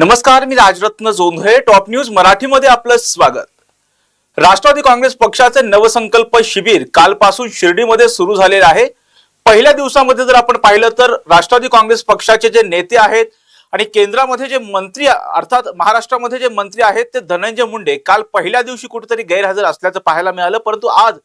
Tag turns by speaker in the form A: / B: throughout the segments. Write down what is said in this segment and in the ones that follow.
A: नमस्कार, मी Rajratna Jondhale. Top news मराठीमध्ये आपलं स्वागत. राष्ट्रवादी काँग्रेस पक्षाचे नवसंकल्प शिबिर कालपासून शिर्डीमध्ये सुरू झालेले आहे. पहिल्या दिवसामध्ये जर आपण पाहिलं तर राष्ट्रवादी काँग्रेस पक्षाचे जे नेते आहेत आणि केंद्रामध्ये जे मंत्री अर्थात महाराष्ट्रामध्ये जे मंत्री आहेत ते धनंजय मुंडे काल पहिल्या दिवशी कुठेतरी गैरहजर असल्याचं पाहायला मिळालं, परंतु आज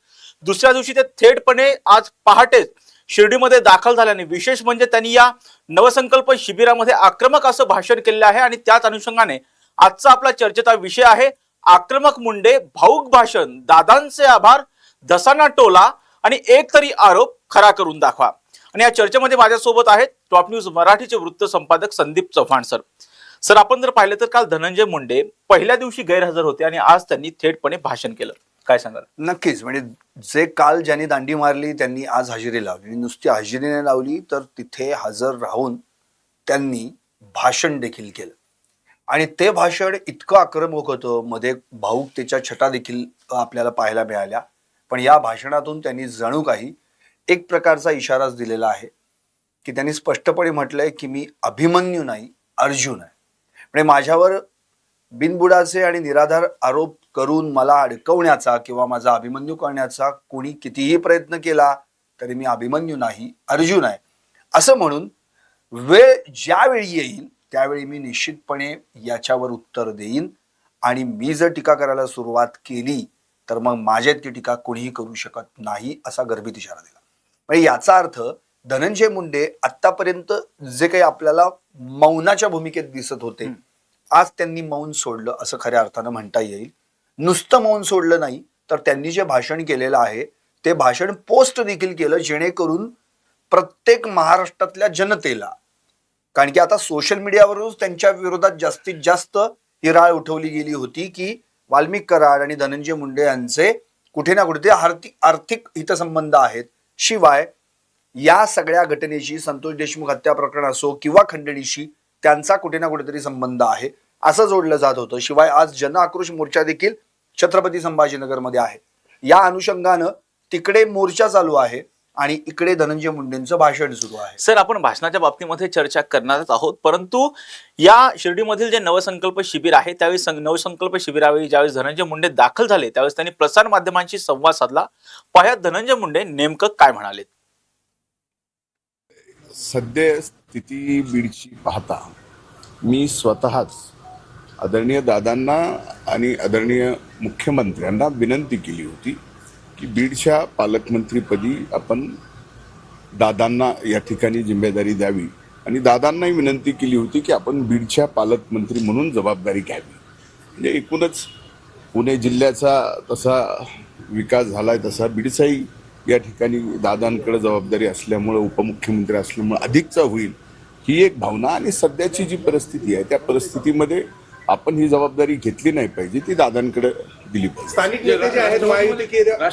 A: दुसऱ्या दिवशी ते थेटपणे आज पहाटेच शिर्डीमध्ये दाखल झाल्याने विशेष म्हणजे त्यांनी या नवसंकल्प शिबिरामध्ये आक्रमक असं भाषण केलेलं आहे आणि त्याच अनुषंगाने आजचा आपला चर्चेचा विषय आहे आक्रमक मुंडे, भाऊक भाषण, दादांचे आभार, दसाना टोला आणि एक तरी आरोप खरा करून दाखवा. आणि या चर्चेमध्ये माझ्यासोबत आहेत टॉप न्यूज मराठीचे वृत्त संपादक संदीप चव्हाण सर. आपण जर पाहिलं तर काल धनंजय मुंडे पहिल्या दिवशी गैरहजर होते आणि आज त्यांनी थेटपणे भाषण केलं. काय सांगाल?
B: नक्कीच, म्हणजे जे काल ज्यांनी दांडी मारली त्यांनी आज हजेरी लावली. नुसती हजेरीने लावली तर तिथे हजर राहून त्यांनी भाषण देखील केलं आणि ते भाषण इतकं आक्रमक होतं. मध्ये भाऊकतेच्या छटा देखील आपल्याला पाहायला मिळाल्या. पण या भाषणातून त्यांनी जणू काही एक प्रकारचा इशाराच दिलेला आहे की त्यांनी स्पष्टपणे म्हटलंय की मी अभिमन्यू नाही, अर्जुन आहे. म्हणजे माझ्यावर बिनबुडाचे आणि निराधार आरोप करून मला अडकवण्याचा किंवा माझा अभिमन्यू करण्याचा कोणी कितीही प्रयत्न केला तरी मी अभिमन्यू नाही, अर्जुन आहे असं म्हणून वेळ ज्यावेळी येईल त्यावेळी मी निश्चितपणे याच्यावर उत्तर देईन आणि मी जर टीका करायला सुरुवात केली तर मग माझ्यात ती टीका कोणीही करू शकत नाही असा गर्भित इशारा दिला. म्हणजे याचा अर्थ धनंजय मुंडे आतापर्यंत जे काही आपल्याला मौनाच्या भूमिकेत दिसत होते, आज त्यांनी मौन सोडलं असं खऱ्या अर्थानं म्हणता येईल. नुसतं मौन सोडलं नाही तर त्यांनी जे भाषण केलेलं आहे ते भाषण पोस्ट देखील केलं, जेणेकरून प्रत्येक महाराष्ट्रातल्या जनतेला, कारण की आता सोशल मीडियावरूनच त्यांच्या विरोधात जास्तीत जास्त ही राळ उठवली गेली होती की वाल्मिक कराड आणि धनंजय मुंडे यांचे कुठे ना कुठे आर्थिक हितसंबंध आहेत. शिवाय या सगळ्या घटनेशी, संतोष देशमुख हत्या प्रकरण असो किंवा खंडणीशी, त्यांचा कुठे ना कुठेतरी संबंध आहे असं जोडलं जात होतं. शिवाय आज जन आक्रोश मोर्चा देखील छत्रपती संभाजीनगरमध्ये आहे. या अनुषंगानं तिकडे मोर्चा चालू आहे आणि इकडे धनंजय मुंडेंचं भाषण सुरू आहे.
A: सर, आपण भाषणाच्या बाबतीमध्ये चर्चा करणारच आहोत, परंतु या शिर्डीमधील जे नवसंकल्प शिबिर आहे त्यावेळी नवसंकल्प शिबिरावेळी ज्यावेळेस धनंजय मुंडे दाखल झाले त्यावेळेस त्यांनी प्रसार माध्यमांशी संवाद साधला. पाह्यात धनंजय मुंडे नेमकं काय म्हणाले.
C: सध्या स्थिती बीडची पाहता मी स्वतःच आदरणीय दादांना आणि आदरणीय मुख्यमंत्र्यांना विनंती केली होती की बीडच्या पालकमंत्रीपदी आपण दादांना या ठिकाणी जिम्मेदारी द्यावी आणि दादांनाही विनंती केली होती की आपण बीडच्या पालकमंत्री म्हणून जबाबदारी घ्यावी. म्हणजे एकूणच पुणे जिल्ह्याचा तसा विकास झाला आहे तसा बीडचाही या ठिकाणी दादांकडे जबाबदारी असल्यामुळे, उपमुख्यमंत्री असल्यामुळे अधिकचा होईल ही एक भावना. आणि सध्याची जी परिस्थिती आहे त्या परिस्थितीमध्ये आपण ही जबाबदारी घेतली नाही पाहिजे, ती दादांकडे दिली पाहिजे.
D: स्थानिक नेते जे आहेत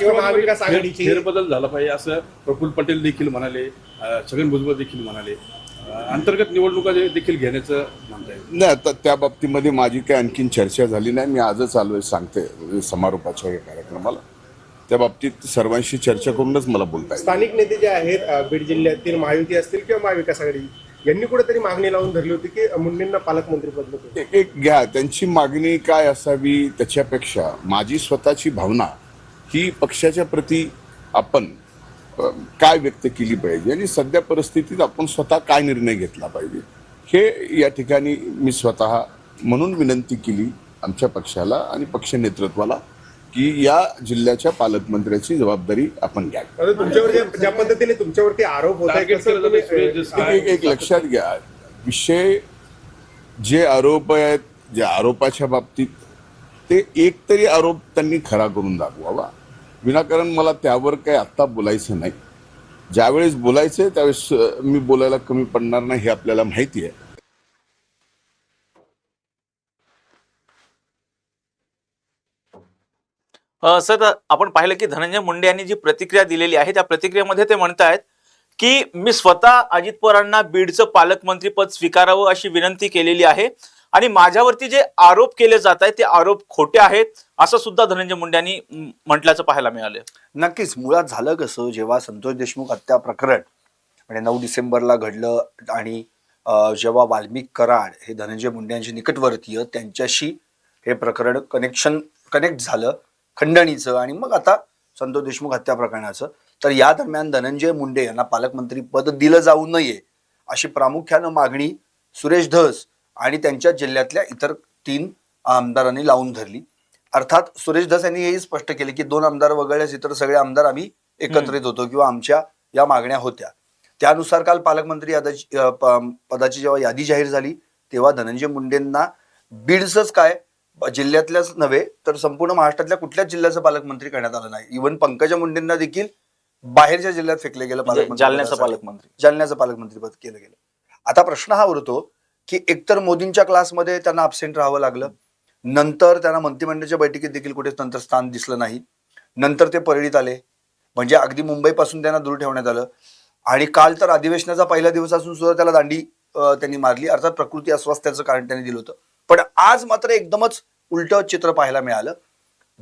D: महाविकास आघाडीचे
E: फेरबदल झाला पाहिजे असं प्रफुल्ल पटेल देखील म्हणाले, छगन भुजबळ देखील म्हणाले. अंतर्गत निवडणुका देखील घेण्याचं म्हणताय.
C: नाही, आता त्या बाबतीमध्ये माझी काही आणखीन चर्चा झाली नाही. मी आजच आलोय सांगते समारोपाच्या या कार्यक्रमाला. त्या बाबतीत सर्वांशी चर्चा करूनच मला बोलता येईल.
D: स्थानिक नेते जे आहेत बीड जिल्ह्यातील महायुती असतील किंवा महाविकास आघाडी यांनी कुठेतरी मागणी लावून धरली होती की मुंडेंना पालकमंत्रीपद नको.
C: एक घ्या, त्यांची मागणी काय असावी त्याच्यापेक्षा माझी स्वतःची भावना ही पक्षाच्या प्रती आपण काय व्यक्त केली पाहिजे आणि सध्या परिस्थितीत आपण स्वतः काय निर्णय घेतला पाहिजे हे या ठिकाणी मी स्वतः म्हणून विनंती केली आमच्या पक्षाला आणि पक्ष नेतृत्वाला की या जिल्ह्याच्या पालकमंत्र्याची जबाबदारी आपण घ्यावी.
D: तुमच्यावर ज्या पद्धतीने तुमच्यावरती आरोप होत आहे,
C: एक लक्षात घ्या, विषय जे आरोप आहेत, ज्या आरोपाच्या बाबतीत ते एक तरी आरोप त्यांनी खरा करून दाखवावा. विनाकारण मला त्यावर काही आत्ता बोलायचं नाही. ज्यावेळेस बोलायचं त्यावेळेस मी बोलायला कमी पडणार नाही हे आपल्याला माहिती आहे.
A: सर, आपण पाहिलं की धनंजय मुंडे यांनी जी प्रतिक्रिया दिलेली आहे त्या प्रतिक्रियेमध्ये ते म्हणतायत की मी स्वतः अजित पवारांना बीडचं पालकमंत्रीपद स्वीकारावं अशी विनंती केलेली आहे आणि माझ्यावरती जे आरोप केले जात आहेत ते आरोप खोटे आहेत असं सुद्धा धनंजय मुंडे यांनी म्हटल्याचं पाहायला मिळालं.
B: नक्कीच, मुळात झालं कसं, जेव्हा संतोष देशमुख हत्या प्रकरण म्हणजे 9 डिसेंबरला घडलं आणि जेव्हा वाल्मिक कराड हे धनंजय मुंडे यांचे निकटवर्तीय, त्यांच्याशी हे प्रकरण कनेक्ट झालं खंडणीचं आणि मग आता संतोष देशमुख हत्या प्रकरणाचं. तर या दरम्यान धनंजय मुंडे यांना पालकमंत्री पद दिलं जाऊ नये अशी प्रामुख्यानं मागणी सुरेश धस आणि त्यांच्या जिल्ह्यातल्या इतर 3 आमदारांनी लावून धरली. अर्थात सुरेश धस यांनी हेही स्पष्ट केले की 2 आमदार वगळल्यास इतर सगळे आमदार आम्ही एकत्रित होतो किंवा आमच्या या मागण्या होत्या. त्यानुसार काल पालकमंत्री पदाची जेव्हा यादी जाहीर झाली तेव्हा धनंजय मुंडेंना बीडचंच काय जिल्ह्यातल्याच नव्हे तर संपूर्ण महाराष्ट्रातल्या कुठल्याच जिल्ह्याचं पालकमंत्री करण्यात आलं नाही. इव्हन पंकजा मुंडेंना देखील बाहेरच्या जिल्ह्यात फेकले गेलं,
A: जालन्याचं
B: पालकमंत्री पद केलं गेलं. आता प्रश्न हा उरतो की एकतर मोदींच्या क्लासमध्ये त्यांना अब्सेंट राहावं लागलं, नंतर त्यांना मंत्रिमंडळाच्या बैठकीत देखील कुठेच नंतर स्थान दिसलं नाही, नंतर ते परळीत आले, म्हणजे अगदी मुंबईपासून त्यांना दूर ठेवण्यात आलं. आणि काल तर अधिवेशनाचा पहिला दिवस असून सुद्धा त्याला दांडी त्यांनी मारली, अर्थात प्रकृती अस्वास्थ्याचं कारण त्यांनी दिलं होतं. पण आज मात्र एकदमच उलटं चित्र पाहायला मिळालं.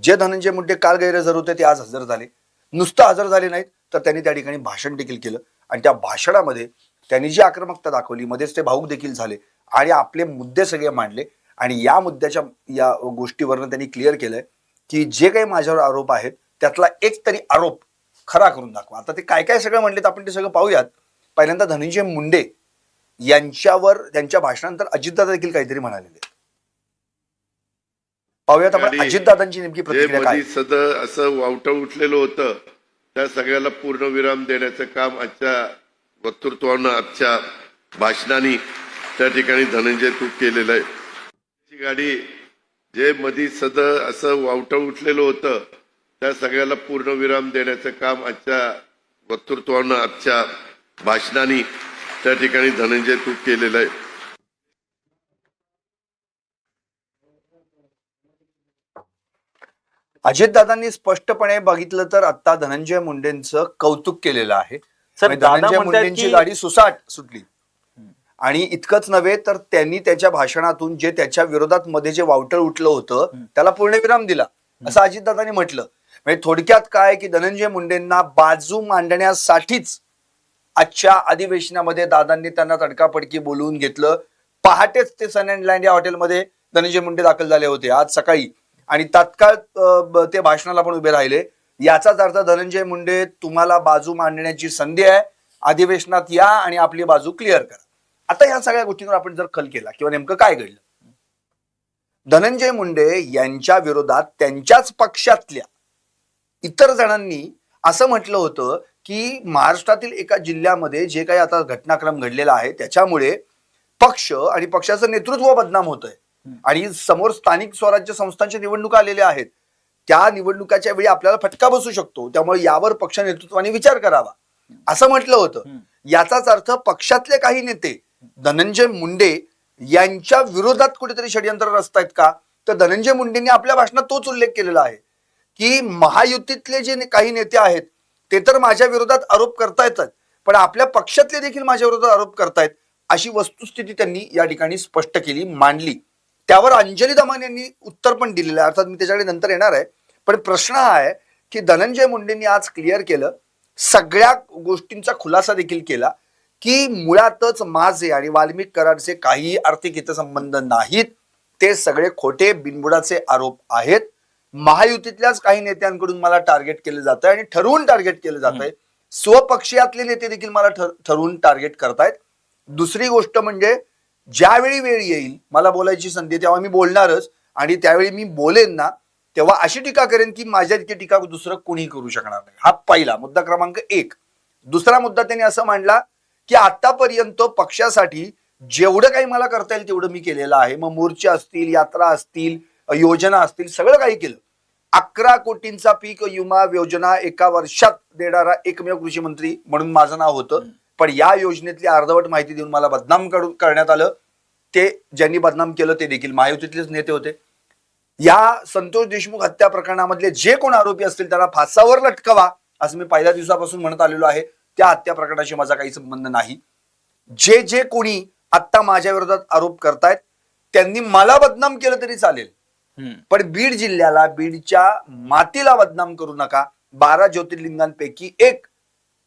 B: जे धनंजय मुंडे काल गैरहजर होते ते आज हजर झाले. नुसतं हजर झाले नाहीत तर त्यांनी त्या ठिकाणी भाषण देखील केलं आणि त्या भाषणामध्ये त्यांनी जी आक्रमकता दाखवली, मध्येच ते भाऊक देखील झाले आणि आपले मुद्दे सगळे मांडले. आणि या मुद्द्याच्या या गोष्टीवरनं त्यांनी क्लिअर केलंय की जे काही माझ्यावर आरोप आहेत त्यातला एक तरी आरोप खरा करून दाखवा. आता ते काय काय सगळं म्हणलेत आपण ते सगळं पाहूयात. पहिल्यांदा धनंजय मुंडे यांच्यावर त्यांच्या भाषणानंतर अजितदादा देखील काहीतरी म्हणालेले. पाहूयात आपण अजितदादांची नेमकी प्रतिक्रिया काय.
F: असं वावटं उठलेलं होतं त्या सगळ्याला पूर्णविराम देण्याचं काम आजच्या वक्तृत्वानं आजच्या भाषणाने त्या ठिकाणी धनंजय तू केलेलं आहे. गाडी जे मधी असं वावटं उठलेलं होतं त्या सगळ्याला पूर्णविराम देण्याचं काम आजच्या वक्तृत्वानं आजच्या भाषणाने त्या ठिकाणी धनंजय तू केलेलं आहे.
B: अजितदादांनी स्पष्टपणे बघितलं तर आता धनंजय मुंडेंचं कौतुक केलेलं आहे.
A: सर,
B: धनंजय मुंडेंची गाडी सुसाट सुटली आणि इतकंच नव्हे तर त्यांनी त्याच्या भाषणातून जे त्याच्या विरोधात मध्ये जे वावटळ उठलं होतं त्याला पूर्णविराम दिला असं अजितदादांनी म्हटलं. म्हणजे थोडक्यात काय की धनंजय मुंडेंना बाजू मांडण्यासाठीच आजच्या अधिवेशनामध्ये दादांनी त्यांना तडकाफडकी बोलवून घेतलं. पहाटेच ते सन अँड लँड या हॉटेलमध्ये धनंजय मुंडे दाखल झाले होते आज सकाळी आणि तात्काळ ते भाषणाला पण उभे राहिले. याचाच अर्थ धनंजय मुंडे तुम्हाला बाजू मांडण्याची संधी आहे, अधिवेशनात या आणि आपली बाजू क्लिअर करा. आता या सगळ्या गोष्टींवर आपण जर खल केला किंवा नेमकं काय घडलं, धनंजय मुंडे यांच्या विरोधात त्यांच्याच पक्षातल्या इतर जणांनी असं म्हटलं होतं की महाराष्ट्रातील एका जिल्ह्यामध्ये जे काही आता घटनाक्रम घडलेला आहे त्याच्यामुळे पक्ष आणि पक्षाचं नेतृत्व बदनाम होत आहे आणि समोर स्थानिक स्वराज्य संस्थांच्या निवडणुका आलेल्या आहेत. त्या निवडणुकाच्या वेळी आपल्याला फटका बसू शकतो, त्यामुळे यावर पक्ष नेतृत्वाने विचार करावा असं म्हटलं होतं. याचाच अर्थ पक्षातले काही नेते धनंजय मुंडे यांच्या विरोधात कुठेतरी षडयंत्र रचतायत का, तर धनंजय मुंडेंनी आपल्या भाषणात तोच उल्लेख केलेला आहे की महायुतीतले जे काही नेते आहेत ते तर माझ्या विरोधात आरोप करतायतच, पण आपल्या पक्षातले देखील माझ्या विरोधात आरोप करतायत, अशी वस्तुस्थिती त्यांनी या ठिकाणी स्पष्ट केली, मांडली. त्यावर अंजली दमान यांनी उत्तर पण दिलेलं आहे, अर्थात मी त्याच्याकडे नंतर येणार आहे. पण प्रश्न हा आहे की धनंजय मुंडेंनी आज क्लिअर केलं, सगळ्या गोष्टींचा खुलासा देखील केला की मुळातच माझे आणि वाल्मिक कराडचे काही आर्थिक हितसंबंध नाहीत, ते सगळे खोटे बिनबुडाचे आरोप आहेत. महायुतीतल्याच काही नेत्यांकडून मला टार्गेट केलं जात आहे आणि ठरवून टार्गेट केलं जात आहे. स्वपक्षीयातले नेते देखील मला ठरवून टार्गेट करतायत. दुसरी गोष्ट म्हणजे ज्यावेळी वेळ येईल मला बोलायची संधी तेव्हा मी बोलणारच आणि त्यावेळी मी बोलेन ना तेव्हा अशी टीका करेन की माझ्या इतकी टीका दुसरं कोणी करू शकणार नाही. हा पहिला मुद्दा क्रमांक 1. दुसरा मुद्दा त्यांनी असं मांडला की आतापर्यंत पक्षासाठी जेवढं काही मला करता येईल तेवढं मी केलेलं आहे. मग मोर्चे असतील, यात्रा असतील, योजना असतील, सगळं काही केलं. 11 कोटींचा पीक विमा योजना एका वर्षात देणारा एकमेव कृषी मंत्री म्हणून माझं नाव होतं. पण या योजनेतली अर्धवट माहिती देऊन मला बदनाम करण्यात आलं. ते ज्यांनी बदनाम केलं ते देखील महायुतीतलेच नेते होते. या संतोष देशमुख हत्या प्रकरणामधले जे कोण आरोपी असतील त्यांना फासावर लटकवा असं मी पहिल्या दिवसापासून म्हणत आलेलो आहे. त्या हत्या प्रकरणाशी माझा काही संबंध नाही. जे कोणी आता माझ्या विरोधात आरोप करतायत त्यांनी मला बदनाम केलं तरी चालेल, पण बीड जिल्ह्याला, बीडच्या मातीला बदनाम करू नका. 12 ज्योतिर्लिंगांपैकी एक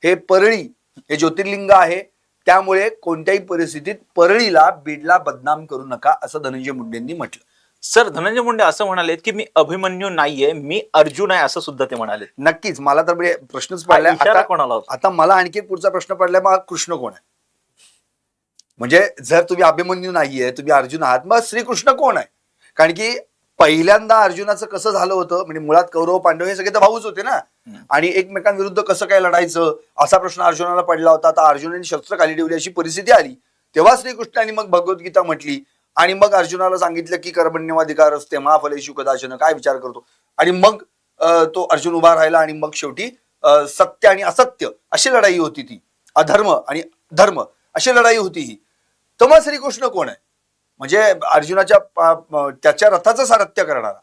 B: हे परळी हे ज्योतिर्लिंग आहे. त्यामुळे कोणत्याही परिस्थितीत परळीला बीडला बदनाम करू नका असं धनंजय मुंडेंनी म्हटलं.
A: सर, धनंजय मुंडे असं म्हणालेत की मी अभिमन्यू नाहीये, मी अर्जुन आहे, असं सुद्धा ते म्हणाले.
B: नक्कीच मला तर म्हणजे प्रश्नच
A: हा
B: पडलाय
A: इशारा
B: आता.
A: कोणाला होता?
B: आता मला आणखी एक पुढचा प्रश्न पडलाय, मग कृष्ण कोण आहे? म्हणजे जर तुम्ही अभिमन्यू नाहीये, तुम्ही अर्जुन आहात, मग श्रीकृष्ण कोण आहे? कारण की पहिल्यांदा अर्जुनाचं कसं झालं होतं, म्हणजे मुळात कौरव पांडव हे सगळे तर भाऊच होते ना, आणि एकमेकांविरुद्ध कसं काय लढायचं असा प्रश्न अर्जुनाला पडला होता. आता अर्जुनाने शस्त्र खाली ठेवली अशी परिस्थिती आली, तेव्हा श्रीकृष्णाने मग भगवद्गीता म्हटली आणि मग अर्जुनाला सांगितलं की कर्मण्यवाधिकार असते मा फलेषु कदाचन, काय विचार करतो, आणि मग तो अर्जुन उभा राहिला आणि मग शेवटी सत्य आणि असत्य अशी लढाई होती ती, अधर्म आणि धर्म अशी लढाई होती ही. तर मग श्रीकृष्ण कोण आहे? म्हणजे अर्जुनाच्या त्याच्या रथाचं सारथ्य करणारा,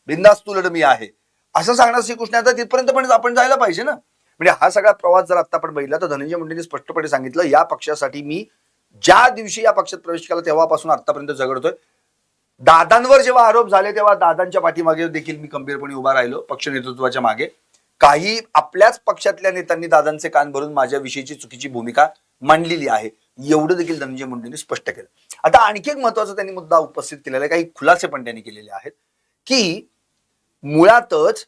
B: बिंदास तू लढ मी आहे असं सांगणार श्रीकृष्ण. आता तिथपर्यंत पण आपण जायला पाहिजे ना. म्हणजे हा सगळा प्रवास जर आता आपण बघितला तर धनंजय मुंडेंनी स्पष्टपणे सांगितलं, या पक्षासाठी मी ज्या दिवशी या पक्षात प्रवेश केला तेव्हापासून आतापर्यंत झगडतोय. दादांवर जेव्हा आरोप झाले तेव्हा दादांच्या पाठीमागे देखील मी खंबीरपणे उभा राहिलो, पक्ष नेतृत्वाच्या मागे. काही आपल्याच पक्षातल्या नेत्यांनी दादांचे कान भरून माझ्याविषयीची चुकीची भूमिका मांडलेली आहे, एवढं देखील धनंजय मुंडेंनी स्पष्ट केलं. आता आणखी एक महत्वाचा त्यांनी मुद्दा उपस्थित केलेला आहे, काही खुलासे पण त्यांनी केलेले आहेत की मुळातच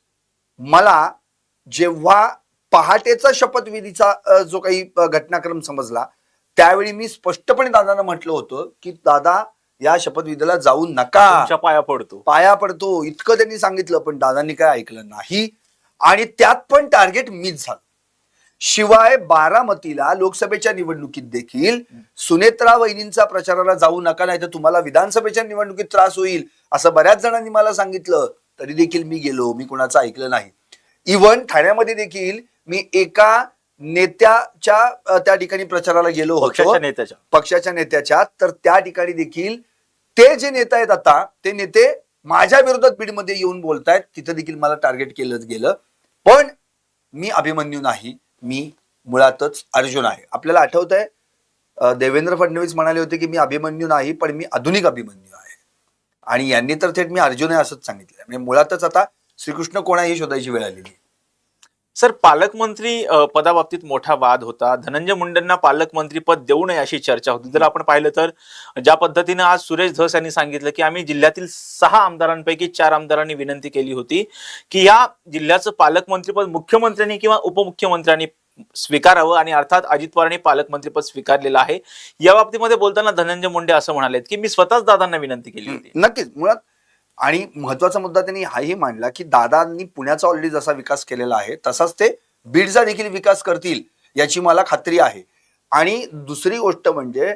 B: मला जेव्हा पहाटेचा शपथविधीचा जो काही घटनाक्रम समजला त्यावेळी मी स्पष्टपणे दादांना म्हटलं होतं की दादा या शपथविधीला जाऊ नका,
A: तुमच्या पाया पडतो,
B: पाया पडतो, इतकं त्यांनी सांगितलं. पण दादांनी काय ऐकलं नाही आणि त्यात पण टार्गेट मीच झालं. शिवाय बारामतीला लोकसभेच्या निवडणुकीत देखील सुनेत्रा वहिनींचा प्रचाराला जाऊ नका, नाही तर तुम्हाला विधानसभेच्या निवडणुकीत त्रास होईल असं बऱ्याच जणांनी मला सांगितलं, तरी देखील मी गेलो, मी कुणाचं ऐकलं नाही. इव्हन ठाण्यामध्ये देखील मी एका नेत्याच्या त्या ठिकाणी प्रचाराला गेलो होतो, पक्षाच्या नेत्याच्या, तर त्या ठिकाणी देखील ते जे नेते आहेत आता ते नेते माझ्या विरोधात बीडमध्ये येऊन बोलतायत, तिथं देखील मला टार्गेट केलंच गेलं. पण मी अभिमन्यू नाही, मी मुळातच अर्जुन आहे. आपल्याला आठवत आहे देवेंद्र फडणवीस म्हणाले होते की मी अभिमन्यू नाही पण मी आधुनिक अभिमन्यू आहे, आणि यांनी तर थेट मी अर्जुन आहे असंच सांगितलं. म्हणजे मुळातच आता श्रीकृष्ण कोण आहे हे शोधायची वेळ आलेली.
A: सर, पालकमंत्री पदाबाबतीत मोठा वाद होता. धनंजय मुंडेंना पालकमंत्री पद देऊ नये अशी चर्चा होती. जर आपण पाहिलं तर ज्या पद्धतीने आज सुरेश धस यांनी सांगितलं की आम्ही जिल्ह्यातील 6 आमदारांपैकी 4 आमदारांनी विनंती केली होती की या जिल्ह्याचं पालकमंत्रीपद मुख्यमंत्र्यांनी किंवा उपमुख्यमंत्र्यांनी स्वीकारावं, आणि अर्थात अजित पवारांनी पालकमंत्रीपद स्वीकारलेलं आहे. या बाबतीमध्ये बोलताना धनंजय मुंडे असं म्हणालेत की मी स्वतःच दादांना विनंती केली होती.
B: नक्कीच. मुळात आणि महत्वाचा मुद्दा त्यांनी हाही मांडला की दादांनी पुण्याचा ऑलरेडी जसा विकास केलेला आहे तसाच ते बीडचा देखील विकास करतील याची मला खात्री आहे. आणि दुसरी गोष्ट म्हणजे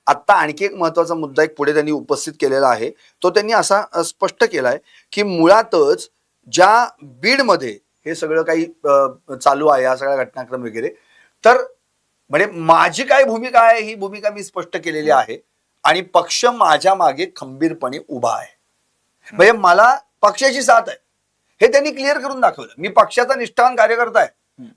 B: आता आणखी एक महत्वाचा मुद्दा एक पुढे त्यांनी उपस्थित केलेला आहे, तो त्यांनी असा स्पष्ट केलाय की मुळातच ज्या बीडमध्ये हे सगळं काही चालू आहे, हा सगळा घटनाक्रम वगैरे, तर म्हणजे माझी काय भूमिका आहे ही भूमिका मी स्पष्ट केलेली आहे आणि पक्ष माझ्या मागे खंबीरपणे उभा आहे. म्हणजे मला पक्षाची साथ आहे हे त्यांनी क्लिअर करून दाखवलं. मी पक्षाचा निष्ठावान कार्यकर्ता आहे.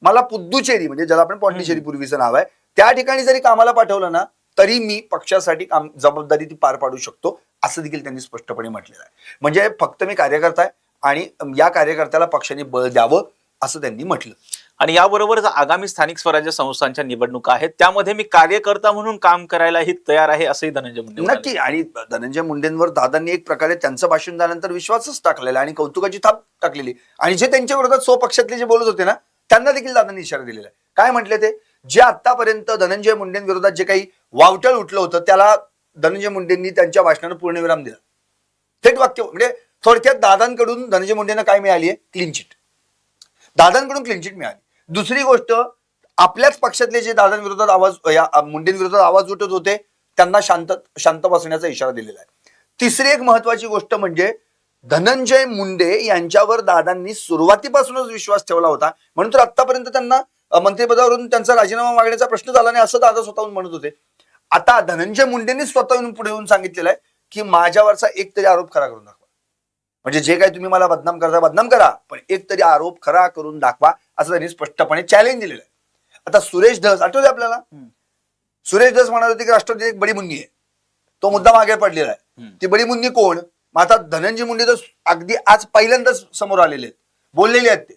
B: मला पुद्दुचेरी म्हणजे ज्याला आपण पॉंडिचेरी पूर्वीचं नाव आहे त्या ठिकाणी जरी कामाला पाठवलं ना तरी मी पक्षासाठी काम जबाबदारी ती पार पाडू शकतो असं देखील त्यांनी स्पष्टपणे म्हटलेलं आहे. म्हणजे फक्त मी कार्यकर्ता आहे आणि या कार्यकर्त्याला पक्षाने बळ द्यावं असं त्यांनी म्हटलं.
A: आणि याबरोबरच आगामी स्थानिक स्वराज्य संस्थांच्या निवडणुका आहेत, त्यामध्ये मी कार्यकर्ता म्हणून काम करायलाही तयार आहे असंही धनंजय मुंडे म्हणाले.
B: नक्की. आणि धनंजय मुंडेंवर दादांनी एक प्रकारे त्यांचं भाषण झाल्यानंतर विश्वासच टाकलेला आणि कौतुकाची थाप टाकलेली. आणि जे त्यांच्या विरोधात स्वपक्षातले जे बोलत होते ना त्यांना देखील दादांनी इशारा दिलेला आहे. काय म्हटले ते, जे आतापर्यंत धनंजय मुंडेंविरोधात जे काही वावटळ उठलं होतं त्याला धनंजय मुंडेंनी त्यांच्या भाषणानं पूर्णविराम दिला. थेट वाक्य. म्हणजे थोडक्यात दादांकडून धनंजय मुंडेंना काय मिळाली आहे? Clean chit. दादांकडून क्लीन चिट मिळाली. दुसरी गोष्ट, आपल्याच पक्षातले जे दादांविरोधात आवाज या मुंडेंविरोधात आवाज उठत होते त्यांना शांत बसण्याचा इशारा दिलेला आहे. तिसरी एक महत्वाची गोष्ट म्हणजे धनंजय मुंडे यांच्यावर दादांनी सुरुवातीपासूनच विश्वास ठेवला होता, म्हणून तर आतापर्यंत त्यांना मंत्रिपदावरून त्यांचा राजीनामा मागण्याचा प्रश्न झाला नाही असं दादा स्वतःहून म्हणत होते. आता धनंजय मुंडेंनी स्वतःहून पुढे येऊन सांगितलेलं आहे की माझ्यावरचा एक तरी आरोप खरा करून दाखवा. म्हणजे जे काही तुम्ही मला बदनाम करता बदनाम करा, पण एक तरी आरोप खरा करून दाखवा असं त्यांनी स्पष्टपणे चॅलेंज दिलेलं आहे. आता सुरेश धस आठवते आपल्याला, सुरेश धस म्हणाले होते की राष्ट्रवादी एक बडी मुन्नी आहे, तो मुद्दा मागे पडलेला आहे. ती बडी मुन्नी कोण? मग आता धनंजय मुंडे तर अगदी आज पहिल्यांदाच समोर आलेले आहेत, बोललेले आहेत ते.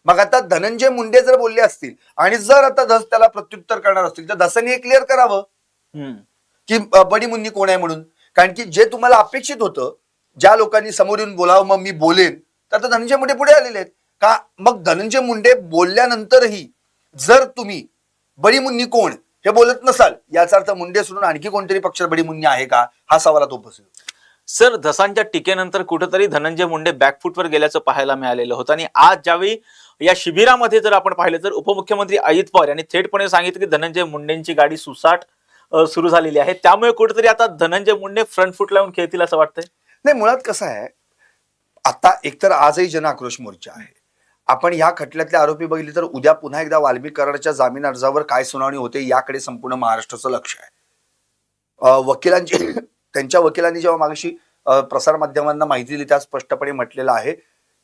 B: मग आता धनंजय मुंडे जर बोलले असतील आणि जर आता धस त्याला प्रत्युत्तर करणार असतील तर धसांनी हे क्लिअर करावं की बडी मुन्नी कोण आहे म्हणून. कारण की जे तुम्हाला अपेक्षित होतं, ज्या लोकांनी समोर येऊन बोलावं मग मी बोलेन, तर आता धनंजय मुंडे पुढे आलेले आहेत का. मग धनंजय मुंडे बोलल्यानंतरही जर तुम्ही बडी मुन्नी कोण हे बोलत नसाल, याचा अर्थ मुंडे सोडून आणखी कोणतरी पक्षात बडी मुन्नी आहे का, हा सवाल तो उपस्थित.
A: सर, धसांच्या टीकेनंतर कुठेतरी धनंजय मुंडे बॅकफुटवर गेल्याचं पाहायला मिळालेलं होतं आणि आज ज्यावेळी या शिबिरामध्ये जर आपण पाहिलं तर उपमुख्यमंत्री अजित पवार यांनी थेटपणे सांगितलं की धनंजय मुंडेंची गाडी सुसाट सुरू झालेली आहे. त्यामुळे कुठेतरी आता धनंजय मुंडे फ्रंट फुट लावून खेळतील असं वाटतंय.
B: नाही, मुळात कसं आहे, आता एकतर आजही जन आक्रोश मोर्चा आहे. आपण या खटल्यातले आरोपी बघितले तर उद्या पुन्हा एकदा वाल्मिक कराडच्या जामीन अर्जावर काय सुनावणी होते याकडे संपूर्ण महाराष्ट्राचं लक्ष आहे. वकिलांची त्यांच्या वकिलांनी जेव्हा मागाशी प्रसार माध्यमांना माहिती दिली त्यात स्पष्टपणे म्हटलेलं आहे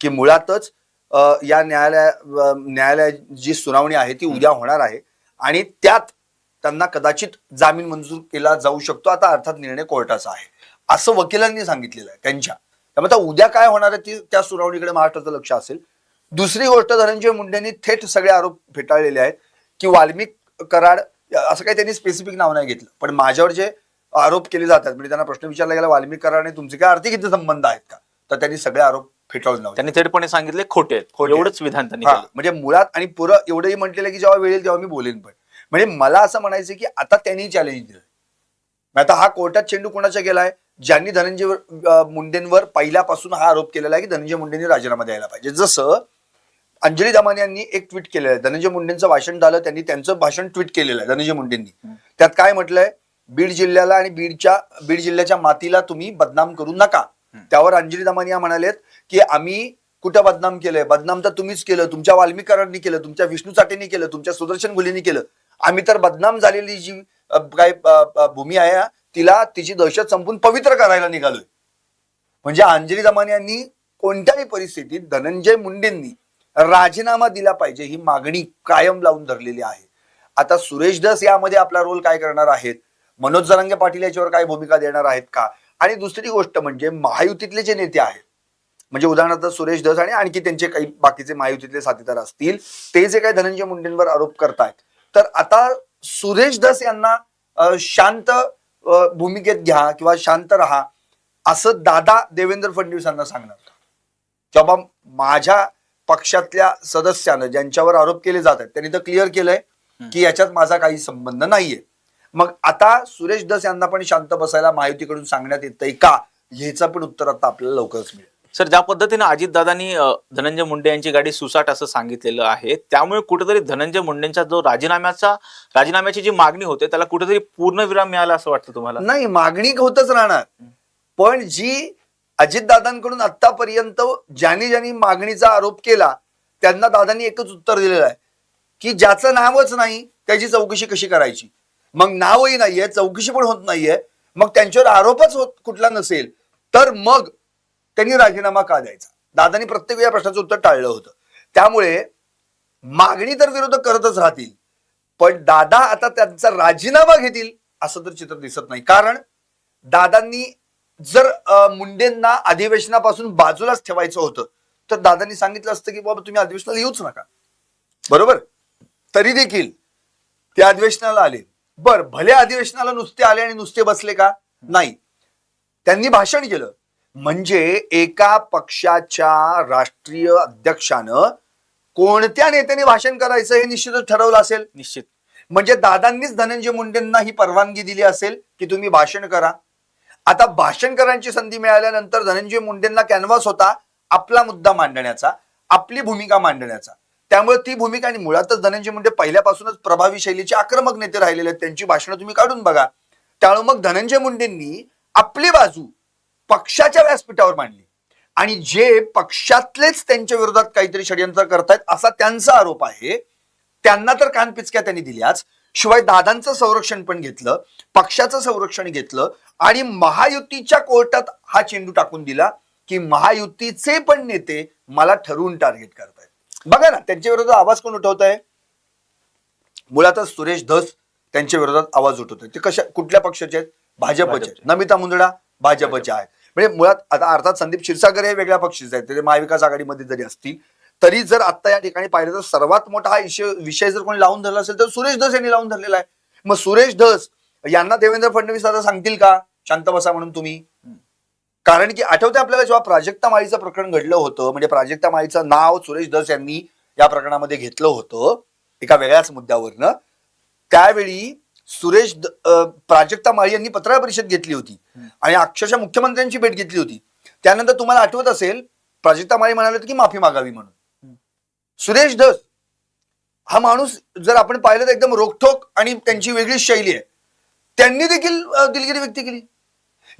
B: की मुळातच या न्यायालयाची जी सुनावणी आहे ती उद्या होणार आहे आणि त्यात त्यांना कदाचित जामीन मंजूर केला जाऊ शकतो. आता अर्थात निर्णय कोर्टाचा आहे असं वकिलांनी सांगितलेलं आहे त्यांच्या. त्यामुळे आता उद्या काय होणार आहे त्या सुनावणीकडे महाराष्ट्राचं लक्ष असेल. दुसरी गोष्ट, धनंजय मुंडेंनी थेट सगळे आरोप फेटाळलेले आहेत की वाल्मिक कराड असं काही त्यांनी स्पेसिफिक नाव नाही घेतलं, पण माझ्यावर जे आरोप केले जातात म्हणजे त्यांना प्रश्न विचारला गेला वाल्मिक कराडने तुमचे काय आर्थिक हित संबंध आहेत का, तर त्यांनी सगळे आरोप फेटाळून लावले.
A: त्यांनी थेटपणे सांगितले खोटे आहेत.
B: खोटे.
A: एवढंच विधान त्यांनी
B: हा,
A: केलं.
B: म्हणजे मुळात आणि पुरं एवढंही म्हटलेलं की जेव्हा वेळ येईल तेव्हा मी बोलेन. पण म्हणजे मला असं म्हणायचं की आता त्यांनी चॅलेंज दिलं. आता हा कोर्टात चेंडू कोणाचा गेलाय, ज्यांनी धनंजय मुंडेंवर पहिल्यापासून हा आरोप केलेला आहे की धनंजय मुंडेंनी राजीनामा द्यायला पाहिजे. जसं अंजली दमानी यांनी एक ट्विट केलेलं आहे, धनंजय मुंडेंचं भाषण झालं, त्यांनी त्यांचं भाषण ट्विट केलेलं आहे धनंजय मुंडेंनी. त्यात काय म्हटलंय, बीड जिल्ह्याला आणि बीड जिल्ह्याच्या मातीला तुम्ही बदनाम करू नका. त्यावर अंजली दमानिया म्हणालेत की आम्ही कुठं बदनाम केलंय, बदनाम तर तुम्हीच केलं, तुमच्या वाल्मिक कराडनी केलं, तुमच्या विष्णू चाटेंनी केलं, तुमच्या सुदर्शन घुलेंनी केलं. आम्ही तर बदनाम झालेली जी काय भूमी आहे तिला तिची दहशत संपून पवित्र करायला निघालोय. म्हणजे अंजली दमानियांनी कोणत्याही परिस्थितीत धनंजय मुंडेंनी राजीनामा दिला पाहिजे ही मागणी कायम लावून धरलेली आहे. आता सुरेश धस यामध्ये आपला रोल काय करणार आहेत, मनोज जरांगे पाटील याच्यावर काय भूमिका देणार आहेत का, आणि दुसरी गोष्ट म्हणजे महायुतीतले जे नेते आहेत म्हणजे उदाहरणार्थ सुरेश धस आणि आणखी त्यांचे काही बाकीचे महायुतीतले साथीदार असतील, ते जे काही धनंजय मुंडेंवर आरोप करतायत, तर आता सुरेश धस यांना शांत भूमिकेत घ्या किंवा शांत राहा असं दादा देवेंद्र फडणवीसांना सांगणार का. जेव्हा माझ्या पक्षातल्या सदस्यानं ज्यांच्यावर आरोप केले जात आहेत त्यांनी तर क्लिअर केलंय की याच्यात माझा काही संबंध नाहीये. मग आता सुरेश धस यांना पण शांत बसायला महायुतीकडून सांगण्यात येतंय का, ह्याचं पण उत्तर आता आपल्याला लवकरच मिळेल.
A: सर, ज्या पद्धतीने अजितदादांनी धनंजय मुंडे यांची गाडी सुसाट असं सांगितलेलं आहे, त्यामुळे कुठेतरी धनंजय मुंडेंचा जो राजीनाम्याची जी मागणी होते त्याला कुठेतरी पूर्णविराम मिळाला असं वाटतं तुम्हाला?
B: नाही, मागणी होतच राहणार, पण जी अजितदादांकडून आतापर्यंत ज्यांनी मागणीचा आरोप केला त्यांना दादांनी एकच उत्तर दिलेलं आहे की ज्याचं नावच नाही त्याची चौकशी कशी करायची. मग नावही नाहीये, चौकशी पण होत नाहीये, मग त्यांच्यावर आरोपच कुठला नसेल तर मग त्यांनी राजीनामा का द्यायचा. दादांनी प्रत्येक वेळा प्रश्नाचं उत्तर टाळलं होतं. त्यामुळे मागणी तर विरोधक करतच राहतील, पण दादा आता त्यांचा राजीनामा घेतील असं तर चित्र दिसत नाही. कारण दादांनी जर मुंडेंना अधिवेशनापासून बाजूलाच ठेवायचं होतं तर दादांनी सांगितलं असतं की बाबा तुम्ही अधिवेशनाला येऊच नका, बरोबर. तरी देखील ते अधिवेशनाला आले. बर, भले अधिवेशनाला नुसते आले आणि नुसते बसले का, नाही, त्यांनी भाषण केलं. म्हणजे एका पक्षाच्या राष्ट्रीय अध्यक्षानं कोणत्या नेत्याने भाषण करायचं हे निश्चितच ठरवलं असेल.
A: निश्चित.
B: म्हणजे दादांनीच धनंजय मुंडेंना ही परवानगी दिली असेल की तुम्ही भाषण करा. आता भाषण करण्याची संधी मिळाल्यानंतर धनंजय मुंडेंना कॅनव्हास होता आपला मुद्दा मांडण्याचा, आपली भूमिका मांडण्याचा. त्यामुळे ती भूमिका, आणि मुळातच धनंजय मुंडे पहिल्यापासूनच प्रभावी शैलीचे आक्रमक नेते राहिलेले आहेत, त्यांची भाषणं तुम्ही काढून बघा. त्यामुळे मग धनंजय मुंडेंनी आपली बाजू पक्षाच्या व्यासपीठावर मांडली आणि जे पक्षातलेच त्यांच्या विरोधात काहीतरी षडयंत्र करतायत असा त्यांचा आरोप आहे, त्यांना तर कानपिचक्या त्यांनी दिल्याच, शिवाय दादांचं संरक्षण पण घेतलं, पक्षाचं संरक्षण घेतलं आणि महायुतीच्या कोर्टात हा चेंडू टाकून दिला की महायुतीचे पण नेते मला ठरवून टार्गेट करतायत. बघा ना, त्यांच्या विरोधात आवाज कोण उठवत आहे, मुळातच सुरेश धस त्यांच्या विरोधात आवाज उठवत आहे. ते कुठल्या पक्षाचे आहेत, भाजपचे. नमिता मुंदडा भाजपचे आहेत. म्हणजे मुळात आता अर्थात संदीप क्षीरसागर हे वेगळ्या पक्षाचे आहेत, ते महाविकास आघाडीमध्ये जरी असतील तरी जर आता या ठिकाणी पाहिलं तर सर्वात मोठा हा विषय जर कोणी लावून धरला असेल तर सुरेश धस यांनी लावून धरलेला आहे. मग सुरेश धस यांना देवेंद्र फडणवीस आता सांगतील का शांत बसा म्हणून तुम्ही? कारण की आठवते आपल्याला जेव्हा प्राजक्ता माळीचं प्रकरण घडलं होतं, म्हणजे प्राजक्ता माळीचं नाव सुरेश धस यांनी या प्रकरणामध्ये घेतलं होतं एका वेगळ्याच मुद्द्यावरनं, त्यावेळी प्राजक्ता माळी यांनी पत्रकार परिषद घेतली होती आणि अक्षरशः मुख्यमंत्र्यांची भेट घेतली होती. त्यानंतर तुम्हाला आठवत असेल प्राजक्ता माळी म्हणाले होते की माफी मागावी म्हणून. सुरेश धस हा माणूस जर आपण पाहिलं तर एकदम रोखठोक आणि त्यांची वेगळीच शैली आहे. त्यांनी देखील दिलगिरी व्यक्त केली.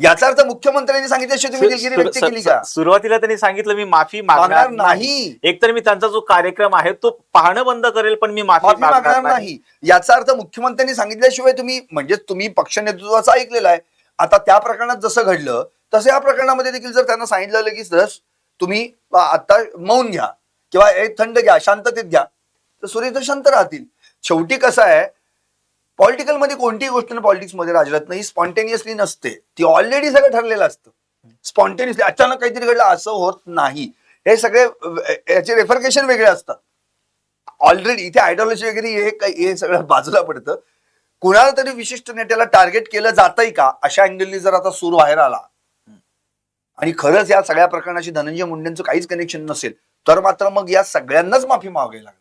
B: याचा अर्थ मुख्यमंत्र्यांनी सांगितल्याशिवाय तुम्ही दिलगिरी व्यक्त केली का?
A: सुरुवातीला त्यांनी सांगितलं मी माफी मागणार नाही. एकतर मी त्यांचा जो कार्यक्रम आहे तो पाहणं बंद करेल, पण मी माफी
B: मागणार नाही. याचा अर्थ मुख्यमंत्र्यांनी सांगितल्याशिवाय तुम्ही, म्हणजे तुम्ही पक्ष नेतृत्वाचा ऐकलेला आहे. आता त्या प्रकरणात जसं घडलं तसं या प्रकरणामध्ये देखील जर त्यांना सांगितलं की तुम्ही आता मौन घ्या किंवा थंड घ्या, शांततेत घ्या, तर सुरेश धस शांत राहतील. शेवटी कसं आहे, पॉलिटिकल मध्ये कोणतीही गोष्ट पॉलिटिक्स मध्ये राजरत्न ही स्पॉन्टेनियसली नसते. ती ऑलरेडी सगळं ठरलेलं असतं. स्पॉन्टेनियसली अचानक काहीतरी घडलं असं होत नाही. हे सगळे याचे रेफरकेशन वेगळे असतात. ऑलरेडी इथे आयडिओलॉजी वगैरे हे सगळं बाजूला पडतं. कुणाला तरी विशिष्ट नेत्याला टार्गेट केलं जातंय का अशा अँगलनी जर आता सूर बाहेर आला आणि खरंच या सगळ्या प्रकरणाशी धनंजय मुंडेंचं काहीच कनेक्शन नसेल तर मात्र मग या सगळ्यांनाच माफी मागावी लागणार.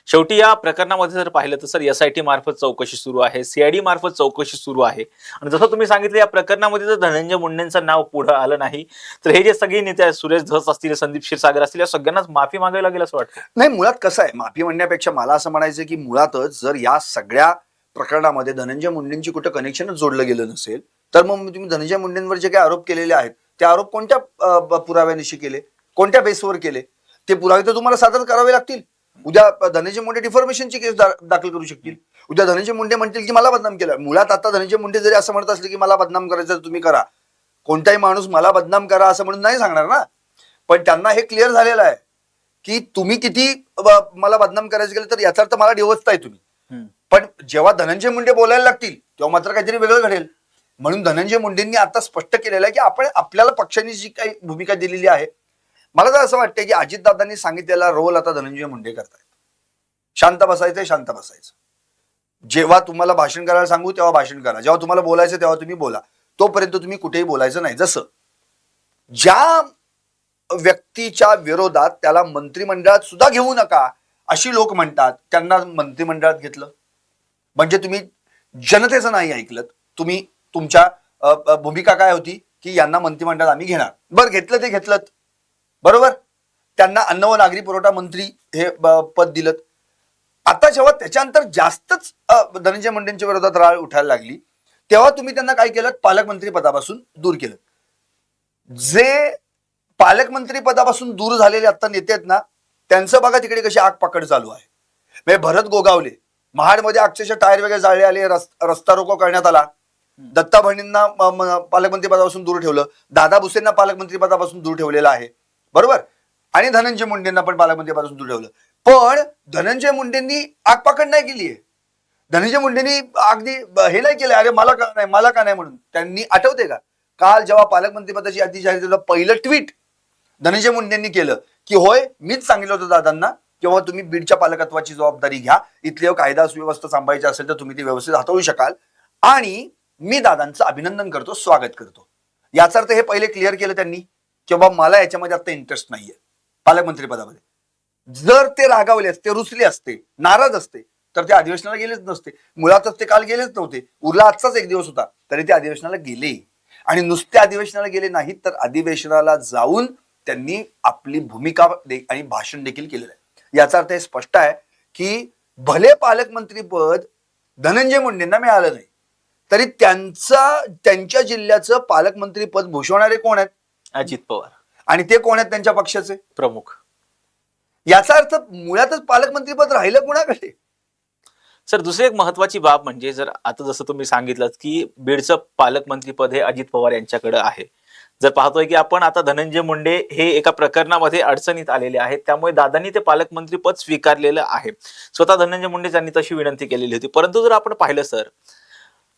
A: शेवटी या प्रकरणामध्ये जर पाहिलं तर सर SIT मार्फत चौकशी सुरू आहे, CID मार्फत चौकशी सुरू आहे. आणि जसं तुम्ही सांगितलं या प्रकरणामध्ये जर धनंजय मुंडेंचं नाव पुढे आलं नाही तर हे जे सगळे नेते आहेत, सुरेश धस असतील, संदीप क्षीरसागर असतील, या सगळ्यांनाच माफी मागावी लागेल असं वाटतं.
B: नाही, मुळात कसं आहे, माफी म्हणण्यापेक्षा मला असं म्हणायचं की मुळातच जर या सगळ्या प्रकरणामध्ये धनंजय मुंडेंची कुठं कनेक्शनच जोडलं गेलं नसेल तर मग तुम्ही धनंजय मुंडेंवर जे काही आरोप केलेले आहेत ते आरोप कोणत्या पुराव्यानिशी केले, कोणत्या बेसवर केले, ते पुरावे तर तुम्हाला सादर करावे लागतील. उद्या धनंजय मुंडे डिफॉर्मेशनची केस दाखल करू शकतील. उद्या धनंजय मुंडे म्हणतील की मला बदनाम केलं. मुळात आता धनंजय मुंडे जरी असं म्हणत असले की मला बदनाम करायचं तुम्ही करा, कोणताही माणूस मला बदनाम करा असं म्हणून नाही सांगणार ना. पण त्यांना हे क्लिअर झालेलं आहे की तुम्ही किती मला बदनाम करायचं गेलं तर याचा अर्थ मला डिवचताय तुम्ही. पण जेव्हा धनंजय मुंडे बोलायला लागतील तेव्हा मात्र काहीतरी वेगळं घडेल. म्हणून धनंजय मुंडेंनी आता स्पष्ट केलेलं आहे की आपण आपल्याला पक्षाने जी काही भूमिका दिलेली आहे, मला तर असं वाटतंय की अजितदादांनी सांगितलेला रोल आता धनंजय मुंडे करतायत. शांत बसायचंय, शांत बसायचं. जेव्हा तुम्हाला भाषण करायला सांगू तेव्हा भाषण करा, जेव्हा तुम्हाला बोलायचं तेव्हा तुम्ही बोला, तोपर्यंत तुम्ही कुठेही बोलायचं नाही. जसं ज्या व्यक्तीच्या विरोधात त्याला मंत्रिमंडळात सुद्धा घेऊ नका अशी लोक म्हणतात, त्यांना मंत्रिमंडळात घेतलं. म्हणजे तुम्ही जनतेचं नाही ऐकलं. तुम्ही तुमच्या भूमिका काय होती की यांना मंत्रिमंडळात आम्ही घेणार. बरं, घेतलं ते घेतलं, बरोबर. त्यांना अन्न व नागरी पुरवठा मंत्री हे पद दिलं. आता जेव्हा त्याच्यानंतर जास्तच धनंजय मुंडेंच्या विरोधात राळ उठायला लागली तेव्हा तुम्ही त्यांना काय केलं, पालकमंत्री पदापासून दूर केलं. जे पालकमंत्री पदापासून दूर झालेले आता नेते आहेत ना, त्यांचं बघा तिकडे कशी आग पकड चालू आहे. म्हणजे भरत गोगावले महाडमध्ये अक्षरशः टायर वगैरे जाळले आले, रस्ता रोको करण्यात आला. दत्ता भरणींना पालकमंत्री पदापासून दूर ठेवलं. दादा भुसेंना पालकमंत्री पदापासून दूर ठेवलेलं आहे, बरोबर. आणि धनंजय मुंडेंना पण पालकमंत्री पदापासून दूर ठेवलं. पण धनंजय मुंडेंनी आगपाकड नाही केली आहे. धनंजय मुंडेंनी अगदी हे नाही केलं, अरे मला का नाही, मला का नाही म्हणून. त्यांनी आठवते का काल जेव्हा पालकमंत्री पदाची यादी जाहीर झाली पहिलं ट्विट धनंजय मुंडेंनी केलं की होय मीच सांगितलं होतं दादांना किंवा तुम्ही बीडच्या पालकत्वाची जबाबदारी घ्या, इथली कायदा सुव्यवस्था सांभाळायची असेल तर तुम्ही ती व्यवस्थित हाताळू शकाल आणि मी दादांचं अभिनंदन करतो, स्वागत करतो. याचा अर्थ हे पहिले क्लिअर केलं त्यांनी की बाबा मला याच्यामध्ये आता इंटरेस्ट नाहीये पालकमंत्री पदामध्ये. जर ते रागावले असते, रुसले असते, नाराज असते तर ते अधिवेशनाला गेलेच नसते. मुळातच ते काल गेलेच नव्हते. उरला आजचाच एक दिवस होता तरी ते अधिवेशनाला गेले. आणि नुसते अधिवेशनाला गेले नाहीत तर अधिवेशनाला जाऊन त्यांनी आपली भूमिका आणि भाषण देखील केलेलं आहे. याचा अर्थ हे स्पष्ट आहे की भले पालकमंत्री पद धनंजय मुंडेंना मिळालं नाही तरी त्यांच्या जिल्ह्याचं पालकमंत्री पद भूषवणारे कोण आहेत?
A: अजित पवार.
B: आणि ते कोण आहेत? त्यांच्या पक्षाचे
A: प्रमुख.
B: याचा अर्थ मुळातच पालकमंत्री पद राहिलं कुणाकडे?
A: सर, दुसरी एक महत्वाची बाब म्हणजे जर आता जसं तुम्ही सांगितलं की बीडचं पालकमंत्री पद हे अजित पवार यांच्याकडे आहे. जर पाहतोय की आपण आता धनंजय मुंडे हे एका प्रकरणामध्ये अडचणीत आलेले आहेत, त्यामुळे दादांनी ते पालकमंत्री पद स्वीकारलेलं आहे. स्वतः धनंजय मुंडे यांनी तशी विनंती केलेली होती. परंतु जर आपण पाहिलं सर,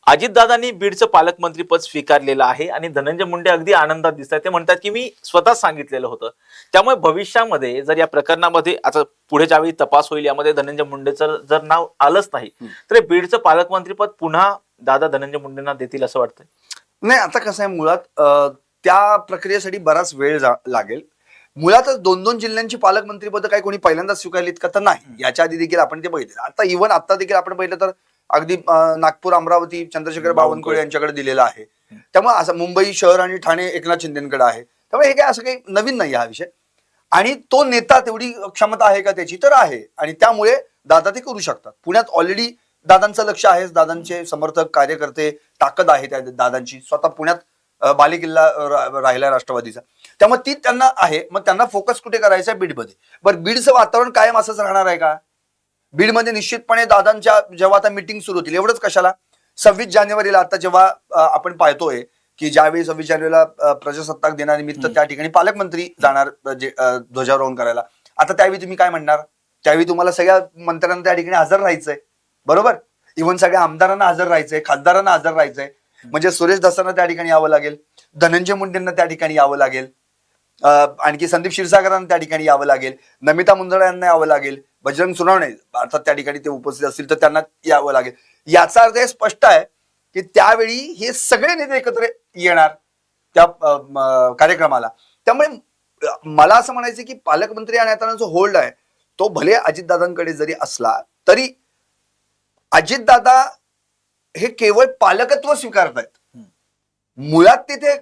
A: अजितदादांनी बीडचं पालकमंत्रीपद स्वीकारलेलं आहे आणि धनंजय मुंडे अगदी आनंदात दिसतात. ते म्हणतात की मी स्वतः सांगितलेलं होतं. त्यामुळे भविष्यामध्ये जर या प्रकरणामध्ये आता पुढे ज्यावेळी तपास होईल यामध्ये धनंजय मुंडेचं जर नाव आलंच नाही तर बीडचं पालकमंत्रीपद पुन्हा दादा धनंजय मुंडेंना देतील असं वाटतंय.
B: नाही, आता कसं आहे, मुळात त्या प्रक्रियेसाठी बराच वेळ लागेल. मुळातच 2-2 जिल्ह्यांची पालकमंत्रीपद काही कोणी पहिल्यांदाच स्वीकारलीत का? तर नाही. याच्या आधी देखील आपण ते बघितलं. आता इव्हन आता देखील आपण पाहिलं तर अगदी नागपूर, अमरावती चंद्रशेखर बावनकुळे यांच्याकडे दिलेलं आहे. त्यामुळे असं मुंबई शहर आणि ठाणे एकनाथ शिंदेकडे आहे. त्यामुळे हे काय असं काही नवीन नाही हा विषय. आणि तो नेता तेवढी क्षमता आहे का त्याची? तर आहे. आणि त्यामुळे दादा ते करू शकतात. पुण्यात ऑलरेडी दादांचं लक्ष आहे. दादांचे समर्थक कार्यकर्ते, ताकद आहे त्या दादांची. स्वतः पुण्यात बालेकिल्ला राहिला राष्ट्रवादीचा. त्यामुळे ती त्यांना आहे. मग त्यांना फोकस कुठे करायचं आहे? बीडमध्ये. बरं, बीडचं वातावरण कायम असंच राहणार आहे का? बीडमध्ये निश्चितपणे दादांच्या जेव्हा आता मिटिंग सुरू होतील, एवढंच कशाला, 26 जानेवारीला आता जेव्हा आपण पाहतोय की ज्यावेळी 26 जानेवारीला प्रजासत्ताक दिनानिमित्त त्या ठिकाणी पालकमंत्री जाणार ध्वजारोहण करायला. आता त्यावेळी तुम्ही काय म्हणणार? त्यावेळी तुम्हाला सगळ्या मंत्र्यांना त्या ठिकाणी हजर राहायचंय, बरोबर? इव्हन सगळ्या आमदारांना हजर राहायचंय, खासदारांना हजर राहायचंय. म्हणजे सुरेश दसांना त्या ठिकाणी यावं लागेल, धनंजय मुंडेंना त्या ठिकाणी यावं लागेल, आणखी संदीप क्षीरसागरांना त्या ठिकाणी यावं लागेल, नमिता मुंदडा यांना यावं लागेल, बजरंग सोनवणे अर्थात त्या ठिकाणी ते उपस्थित असतील तर त्यांना यावं लागेल. याचा अर्थ हे स्पष्ट आहे की त्यावेळी हे सगळे नेते एकत्र येणार त्या कार्यक्रमाला. त्यामुळे मला असं म्हणायचं की पालकमंत्री आणि आता जो होल्ड आहे तो भले अजितदादांकडे जरी असला तरी अजितदादा हे केवळ पालकत्व स्वीकारतायत. मुळात तिथे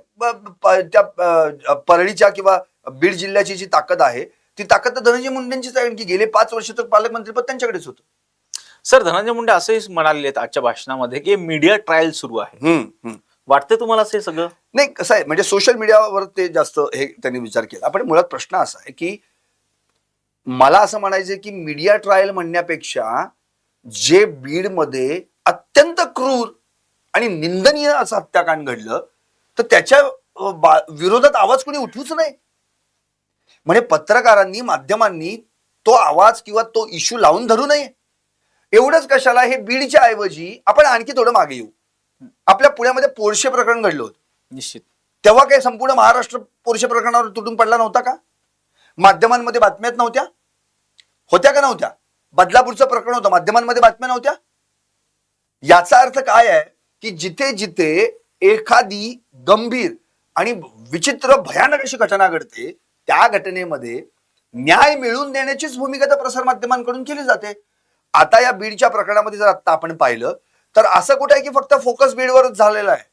B: त्या परळीच्या किंवा बीड जिल्ह्याची जी ताकद आहे ती ताकद तर धनंजय मुंडेंचीच आहे की गेले 5 वर्ष तर पालकमंत्रीपद त्यांच्याकडेच होतं.
A: सर, धनंजय मुंडे असंही म्हणाले आहेत आजच्या भाषणामध्ये की मीडिया ट्रायल सुरू आहे. वाटतं तुम्हाला असं सगळं?
B: नाही, कसं आहे, म्हणजे सोशल मीडियावर ते जास्त हे त्यांनी विचार केला. पण मुळात प्रश्न असा आहे की मला असं म्हणायचं की मीडिया ट्रायल म्हणण्यापेक्षा जे बीडमध्ये अत्यंत क्रूर आणि निंदनीय असं हत्याकांड घडलं तर त्याच्या विरोधात आवाज कोणी उठवूच नाही. म्हणजे पत्रकारांनी, माध्यमांनी तो आवाज किंवा तो इश्यू लावून धरू नये. एवढंच कशाला, हे बीडच्या ऐवजी आपण आणखी थोडं मागे येऊ. आपल्या पुण्यामध्ये पोरशे प्रकरण घडलं होतं.
A: निश्चित.
B: तेव्हा काही संपूर्ण महाराष्ट्र पोरशे प्रकरणावर तुटून पडला नव्हता का? माध्यमांमध्ये बातम्यात नव्हत्या? होत्या का नव्हत्या? बदलापूरचं प्रकरण होतं, माध्यमांमध्ये बातम्या नव्हत्या? याचा अर्थ काय आहे की जिथे जिथे एखादी गंभीर आणि विचित्र भयानक अशी घटना घडते त्या घटनेमध्ये न्याय मिळवून देण्याचीच भूमिका त्या प्रसार माध्यमांकडून केली जाते. आता या बीडच्या प्रकरणामध्ये जर आता आपण पाहिलं तर असं कुठं आहे की फक्त फोकस बीडवरच झालेला आहे.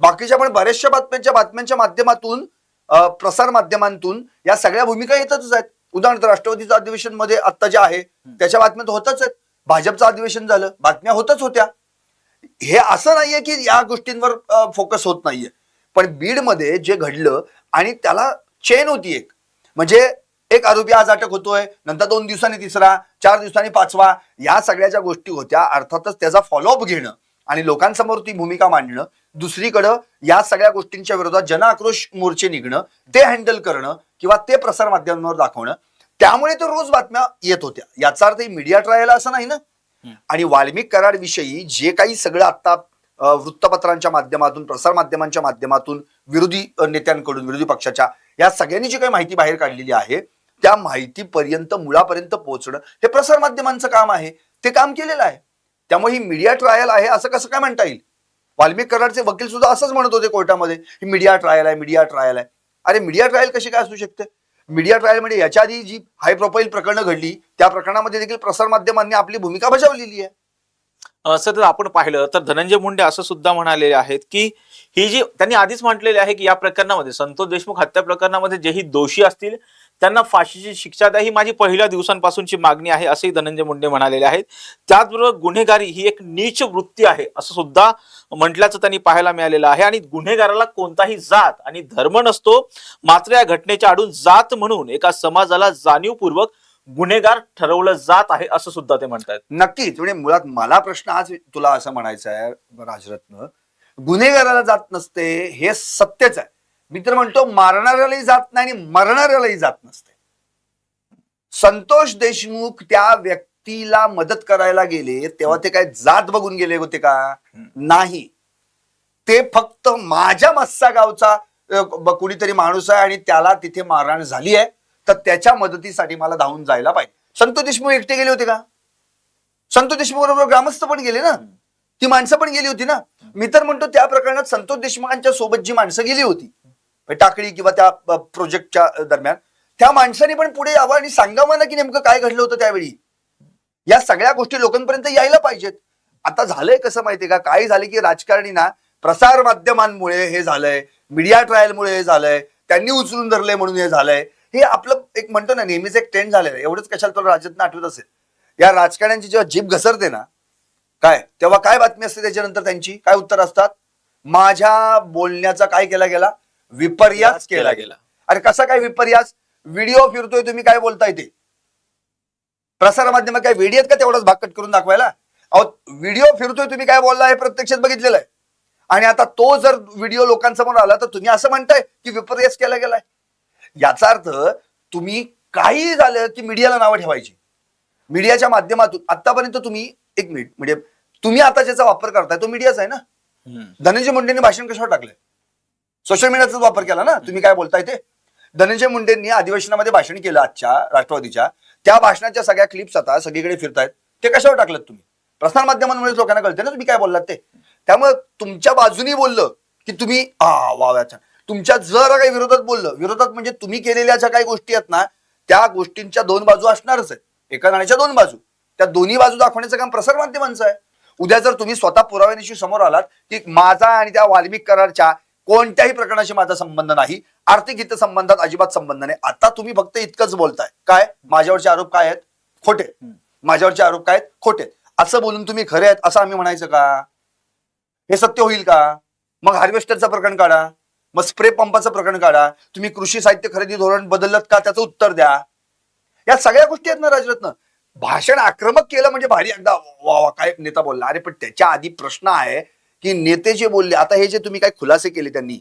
B: बाकीच्या पण बऱ्याचशा बातम्यांच्या माध्यमातून, प्रसार माध्यमांतून या सगळ्या भूमिका येतच आहेत. उदाहरणार्थ राष्ट्रवादीचं अधिवेशन मध्ये आता जे आहे त्याच्या बातम्या होतच आहेत. भाजपचं अधिवेशन झालं, बातम्या होतच होत्या. हे असं नाहीये की या गोष्टींवर फोकस होत नाहीये. पण बीडमध्ये जे घडलं आणि त्याला चेन होती एक, म्हणजे एक आरोपी आज अटक होतोय, नंतर 2 दिवसांनी तिसरा, 4 दिवसांनी 5वा, या सगळ्या ज्या गोष्टी होत्या अर्थातच त्याचा फॉलोअप घेणं आणि लोकांसमोर ती भूमिका मांडणं, दुसरीकडं या सगळ्या गोष्टींच्या विरोधात जनआक्रोश मोर्चे निघणं, ते हँडल करणं किंवा ते प्रसार माध्यमांवर दाखवणं, त्यामुळे तर रोज बातम्या येत होत्या. याचा अर्थ मीडिया ट्रायल असं नाही ना. आणि वाल्मिक कराड विषयी जे काही सगळं आता वृत्तपत्रांच्या माध्यमातून, प्रसार माध्यमांच्या माध्यमातून, विरोधी नेत्यांकडून, विरोधी पक्षाच्या या सगळ्यांनी जी काही माहिती बाहेर काढलेली आहे त्या माहितीपर्यंत, मुळापर्यंत पोहोचणं हे प्रसार माध्यमांचं काम आहे. ते काम केलेलं आहे. त्यामुळे ही मीडिया ट्रायल आहे असं कसं काय म्हणता येईल? वाल्मिक कराडचे वकील सुद्धा असंच म्हणत होते कोर्टामध्ये की मीडिया ट्रायल आहे, मीडिया ट्रायल आहे. अरे मीडिया ट्रायल कशी काय असू शकते? मीडिया ट्रायल म्हणजे याच्या आधी जी हाय प्रोफाईल प्रकरणं घडली त्या प्रकरणामध्ये देखील प्रसार माध्यमांनी आपली भूमिका बजावलेली आहे.
A: असं जर आपण पाहिलं तर धनंजय मुंडे असं सुद्धा म्हणालेले आहेत की ही जी त्यांनी आधीच म्हटलेले आहे की या प्रकरणामध्ये, संतोष देशमुख हत्या प्रकरणामध्ये जेही दोषी असतील त्यांना फाशीची शिक्षा द्या, ही माझी पहिल्या दिवसांपासूनची मागणी आहे, असंही धनंजय मुंडे म्हणालेले आहेत. त्याचबरोबर गुन्हेगारी ही एक नीच वृत्ती आहे असं सुद्धा म्हटल्याचं त्यांनी पाहायला मिळालेलं आहे. आणि गुन्हेगाराला कोणताही जात आणि धर्म नसतो, मात्र या घटनेच्या आडून जात म्हणून एका समाजाला जाणीवपूर्वक गुन्हेगार ठरवलं जात आहे असं सुद्धा ते म्हणतात.
B: नक्कीच. म्हणजे मुळात मला प्रश्न आज तुला असं म्हणायचं आहे राजरत्न, गुन्हेगाराला जात नसते हे सत्यच आहे. मी तर म्हणतो मारणाऱ्यालाही जात नाही आणि मरणाऱ्यालाही जात नसते. संतोष देशमुख त्या जातीला मदत करायला गेले तेव्हा ते काय जात बघून गेले होते का? नाही. ते फक्त माझ्या मस्सा गावचा कुणीतरी माणूस आहे आणि त्याला तिथे मारहाण झाली आहे, तर त्याच्या मदतीसाठी मला धावून जायला पाहिजे. संतोष देशमुख एकटे गेले होते का? संतोष देशमुख बरोबर ग्रामस्थ पण गेले ना, ती माणसं पण गेली होती ना. मी तर म्हणतो त्या प्रकरणात संतोष देशमुखांच्या सोबत जी माणसं गेली होती टाकळी किंवा त्या प्रोजेक्टच्या दरम्यान, त्या माणसांनी पण पुढे यावं आणि सांगावं ना की नेमकं काय घडलं होतं त्यावेळी. या सगळ्या गोष्टी लोकांपर्यंत यायला पाहिजेत. आता झालंय कसं माहितीये का, काय झालं की राजकारणी ना प्रसार माध्यमांमुळे हे झालंय, मीडिया ट्रायलमुळे हे झालंय, त्यांनी उचलून धरलंय म्हणून हे झालंय. हे आपलं एक म्हणतो ना नेहमीच एक ट्रेंड झालेलं आहे. एवढंच कशाला तुला राज्यातनं आठवत असेल, या राजकारण्यांची जेव्हा जीभ घसरते ना काय, तेव्हा काय बातमी असते त्याच्यानंतर त्यांची काय उत्तर असतात? माझ्या बोलण्याचा काय केला गेला? विपर्यास केला गेला. अरे कसा काय विपर्यास? व्हिडिओ फिरतोय, तुम्ही काय बोलताय ते प्रसार माध्यमात काय व्हिडिओत का तेवढाच भाग कट करून दाखवायला? अहो व्हिडिओ फिरतोय, तुम्ही काय बोलला हे प्रत्यक्षात बघितलेलं आहे. आणि आता तो जर व्हिडिओ लोकांसमोर आला तर तुम्ही असं म्हणताय की विपर्यास केला गेलाय. याचा अर्थ तुम्ही काही झालं की मीडियाला नावं ठेवायची. मीडियाच्या माध्यमातून आतापर्यंत तुम्ही एक मिनिट म्हणजे तुम्ही आता ज्याचा वापर करताय तो मीडियाच आहे ना. धनंजय मुंडेंनी भाषण कशावर टाकलंय? सोशल मीडियाचाच वापर केला ना. तुम्ही काय बोलताय ते? धनंजय मुंडेंनी अधिवेशनामध्ये भाषण केलं आजच्या राष्ट्रवादीच्या, त्या भाषणाच्या सगळ्या क्लिप्स आता सगळीकडे फिरतायत. ते कशावर टाकलं तुम्ही? प्रसार माध्यमांमुळे लोकांना कळते ना तुम्ही काय बोललात ते. त्यामुळे तुमच्या बाजूनी बोललं की तुम्ही वाव्याच्या, तुमच्या जर काही विरोधात बोललं, विरोधात म्हणजे तुम्ही केलेल्या ज्या काही गोष्टी आहेत ना त्या गोष्टींच्या दोन बाजू असणारच आहेत. एका नाण्याच्या दोन बाजू. त्या दोन्ही बाजू दाखवण्याचं काम प्रसार माध्यमांचं आहे. उद्या जर तुम्ही स्वतः पुराव्यानिशी समोर आलात की माझा आणि त्या वाल्मिक करारच्या कोणत्याही प्रकरणाशी माझा संबंध नाही, आर्थिक हितसंबंधात अजिबात संबंध नाही, आता तुम्ही फक्त इतकंच बोलताय काय माझ्यावरचे आरोप काय आहेत? खोटे. माझ्यावरचे आरोप काय आहेत? खोटे. असं बोलून तुम्ही खरे आहेत असं आम्ही म्हणायचं का? हे सत्य होईल का? मग हार्वेस्टरचं प्रकरण काढा, मग स्प्रे पंपाचं प्रकरण काढा, तुम्ही कृषी साहित्य खरेदी धोरण बदललं का त्याचं उत्तर द्या. या सगळ्या गोष्टी आहेत ना राजरत्न. भाषण आक्रमक केलं म्हणजे भारी, एकदा वा काय नेता बोलला. अरे पण त्याच्या आधी प्रश्न आहे की नेते जे बोलले, आता हे जे तुम्ही काय खुलासे केले त्यांनी,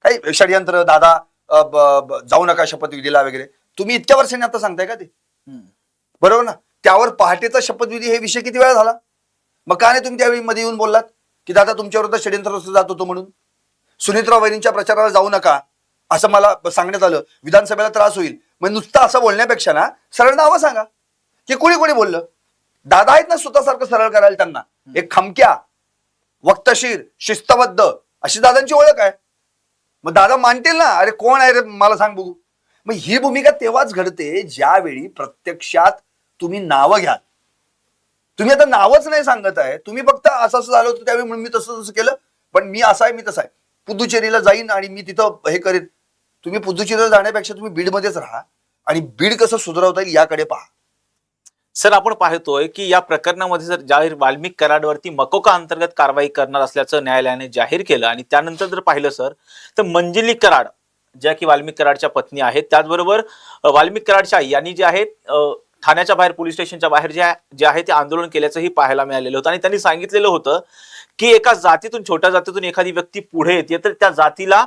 B: काही षडयंत्र, दादा जाऊ नका शपथविधीला वगैरे, तुम्ही इतक्या वर्षांनी आता सांगताय का ते? बरोबर ना. त्यावर पहाटेचा शपथविधी हे विषय किती वेळा झाला? मग का नाही तुम्ही त्यावेळी मध्ये येऊन बोललात की दादा तुमच्यावर षडयंत्र रचलं जात होतं म्हणून? सुनीत्रा वहिनींच्या प्रचाराला जाऊ नका असं मला सांगण्यात आलं, विधानसभेला त्रास होईल. मग नुसतं असं बोलण्यापेक्षा ना सरळ नावं सांगा की कोणी कोणी बोललं. दादा आहेत ना स्वतःसारखं सरळ करायला, त्यांना एक खमक्या, वक्तशीर, शिस्तबद्ध अशी दादांची ओळख आहे. मग दादा मानतील ना, अरे कोण आहे रे मला सांग बघू. मग ही भूमिका तेव्हाच घडते ज्यावेळी प्रत्यक्षात तुम्ही नावं घ्याल. तुम्ही आता नावच नाही सांगत आहे, तुम्ही फक्त असं असं झालं होतं त्यावेळी म्हणून मी तसं तसं केलं, पण मी असा आहे मी तसा आहे, पुदुचेरीला जाईन आणि मी तिथं हे करेन. तुम्ही पुदुचेरीला जाण्यापेक्षा तुम्ही बीडमध्येच राहा आणि बीड कसं सुधारवता येईल याकडे पहा.
A: सर आपण पाहतोय की या प्रकरणामध्ये जर जाहीर वाल्मिक कराडवरती मकोका अंतर्गत कारवाई करणार असल्याचं न्यायालयाने जाहीर केलं आणि त्यानंतर जर पाहिलं सर तर मंजिली कराड ज्या की वाल्मिक कराडच्या पत्नी आहेत, त्याचबरोबर वाल्मिक कराडच्या आई यांनी जे आहेत ठाण्याच्या बाहेर पोलीस स्टेशनच्या बाहेर जे आहे ते आंदोलन केल्याचंही पाहायला मिळालेलं होतं. आणि त्यांनी सांगितलेलं होतं की एका जातीतून, छोट्या जातीतून एखादी व्यक्ती पुढे येते तर त्या जातीला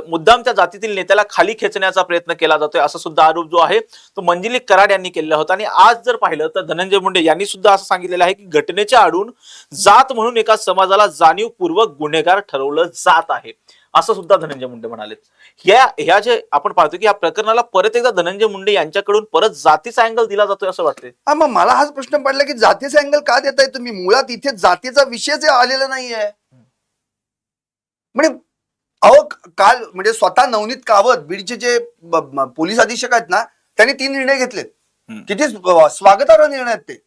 A: मुद्दाम त्या जातीतील नेत्याला खाली खेचण्याचा प्रयत्न केला जातोय असा सुद्धा आरोप जो आहे तो मंजिली कराड यांनी केलेला होता. आणि आज जर पाहिलं तर धनंजय मुंडे यांनी सुद्धा असं सांगितलेलं आहे की घटनेच्या आडून जात म्हणून एका समाजाला जाणीवपूर्वक गुन्हेगार ठरवलं जात आहे असं सुद्धा धनंजय मुंडे म्हणाले. ह्या जे आपण पाहतो की या प्रकरणाला परत एकदा धनंजय मुंडे यांच्याकडून परत जातीचा अँगल दिला जातोय असं वाटतंय.
B: मग मला हाच प्रश्न पडला की जातीचा अँगल का देताय तुम्ही? मुळात इथे जातीचा विषयच आलेला नाहीये. म्हणजे अहो काल म्हणजे स्वतः नवनीत कावत बीडचे जे पोलीस अधीक्षक आहेत ना त्यांनी 3 निर्णय घेतलेत. किती स्वागतार्ह निर्णय आहेत ते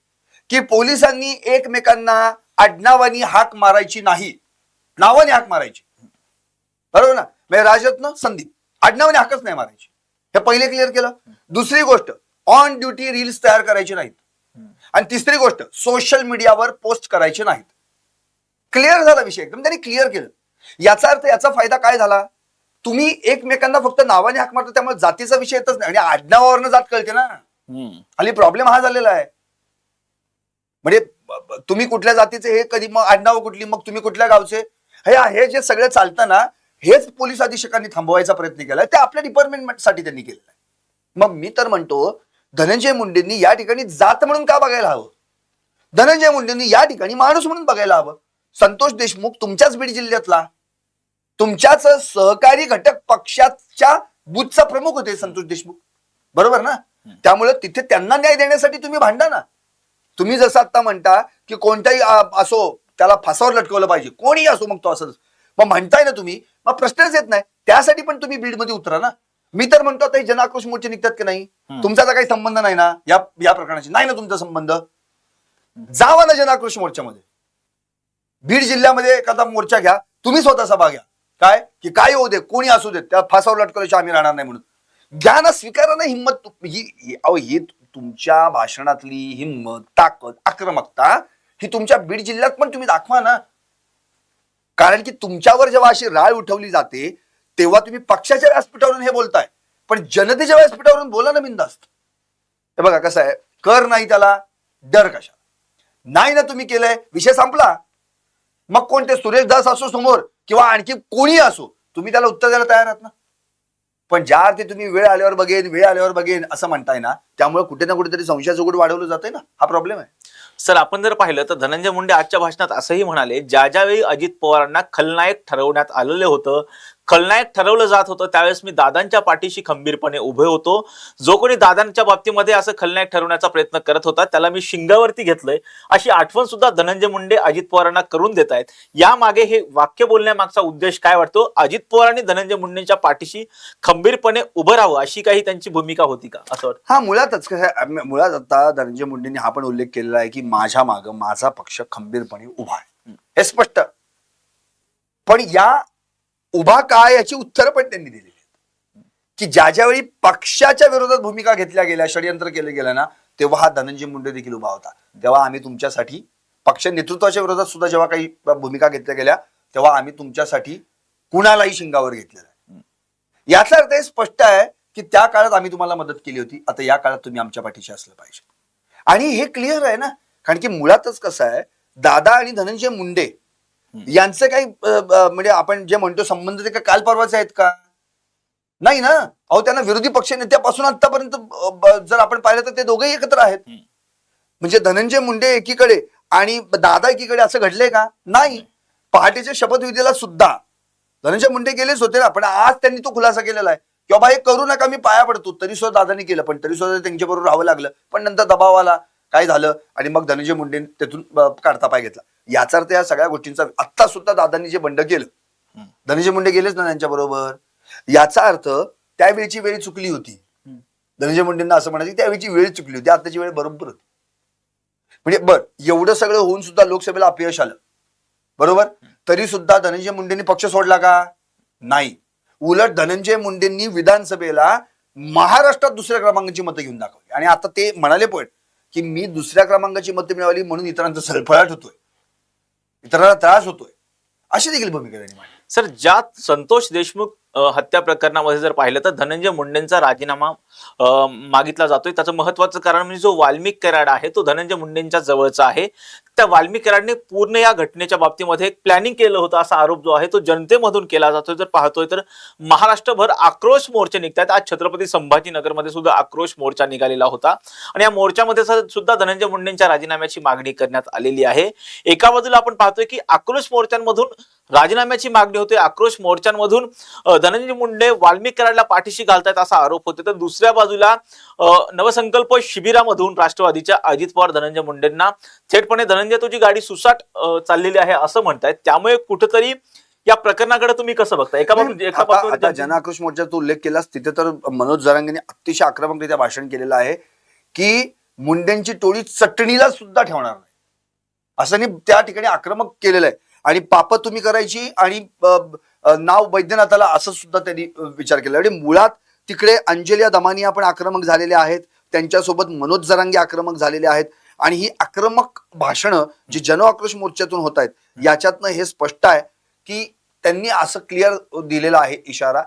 B: की पोलिसांनी एकमेकांना आडनावानी हाक मारायची नाही, नावाने हाक मारायची. बरोबर ना. म्हणजे राजरत्न, संदीप आडनावाने हाकच नाही मारायची, हे पहिले क्लिअर केलं. दुसरी गोष्ट ऑन ड्युटी रील्स तयार करायची नाहीत. आणि तिसरी गोष्ट सोशल मीडियावर पोस्ट करायचे नाहीत. क्लिअर झाला विषय, एकदम त्यांनी क्लिअर केलं. याचा अर्थ याचा फायदा काय झाला? तुम्ही एकमेकांना फक्त नावाने हाक मारता त्यामुळे जातीचा विषय येतच नाही आणि आडनावावरनं जात कळते ना. आणि प्रॉब्लेम हा झालेला आहे. म्हणजे तुम्ही कुठल्या जातीचे हे कधी, मग आडनाव कुठली, मग तुम्ही कुठल्या गावचे, हे जे सगळं चालतं ना हेच पोलीस अधीक्षकांनी थांबवायचा प्रयत्न केलाय. ते आपल्या डिपार्टमेंटसाठी त्यांनी केलेलं आहे. मग मी तर म्हणतो धनंजय मुंडेंनी या ठिकाणी जात म्हणून का बघायला हवं? धनंजय मुंडेंनी या ठिकाणी माणूस म्हणून बघायला हवं. संतोष देशमुख तुमच्याच बीड जिल्ह्यातला, तुमच्याच सहकारी घटक पक्षाच्या बूथचा प्रमुख होते संतोष देशमुख, बरोबर ना? त्यामुळे तिथे त्यांना न्याय देण्यासाठी तुम्ही भांडा ना. तुम्ही जसं आता म्हणता की कोणताही असो त्याला फासावर लटकवलं पाहिजे, कोणीही असो मग तो असं मग म्हणताय ना तुम्ही, मग प्रश्नच येत नाही. त्यासाठी पण तुम्ही बीडमध्ये उतरा ना. मी तर म्हणतो आता जन आक्रोश मोर्चे निघतात की नाही, तुमचा तर काही संबंध नाही ना या प्रकरणाशी, नाही ना तुमचा संबंध. जावा ना जन आक्रोश मोर्चामध्ये, बीड जिल्ह्यामध्ये एखादा मोर्चा घ्या, तुम्ही स्वतः सभा घ्या. काय की काय होऊ दे, कोणी असू दे, त्या फासावर लटकवल्याशिवाय आम्ही राहणार नाही म्हणून. घ्या ना, स्वीकारा ना हिंमत. ही तुमच्या भाषणातली हिंमत, ताकद, आक्रमकता ही तुमच्या बीड जिल्ह्यात पण तुम्ही दाखवा ना. कारण की तुमच्यावर जेव्हा अशी राळ उठवली जाते तेव्हा तुम्ही पक्षाच्या व्यासपीठावरून हे बोलताय, पण जनतेच्या व्यासपीठावरून बोला ना बिनधास्त. हे बघा कसं आहे, कर नाही त्याला डर कशा नाही ना. तुम्ही केलंय, विषय संपला. मग कोणते सुरेश दास असो समोर किंवा आणखी कोणी असो, तुम्ही त्याला उत्तर द्यायला तयार आहात ना. पण ज्या अर्थी तुम्ही वेळ आल्यावर बघेन असं म्हणताय ना, त्यामुळे कुठे ना कुठेतरी संशयाचं गुढ वाढवलं जातंय ना. हा प्रॉब्लेम आहे.
A: सर, आपण जर पाहिलं तर धनंजय मुंडे आजच्या भाषणात असंही म्हणाले, ज्यावेळी अजित पवारांना खलनायक ठरवण्यात आलेले होतं, खलनायक ठरवलं जात होतं, त्यावेळेस मी दादांच्या पाठीशी खंबीरपणे उभे होतो. जो कोणी दादांच्या बाबतीमध्ये असं खलनायक ठरवण्याचा प्रयत्न करत होता त्याला मी शिंगावरती घेतलंय, अशी आठवण सुद्धा धनंजय मुंडे अजित पवारांना करून देत आहेत. यामागे हे वाक्य बोलण्यामागचा उद्देश काय वाटतो? अजित पवारांनी धनंजय मुंडेंच्या पाठीशी खंबीरपणे उभं राहावं अशी काही त्यांची भूमिका होती का असं वाटतं?
B: हा, मुळातच कसं आहे, मुळात आता धनंजय मुंडेंनी हा पण उल्लेख केलेला आहे की माझ्या मागं माझा पक्ष खंबीरपणे उभा आहे, हे स्पष्ट. पण या उभा काय याची उत्तरं पण त्यांनी दिलेली आहेत की ज्यावेळी पक्षाच्या विरोधात भूमिका घेतल्या गेल्या, षडयंत्र केलं गेलं ना, तेव्हा हा धनंजय मुंडे देखील उभा होता. तेव्हा आम्ही तुमच्यासाठी पक्ष नेतृत्वाच्या विरोधात सुद्धा जेव्हा काही भूमिका घेतल्या गेल्या तेव्हा आम्ही तुमच्यासाठी कुणालाही शिंगावर घेतलेलं आहे. याचा अर्थ हे स्पष्ट आहे की त्या काळात आम्ही तुम्हाला मदत केली होती, आता या काळात तुम्ही आमच्या पाठीशी असलं पाहिजे. आणि हे क्लिअर आहे ना, कारण की मुळातच कसं आहे, दादा आणि धनंजय मुंडे यांचं काही म्हणजे आपण जे म्हणतो संबंध ते का काल परवाचे आहेत का? नाही ना. अहो, त्यांना विरोधी पक्ष नेत्यापासून आतापर्यंत जर आपण पाहिलं तर ते दोघेही एकत्र आहेत. म्हणजे धनंजय मुंडे एकीकडे आणि दादा एकीकडे असं घडलंय का? नाही. पहाटेच्या शपथविधीला सुद्धा धनंजय मुंडे गेलेच होते ना, पण आज त्यांनी तो खुलासा केलेला आहे की बाबा हे करू नका, मी पाया पडतो. तरी सुद्धा दादानी केलं, पण तरी सुद्धा त्यांच्याबरोबर राहावं लागलं. पण नंतर दबाव आला, काय झालं, आणि मग धनंजय मुंडे त्यातून काढता पाय घेतला. याचा अर्थ या सगळ्या गोष्टींचा आत्ता सुद्धा दादांनी जे बंड केलं, धनंजय मुंडे गेलेच ना त्यांच्याबरोबर. याचा अर्थ त्यावेळीची वेळ चुकली होती. धनंजय मुंडेंना असं म्हणायचं त्यावेळीची वेळ चुकली होती, आताची वेळ बरोबर होती. म्हणजे एवढं सगळं होऊन सुद्धा लोकसभेला अपयश आलं, बरोबर. तरी सुद्धा धनंजय मुंडेंनी पक्ष सोडला का? नाही. उलट धनंजय मुंडेंनी विधानसभेला महाराष्ट्रात दुसऱ्या क्रमांकाची मतं घेऊन दाखवली. आणि आता ते म्हणाले पण की मी दुसऱ्या क्रमांकाची मतं मिळवली म्हणून इतरांचा सळफळाट होतोय, इतरांना त्रास होतोय, अशी देखील भूमिका त्यांनी मांडली.
A: सर, ज्या संतोष देशमुख हत्या प्रकरणामध्ये जर पाहिलं तर धनंजय मुंडेंचा राजीनामा मागितला जातोय. त्याचं महत्वाचं कारण म्हणजे जो वाल्मिक कराड आहे तो धनंजय मुंडेंच्या जवळचा आहे. त्या वाल्मिक कराडने पूर्ण या घटनेच्या बाबतीमध्ये एक प्लॅनिंग केलं होतं असा आरोप जो आहे तो जनतेमधून केला जातोय. जर पाहतोय तर महाराष्ट्रभर आक्रोश मोर्चे निघतात. आज छत्रपती संभाजीनगरमध्ये सुद्धा आक्रोश मोर्चा निघालेला होता आणि या मोर्चामध्ये सुद्धा धनंजय मुंडेंच्या राजीनाम्याची मागणी करण्यात आलेली आहे. एका बाजूला आपण पाहतोय की आक्रोश मोर्चांमधून राजीनाम्याची मागणी होते, आक्रोश मोर्चांमधून धनंजय मुंडे वाल्मिक कराडला पाठीशी घालतायत असा आरोप होते. तर दुसऱ्या बाजूला नवसंकल्प शिबिरामधून राष्ट्रवादीच्या अजित पवार धनंजय मुंडेंना थेटपणे धनंजय तुझी गाडी सुसाट चाललेली आहे असं म्हणतायत. त्यामुळे कुठेतरी या प्रकरणाकडे तुम्ही कसं बघता?
B: आता जन आक्रोश मोर्चाचा उल्लेख केलास, तिथे तर मनोज जरांगेने अतिशय आक्रमकरित्या भाषण केलेलं आहे की मुंडेंची टोळी चटणीला सुद्धा ठेवणार नाही, असं त्या ठिकाणी आक्रमक केलेलं आहे. आणि पाप तुम्ही करायची आणि नाव वैद्यनाथाला असं सुद्धा त्यांनी विचार केला. आणि मुळात तिकडे अंजलिया दमानिया पण आक्रमक झालेले आहेत, त्यांच्यासोबत मनोज जरांगे आक्रमक झालेले आहेत. आणि ही आक्रमक भाषणं जी जन आक्रोश मोर्चातून होत आहेत याच्यातनं हे स्पष्ट आहे की त्यांनी असं क्लिअर दिलेला आहे इशारा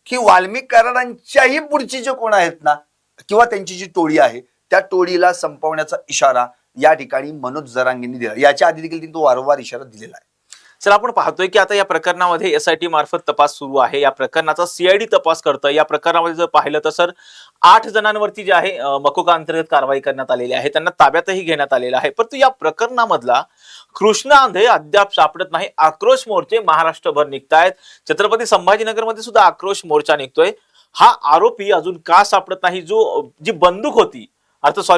B: की वाल्मिक कराडांच्याही पुढची जे कोण आहेत ना किंवा त्यांची जी टोळी आहे त्या टोळीला संपवण्याचा इशारा या ठिकाणी मनोज जरांगेंनी दिला. याच्या आधी देखील तो वारंवार इशारा दिलेला आहे.
A: सर, आपण पाहतोय की आता या प्रकरणामध्ये SIT मार्फत तपास सुरू आहे. या प्रकरणाचा CID तपास करतोय. या प्रकरणामध्ये जर पाहिलं तर सर 8 जणांवरती जे आहे मकोका अंतर्गत कारवाई करण्यात आलेली आहे. त्यांना ताब्यातही घेण्यात आलेलं आहे. परंतु या प्रकरणामधला कृष्णा आंधळे अद्याप सापडत नाही. आक्रोश मोर्चे महाराष्ट्रभर निघतायत. छत्रपती संभाजीनगरमध्ये सुद्धा आक्रोश मोर्चा निघतोय. हा आरोपी अजून का सापडत नाही? जी बंदूक होती,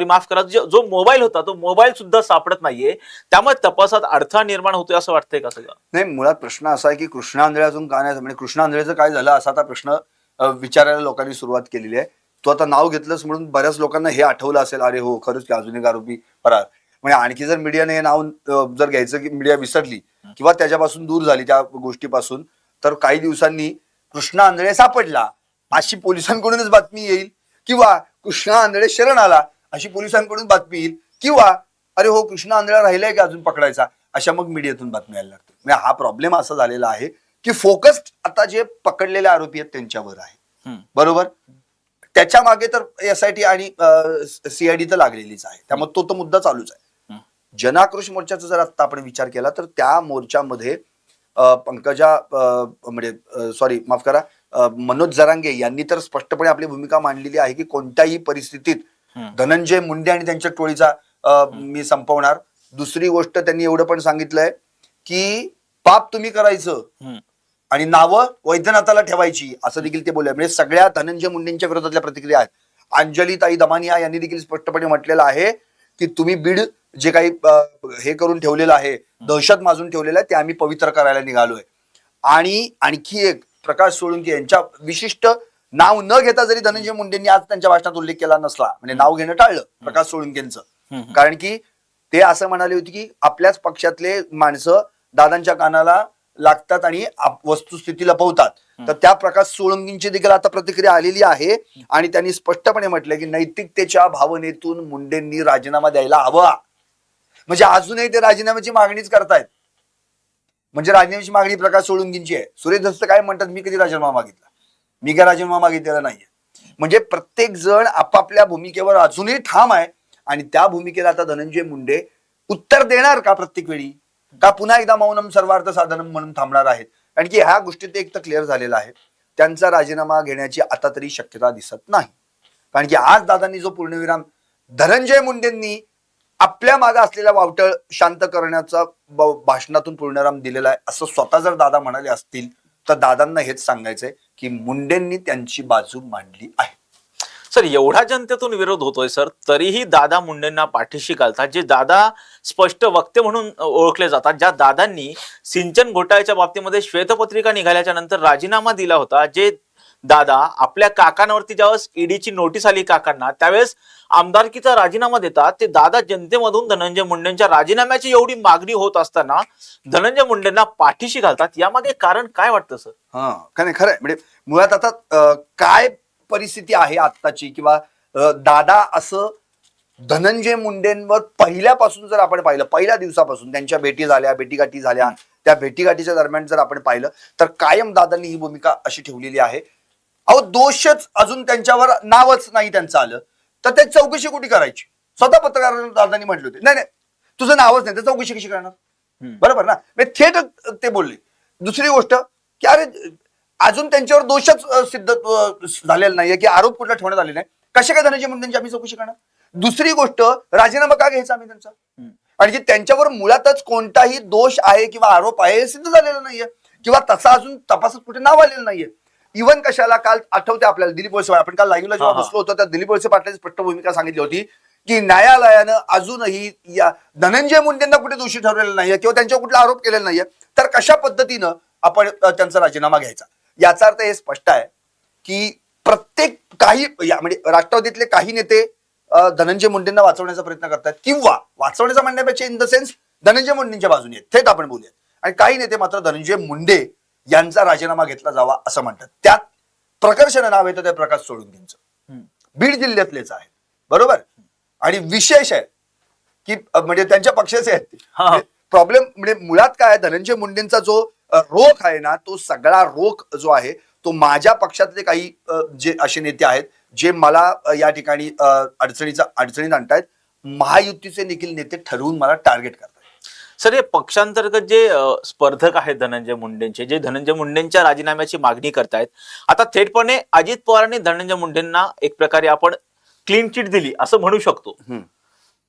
A: माफ करा, जो मोबाईल होता तो मोबाईल सुद्धा सापडत नाहीये. त्यामुळे तपासात अडथळा निर्माण होतोय असं वाटतंय का सगळं?
B: नाही, मुळात प्रश्न असा आहे की कृष्णा आंधळे अजून का नाही, म्हणजे कृष्णा आंधळेचं काय झालं असा आता प्रश्न विचारायला लोकांनी सुरुवात केलेली आहे. तो आता नाव घेतलंच म्हणून बऱ्याच लोकांना हे आठवलं असेल, अरे हो खरंच की अजून एक आरोपी फरार. म्हणजे आणखी जर मीडियाने हे नाव जर घ्यायचं की मीडिया विसरली किंवा त्याच्यापासून दूर झाली त्या गोष्टीपासून, तर काही दिवसांनी कृष्णा आंधळे सापडला अशी पोलिसांकडूनच बातमी येईल, किंवा कृष्णा आंधळे शरण आला अशी पोलिसांकडून बातमी येईल, किंवा अरे हो कृष्णा आंधळा राहिलाय की अजून पकडायचा, अशा मग मीडियातून बातमी यायला लागते. म्हणजे हा प्रॉब्लेम असा झालेला आहे की फोकस्ड आता जे पकडलेले आरोपी आहेत त्यांच्यावर आहे. बरोबर. त्याच्या मागे तर SIT आणि CID तर लागलेलीच आहे. त्यामुळे तो मुद्दा चालूच आहे. जनाक्रोश मोर्चाचा जर आता आपण विचार केला तर त्या मोर्चामध्ये पंकजा माफ करा, मनोज जरांगे यांनी तर स्पष्टपणे आपली भूमिका मांडलेली आहे की कोणत्याही परिस्थितीत धनंजय मुंडे आणि त्यांच्या टोळीचा मी संपवणार. दुसरी गोष्ट त्यांनी एवढं पण सांगितलंय की पाप तुम्ही करायचं आणि नावं वैद्यनाथाला ठेवायची, असं देखील ते बोलले. म्हणजे सगळ्या धनंजय मुंडेंच्या विरोधातल्या प्रतिक्रिया आहेत. अंजलीताई दमानिया यांनी देखील स्पष्टपणे म्हटलेलं आहे की तुम्ही बीड जे काही हे करून ठेवलेलं आहे, दहशत माजून ठेवलेलं आहे, ते आम्ही पवित्र करायला निघालोय. आणि आणखी एक प्रकाश सोळुंके यांच्या विशिष्ट नाव न घेता जरी धनंजय मुंडेंनी आज त्यांच्या भाषणात उल्लेख केला नसला, म्हणजे नाव घेणं टाळलं प्रकाश सोळुंकेंचं, कारण की ते असं म्हणाले होते की आपल्याच पक्षातले माणसं दादांच्या कानाला लागतात आणि वस्तुस्थिती लपवतात. तर त्या प्रकाश सोळुंकेंची देखील आता प्रतिक्रिया आलेली आहे आणि त्यांनी स्पष्टपणे म्हटलंय की नैतिकतेच्या भावनेतून मुंडेंनी राजीनामा द्यायला हवा. म्हणजे अजूनही ते राजीनाम्याची मागणीच करतायत. म्हणजे राजीनाम्याची मागणी प्रकाश सोळुंकेंची आहे. सुरेश दत्त काय म्हणतात, मी कधी राजीनामा मागितला, मी काय राजीनामा मागितलेला नाहीये. म्हणजे प्रत्येक जण आपापल्या भूमिकेवर अजूनही ठाम आहे आणि त्या भूमिकेला आता धनंजय मुंडे उत्तर देणार का प्रत्येक वेळी, का पुन्हा एकदा मौनम सर्वार्थ साधनम म्हणून थांबणार आहेत? कारण की ह्या गोष्टीत एक तर क्लिअर झालेला आहे, त्यांचा राजीनामा घेण्याची आता तरी शक्यता दिसत नाही. कारण की आज दादांनी जो पूर्णविराम धनंजय मुंडेंनी आपल्या मागे असलेला वावटळ शांत करण्याचा भाषणातून पूर्णविराम दिलेला आहे, असं स्वतः जर दादा म्हणाले असतील तर दादांना हेच सांगायचंय की मुंडेंनी त्यांची बाजू मांडली आहे.
A: सर, एवढा जनतेतून विरोध होतोय सर, तरीही दादा मुंडेंना पाठीशी घालतात. जे दादा स्पष्ट वक्ते म्हणून ओळखले जातात, ज्या दादांनी सिंचन घोटाळ्याच्या बाबतीमध्ये श्वेतपत्रिका निघाल्याच्या नंतर राजीनामा दिला होता, जे दादा आपल्या काकांवरती ज्यावेळेस ईडीची नोटीस आली काकांना, त्यावेळेस आमदारकीचा राजीनामा देतात. ते दादा जनतेमधून धनंजय मुंडेंच्या राजीनाम्याची एवढी मागणी होत असताना धनंजय मुंडेंना पाठीशी घालतात. यामागे कारण काय वाटतं सर?
B: काय नाही, खरंय. म्हणजे मुळात आता काय परिस्थिती आहे आत्ताची, किंवा दादा असं धनंजय मुंडेंवर पहिल्यापासून जर आपण पाहिलं, पहिल्या दिवसापासून त्यांच्या भेटीगाठी झाल्या, त्या भेटीगाठीच्या दरम्यान जर आपण पाहिलं तर कायम दादांनी ही भूमिका अशी ठेवलेली आहे, अहो दोषच अजून त्यांच्यावर नावच नाही त्यांचं आलं तर त्याची चौकशी कुठे करायची? स्वतः पत्रकार दादांनी म्हटले होते, नाही तुझं नावच नाही तर चौकशी कशी करणार? बरोबर ना? थेट ते बोलले. दुसरी गोष्ट की अरे अजून त्यांच्यावर दोषच सिद्ध झालेला नाहीये, की आरोप कुठला ठेवण्यात आले नाही, कशा काय धनंजय मुंडेंची आम्ही चौकशी करणार? दुसरी गोष्ट, राजीनामा का घ्यायचा आम्ही त्यांचा? आणि की त्यांच्यावर मुळातच कोणताही दोष आहे किंवा आरोप आहे हे सिद्ध झालेलं नाहीये, किंवा तसा अजून तपासात कुठे नाव आलेलं नाहीये. इव्हन कशाला, काल आठवते आपल्याला दिलीप वळसे, आपण काल लाईव्हला जेव्हा बसलो होतो त्या दिलीप वळसे पाटलांनी स्पष्ट भूमिका सांगितली होती की न्यायालयानं अजूनही या धनंजय मुंडेंना कुठे दोषी ठरवलेलं नाहीये किंवा त्यांच्यावर कुठला आरोप केलेला नाहीये, तर कशा पद्धतीनं आपण त्यांचा राजीनामा घ्यायचा? याचा अर्थ हे स्पष्ट आहे की प्रत्येक काही म्हणजे राष्ट्रवादीतले काही नेते धनंजय मुंडेंना वाचवण्याचा प्रयत्न करतात, किंवा वाचवण्याचा म्हणण्यापेक्षा इन द सेन्स धनंजय मुंडेंच्या बाजूने थेट आपण बोलूया. आणि काही नेते मात्र धनंजय मुंडे यांचा राजीनामा घेतला जावा असं म्हणतात. त्यात प्रकर्षानं नाव येतं त्या प्रकाश सोळुंकेंचं, बीड जिल्ह्यातलेच आहे. बरोबर. आणि विशेष आहे की म्हणजे त्यांच्या पक्षाचे आहेत. प्रॉब्लेम म्हणजे मुळात काय, धनंजय मुंडेंचा जो रोख आहे ना, तो सगळा रोख जो आहे तो माझ्या पक्षातले काही जे असे नेते आहेत जे मला या ठिकाणी अडचणीत आणतायत, महायुतीचे देखील नेते ठरवून मला टार्गेट करतात.
A: सर, हे पक्षांतर्गत जे स्पर्धक आहेत धनंजय मुंडेंचे, जे धनंजय मुंडेंच्या राजीनाम्याची मागणी करतायत, आता थेटपणे अजित पवारांनी धनंजय मुंडेंना एक प्रकारे आपण क्लीन चिट दिली असं म्हणू शकतो.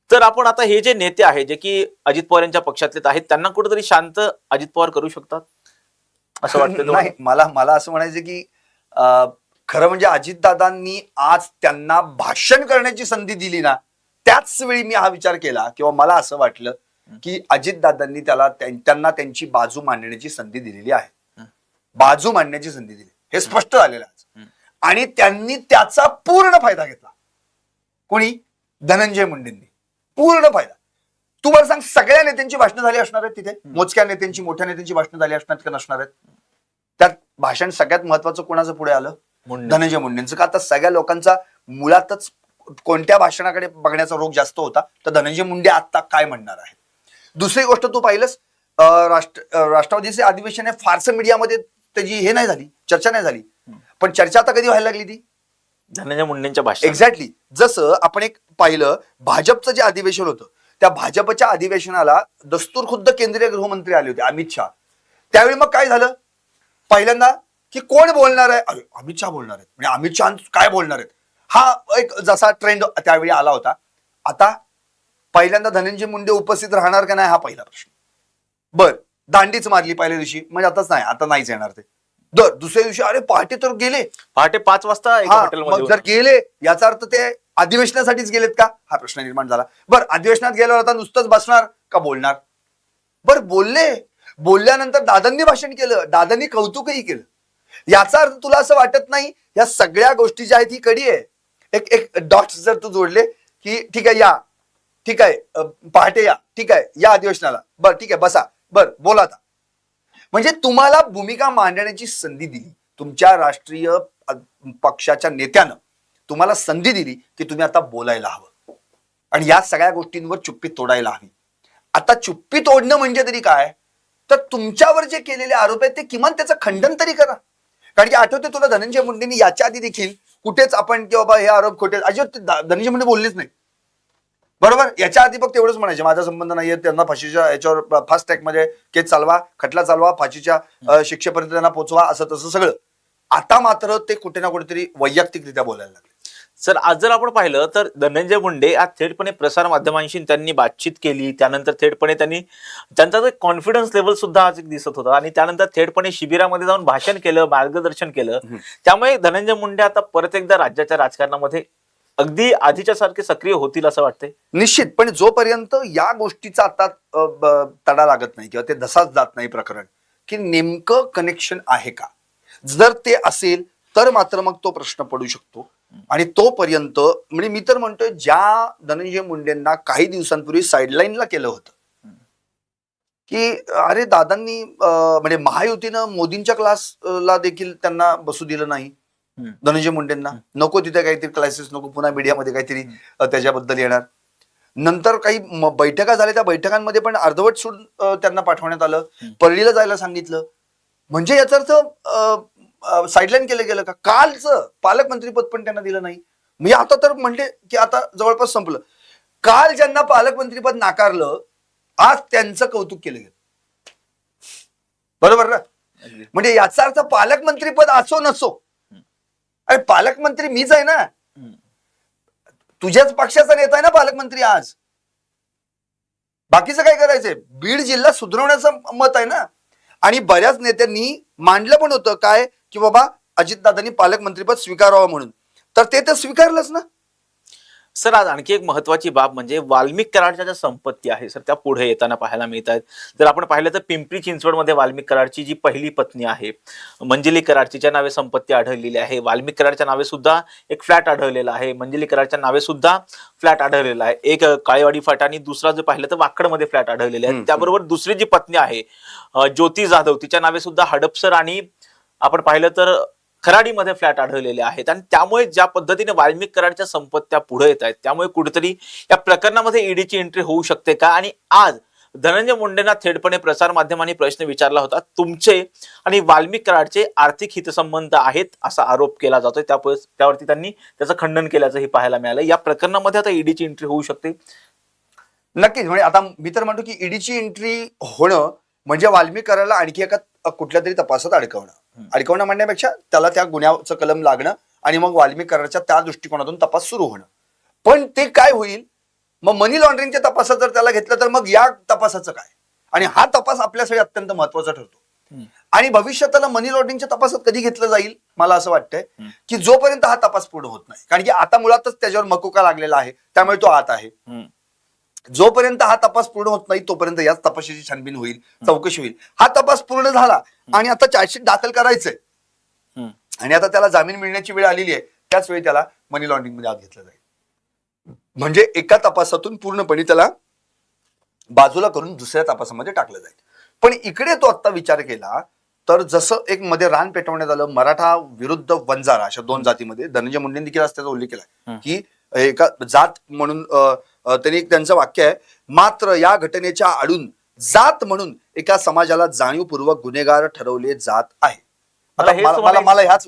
A: तर आपण आता हे जे नेते आहेत जे की अजित पवार यांच्या पक्षातले आहेत, त्यांना कुठेतरी शांत अजित पवार करू शकतात असं वाटतं?
B: नाही, मला असं म्हणायचं की खरं म्हणजे अजितदादांनी आज त्यांना भाषण करण्याची संधी दिली ना, त्याच वेळी मी हा विचार केला किंवा मला असं वाटलं की अजितदादांनी त्यांना त्यांची बाजू मांडण्याची संधी दिलेली आहे. बाजू मांडण्याची संधी दिली, हे स्पष्ट झालेलं आहे. आणि त्यांनी त्याचा पूर्ण फायदा घेतला. कोणी? धनंजय मुंडेंनी पूर्ण फायदा. तू मला सांग, सगळ्या नेत्यांची भाषणं झाली असणार आहेत तिथे? मोजक्या नेत्यांची, मोठ्या नेत्यांची भाषणं झाली असणार का नसणार आहेत? त्यात भाषण सगळ्यात महत्वाचं कोणाचं पुढे आलं? धनंजय मुंडेंचं. का? आता सगळ्या लोकांचा मुळातच कोणत्या भाषणाकडे बघण्याचा रोग जास्त होता, तर धनंजय मुंडे आता काय म्हणणार आहे. दुसरी गोष्ट तू पाहिलंस, राष्ट्रवादीचे अधिवेशन आहे, फारसं मीडियामध्ये त्याची हे नाही झाली, चर्चा नाही झाली. पण चर्चा आता कधी व्हायला लागली ती?
A: धनंजय मुंडेंच्या भाषण.
B: एक्झॅक्टली. जसं आपण एक पाहिलं, भाजपचं जे अधिवेशन होतं, त्या भाजपच्या अधिवेशनाला दस्तूर खुद्द केंद्रीय गृहमंत्री आले होते, अमित शहा. त्यावेळी मग काय झालं? पहिल्यांदा की कोण बोलणार आहे? अरे अमित शहा बोलणार आहेत, म्हणजे अमित शहा काय बोलणार आहेत, हा एक जसा ट्रेंड त्यावेळी आला होता. आता पहिल्यांदा धनंजय मुंडे उपस्थित राहणार का नाही, हा पहिला प्रश्न. बर, दांडीच मारली पहिल्या दिवशी, म्हणजे आताच नाही, आता नाहीच येणार ते. दुसऱ्या दिवशी अरे पहाटे तर गेले,
A: पहाटे 5 वाजता एका हॉटेलमध्ये.
B: मग जर गेले याचा अर्थ ते अधिवेशनासाठीच गेलेत का, हा प्रश्न निर्माण झाला. बरं, अधिवेशनात गेल्यावर आता नुसतंच बसणार का बोलणार? बरं, बोलल्यानंतर दादांनी भाषण केलं, दादांनी कौतुकही केलं. याचा अर्थ तुला असं वाटत नाही या सगळ्या गोष्टी ज्या आहेत ही कडी आहे? एक डॉट्स जर तू जोडले की ठीक आहे, या, ठीक आहे, पहाटे या, ठीक आहे, या अधिवेशनाला, बरं ठीक आहे, बसा, बरं बोला आता. म्हणजे तुम्हाला भूमिका मांडण्याची संधी दिली, तुमच्या राष्ट्रीय पक्षाच्या नेत्यानं तुम्हाला संधी दिली की तुम्ही आता बोलायला हवं आणि या सगळ्या गोष्टींवर चुप्पी तोडायला हवी. आता चुप्पी तोडणं म्हणजे तरी काय, तर तुमच्यावर जे केलेले आरोप आहेत ते किमान त्याचं खंडन तरी करा. कारण की आठवते तुला, धनंजय मुंडेंनी याच्या आधी देखील कुठेच आपण की बाबा हे आरोप खोटे, अजिबात धनंजय मुंडे बोललेच नाही, बरोबर. याच्या आधी फक्त एवढंच म्हणायचे, माझा संबंध नाहीये, त्यांना फाशीच्या याच्यावर फास्ट ट्रॅक मध्ये केस चालवा, खटला चालवा, फाशीच्या शिक्षेपर्यंत त्यांना पोहोचवा, असं तसं सगळं. आता मात्र ते कुठे ना कुठेतरी वैयक्तिकरित्या बोलायला लागले.
A: सर, आज जर आपण पाहिलं तर धनंजय मुंडे आज थेटपणे प्रसार माध्यमांशी त्यांनी बातचीत केली, त्यानंतर थेटपणे त्यांचा कॉन्फिडन्स लेवल सुद्धा आज दिसत होता आणि त्यानंतर थेटपणे शिबिरामध्ये जाऊन भाषण केलं, मार्गदर्शन केलं. त्यामुळे धनंजय मुंडे आता परत एकदा राज्याच्या राजकारणामध्ये अगदी आधीच्या सारखे सक्रिय होतील असं वाटतंय.
B: निश्चित. पण जोपर्यंत या गोष्टीचा आता तडा लागत नाही किंवा ते धसाच जात नाही प्रकरण, की नेमकं कनेक्शन आहे का, जर ते असेल तर मात्र मग तो प्रश्न पडू शकतो. आणि तोपर्यंत म्हणजे मी तर म्हणतोय, ज्या धनंजय मुंडेंना काही दिवसांपूर्वी साईडलाईनला केलं होतं की अरे दादांनी म्हणजे महायुतीनं मोदींच्या क्लासला देखील त्यांना बसू दिलं नाही, धनंजय मुंडेंना नको तिथे काहीतरी क्लासेस नको, पुन्हा मीडियामध्ये काहीतरी त्याच्याबद्दल येणार. नंतर काही बैठका झाल्या, त्या बैठकांमध्ये पण अर्धवट सोडून त्यांना पाठवण्यात आलं, परळीला जायला सांगितलं. म्हणजे याचा अर्थ साईडलाईन केलं गेलं का? कालचं पालकमंत्रीपद पण त्यांना दिलं नाही. मी आता तर म्हणले की आता जवळपास संपलं. काल ज्यांना पालकमंत्रीपद नाकारलं, आज त्यांचं कौतुक केलं गेलं, बरोबर ना? म्हणजे याचा अर्थ पालकमंत्रीपद असो नसो, अरे पालकमंत्री मीच आहे ना, तुझ्याच पक्षाचा नेता आहे ना पालकमंत्री आज. बाकीचं काय करायचंय? बीड जिल्हा सुधारवण्याचं मत आहे ना. आणि बऱ्याच नेत्यांनी मांडलं पण होतं काय की बाबा अजितदादांनी पालकमंत्रीपद स्वीकारावं म्हणून, तर ते तर स्वीकारलंच ना.
A: सर, आज आणखी एक महत्वाची बाब म्हणजे वाल्मिक कराडच्या ज्या संपत्ती आहे सर, त्या पुढे येताना पाहायला मिळत आहेत. जर आपण पाहिलं तर पिंपरी चिंचवडमध्ये वाल्मिक कराडची जी पहिली पत्नी आहे मंजिली कराड, तिच्या नावे संपत्ती आढळलेली आहे. वाल्मिक कराडच्या नावे सुद्धा एक फ्लॅट आढळलेला आहे, मंजिली कराडच्या नावे सुद्धा फ्लॅट आढळलेला आहे. एक काळेवाडी फाटा आणि दुसरा जो पाहिलं तर वाकडमध्ये फ्लॅट आढळलेले आहेत. त्याबरोबर दुसरी जी पत्नी आहे ज्योती जाधव, तिच्या नावे सुद्धा हडपसर आणि आपण पाहिलं तर खराडीमध्ये फ्लॅट आढळलेले आहेत. आणि त्यामुळे ज्या पद्धतीने वाल्मिक कराडच्या संपत्त्या पुढे येत आहेत, त्यामुळे कुठेतरी या प्रकरणामध्ये ईडीची एंट्री होऊ शकते का? आणि आज धनंजय मुंडेंना थेटपणे प्रसार माध्यमांनी प्रश्न विचारला होता, तुमचे आणि वाल्मिक कराडचे आर्थिक हितसंबंध आहेत असा आरोप केला जातोय. त्यावरती त्यांनी त्याचं खंडन केल्याचंही पाहायला मिळालं. या प्रकरणामध्ये आता ईडीची एंट्री होऊ शकते.
B: नक्कीच. म्हणजे आता मी तर म्हणतो की ईडीची एंट्री होणं म्हणजे वाल्मिक करायला आणखी एका कुठल्या तरी तपासात अडकवणं म्हणण्यापेक्षा त्याला त्या गुन्ह्याचं कलम लागणं आणि मग वाल्मिक कराराच्या त्या दृष्टिकोनातून तपास सुरू होणं. पण ते काय होईल मग मनी लॉन्ड्रिंगच्या तपासात जर त्याला घेतलं तर मग या तपासाचं काय? आणि हा तपास आपल्यासाठी अत्यंत महत्वाचा ठरतो. आणि भविष्यात त्याला मनी लॉन्ड्रिंगच्या तपासात कधी घेतलं जाईल मला असं वाटतंय की जोपर्यंत हा तपास पूर्ण होत नाही, कारण की आता मुळातच त्याच्यावर मकोका लागलेला आहे, त्यामुळे तो आत आहे. जोपर्यंत हा तपास पूर्ण होत नाही तोपर्यंत याच तपासाची छानबीन होईल, चौकशी होईल. हा तपास पूर्ण झाला आणि आता चार्जशीट दाखल करायचंय आणि आता त्याला जामीन मिळण्याची वेळ आलेली आहे, त्याच वेळी त्याला मनी लॉन्ड्रिंग मध्ये आत घेतलं जाईल. म्हणजे एका तपासातून पूर्णपणे त्याला बाजूला करून दुसऱ्या तपासामध्ये टाकलं जाईल. पण इकडे तो आता विचार केला तर जसं एक मध्ये रान पेटवण्यात आलं मराठा विरुद्ध वंजारा अशा दोन जातीमध्ये, धनंजय मुंडेंनी देखील त्याचा उल्लेख केलाय की एका जात म्हणून त्यांनी एक त्यांचं वाक्य आहे, मात्र या घटनेच्या आडून जात म्हणून एका समाजाला जाणीवपूर्वक गुन्हेगार ठरवले जात आहे. आता मला ह्याच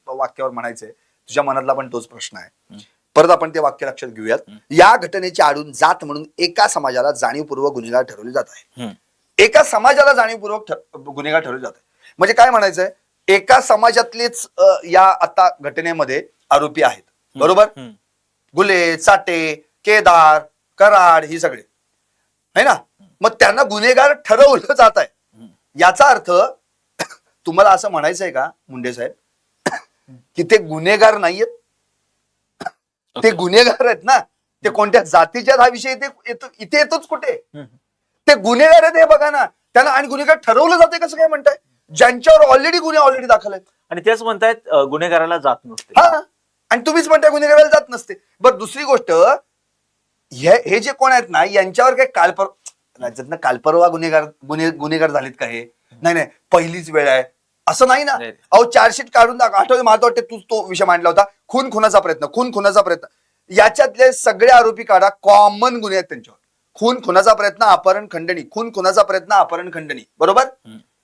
B: वाक्यावर म्हणायचंय, तुझ्या मनातला पण तोच प्रश्न आहे. परत आपण ते वाक्य लक्षात घेऊयात. या घटनेच्या आडून जात म्हणून एका समाजाला जाणीवपूर्वक गुन्हेगार ठरवले जात आहे. एका समाजाला जाणीवपूर्वक गुन्हेगार ठरवले जात आहे म्हणजे काय म्हणायचंय, एका समाजातलेच या आता घटनेमध्ये आरोपी आहेत, बरोबर? गुले, चाटे, केदार, कराड ही सगळे है ना. मग त्यांना गुन्हेगार ठरवलं जात आहे. याचा अर्थ तुम्हाला असं म्हणायचंय का मुंडे साहेब की ते गुन्हेगार नाहीयेत? ते गुन्हेगार आहेत ना. ते कोणत्या जातीच्या हा विषय इथे येतोच कुठे? ते गुन्हेगार आहेत हे बघा ना. त्यांना आणि गुन्हेगार ठरवलं जाते कसं काय म्हणताय, ज्यांच्यावर ऑलरेडी दाखल आहेत.
A: आणि तेच म्हणतायत गुन्हेगाराला जात नसते.
B: हा, आणि तुम्हीच म्हणताय गुन्हेगाराला जात नसते. बरं, दुसरी गोष्ट, हे जे कोण आहेत ना यांच्यावर काय राज्यातनं कालपरवा गुन्हेगार झालेत का? हे नाही, पहिलीच वेळ आहे असं नाही ना. अहो चार्जशीट काढून आठवते मला वाटतं तू तो विषय मांडला होता, खून खुनाचा प्रयत्न. याच्यातले सगळे आरोपी काढा, कॉमन गुन्हे आहेत त्यांच्यावर. खून खुनाचा प्रयत्न, अपहरण खंडणी, बरोबर?